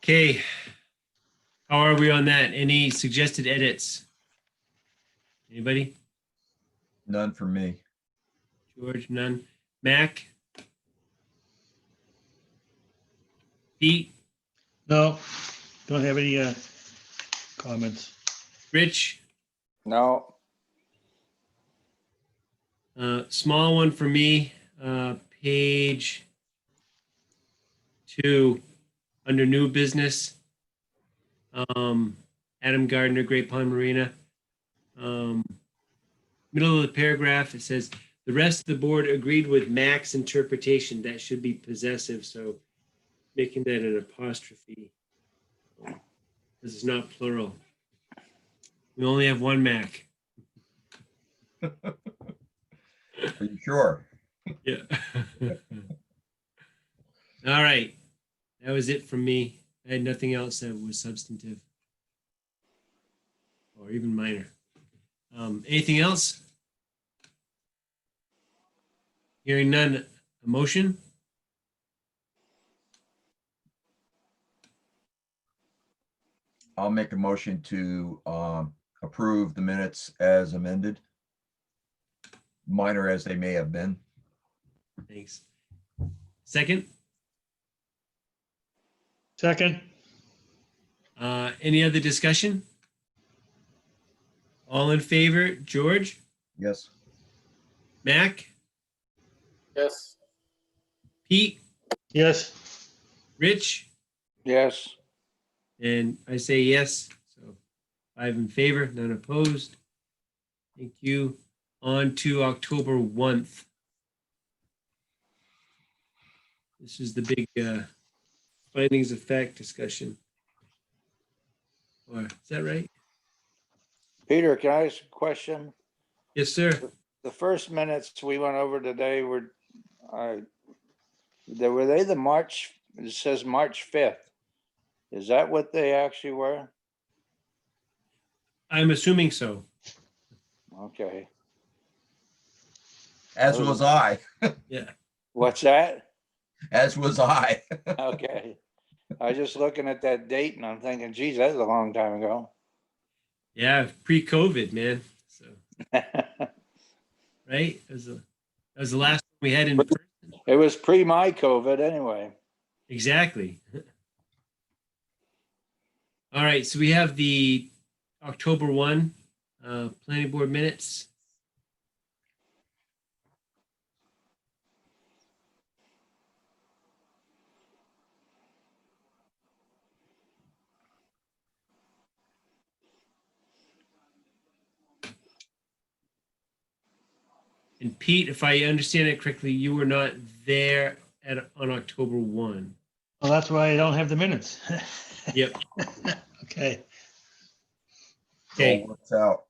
A: Okay. How are we on that? Any suggested edits? Anybody?
B: None for me.
A: George, none. Mac? Pete?
F: No, don't have any comments.
A: Rich?
D: No.
A: Small one for me, page 2, under new business. Adam Gardner, Great Pond Marina. Middle of the paragraph, it says, the rest of the board agreed with Mac's interpretation. That should be possessive, so making that an apostrophe. This is not plural. We only have one Mac.
B: Are you sure?
A: Yeah. All right. That was it from me. I had nothing else that was substantive or even minor. Anything else? Hearing none, a motion?
B: I'll make a motion to approve the minutes as amended. Minor as they may have been.
A: Thanks. Second,
F: Second,
A: any other discussion? All in favor, George,
B: Yes.
A: Mac,
G: Yes.
A: Pete,
F: yes.
A: Rich,
D: Yes,
A: and I say yes. So 5 in favor, none opposed. Thank you. On to October 1st. This is the big findings of fact discussion. Or is that right?
D: Peter, can I ask a question?
A: Yes, sir.
D: The first minutes we went over today were they the March, it says March 5th. Is that what they actually were?
A: I'm assuming so.
D: Okay.
B: As was I.
A: Yeah.
D: What's that?
B: As was I.
D: Okay. I was just looking at that date and I'm thinking, geez, that's a long time ago.
A: Yeah, pre-COVID, man. So right? That was the last one we had in person.
D: It was pre my COVID anyway.
A: Exactly. All right, so we have the October 1 planning board minutes. And Pete, if I understand it correctly, you were not there on October 1.
F: Well, that's why I don't have the minutes.
A: Yep.
F: Okay.
A: Okay,
B: All works out.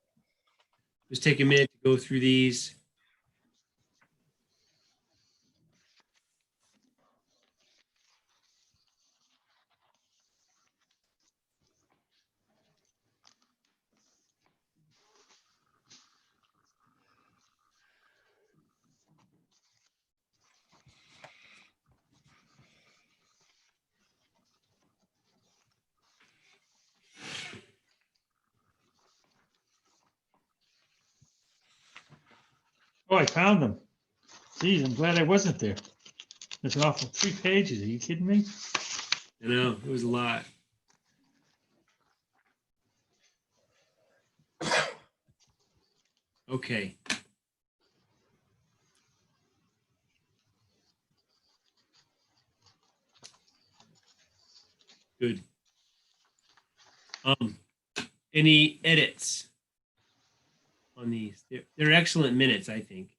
A: just take a minute to go through these.
F: Oh, I found them. Geez, I'm glad I wasn't there. It's an awful 3 pages. Are you kidding me?
A: I know, it was a lot. Okay. Good. Any edits on these? They're excellent minutes, I think.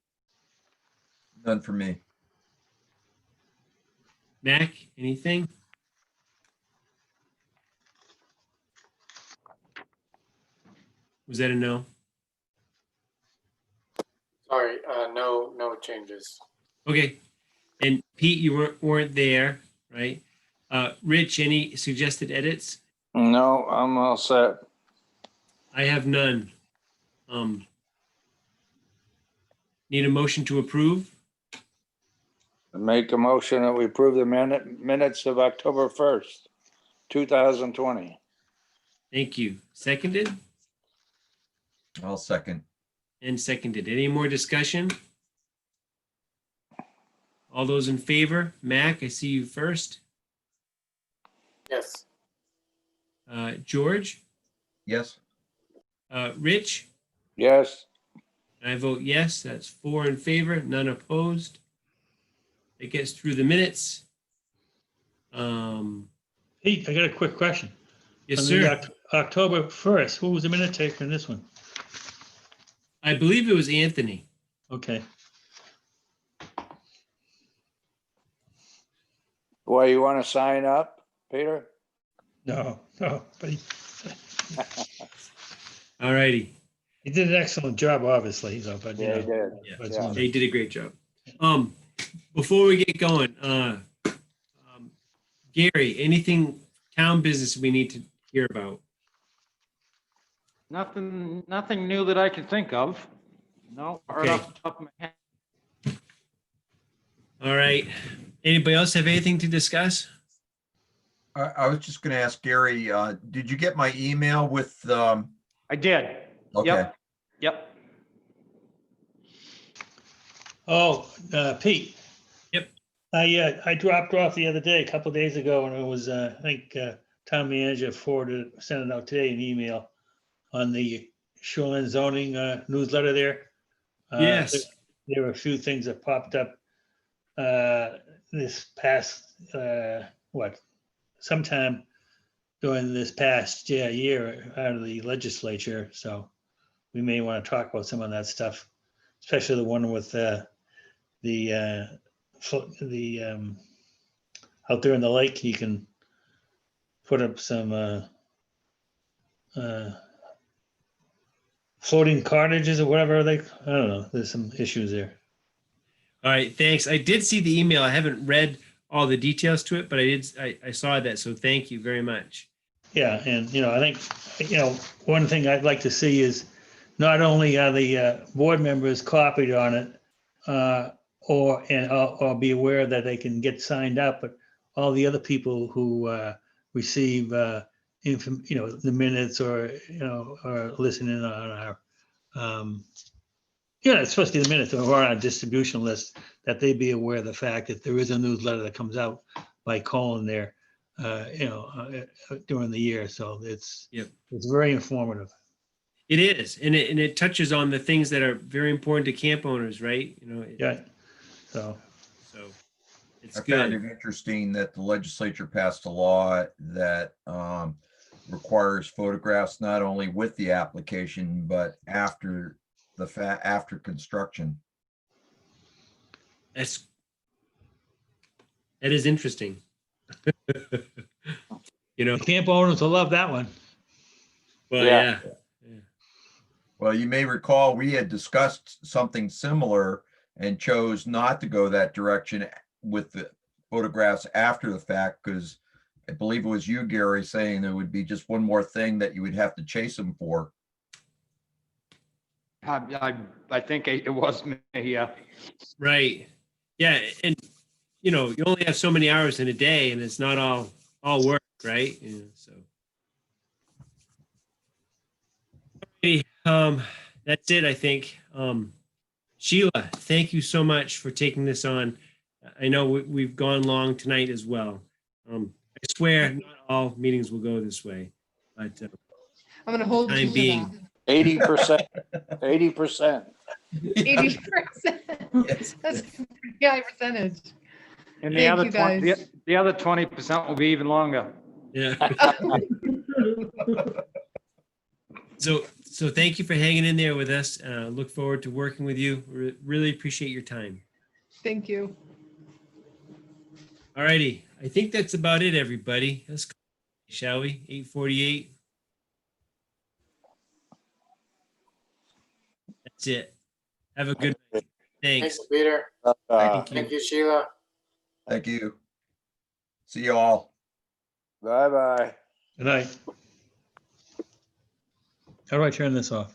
B: None for me.
A: Mac, anything? Was that a no?
G: Sorry, no changes.
A: Okay. And Pete, you weren't there, right? Rich, any suggested edits?
D: No, I'm all set.
A: I have none. Need a motion to approve?
D: Make a motion that we approve the minutes of October 1st, 2020.
A: Thank you. Seconded
B: I'll second.
A: and seconded. Any more discussion? All those in favor? Mac, I see you first.
G: Yes.
A: George?
B: Yes.
A: Rich?
D: Yes,
A: I vote yes. That's 4 in favor, none opposed. It gets through the minutes.
F: Pete, I got a quick question.
A: Yes,
F: On the
A: sir.
F: October 1st, who was the minute taker in this one?
A: I believe it was Anthony.
F: Okay.
D: well, you want to sign up, Peter?
F: No, but
A: All righty.
F: He did an excellent job, obviously, so, but, you
D: Yeah, he
F: know.
D: did.
A: Yeah.
F: but it's
D: Yeah.
F: one
A: They
F: thing.
A: did a great job. Before we get going, Gary, anything town business we need to hear about?
E: Nothing new that I can think of. No, right
A: Okay.
E: off the top of my head.
A: All right. Anybody else have anything to discuss?
B: I was just gonna ask Gary, did you get my email with,
E: I did.
B: okay,
E: Yep, yep.
F: Oh, Pete.
A: Yep.
F: I dropped off the other day, a couple of days ago, and it was, I think, town manager sent it out today, an email on the shoreline zoning newsletter there.
A: Yes.
F: There were a few things that popped up this past, sometime during this past year out of the legislature. So we may want to talk about some of that stuff, especially the one with out there in the lake, you can put up some floating cottages or whatever I don't know. There's some issues there.
A: All right. Thanks. I did see the email. I haven't read all the details to it, but I saw that. So thank you very much.
F: Yeah, and I think, one thing I'd like to see is not only are the board members copied on it, or be aware that they can get signed up, but all the other people who receive the minutes or or listening on our especially the minutes or on our distribution list, that they be aware of the fact that there is a newsletter that comes out by Colin there, during the year. So it's very informative.
A: It is, and it touches on the things that are very important to camp owners, right?
F: Yeah. So
A: it's
B: I found
A: good.
B: it interesting that the legislature passed a law that requires photographs not only with the application, but after after construction.
A: That is interesting.
F: The camp owners will love that one.
A: Well,
D: Yeah.
A: yeah.
B: Well, you may recall we had discussed something similar and chose not to go that direction with the photographs after the fact, because I believe it was you, Gary, saying there would be just one more thing that you would have to chase them for.
E: I think it was me, yeah.
A: Right. Yeah, and you only have so many hours in a day, and it's not all work, right? Yeah, so. Hey, that's it, I think. Sheila, thank you so much for taking this on. I know we've gone long tonight as well. I swear not all meetings will go this way, but
J: I'm gonna hold you
A: time
J: to
A: being,
D: 80%, 80%.
J: 80%. That's a pretty high percentage.
E: And
J: Thank you, guys.
E: the other 20% will be even longer.
A: yeah. So thank you for hanging in there with us. Look forward to working with you. Really appreciate your time.
J: Thank you.
A: All righty. I think that's about it, everybody. Let's go, shall we? 8:48. That's it. Have a good night. Thanks.
G: Thanks, Peter.
A: Thank you.
G: Thank you, Sheila.
B: Thank you. See you all.
D: Bye-bye.
F: Good night. How do I turn this off?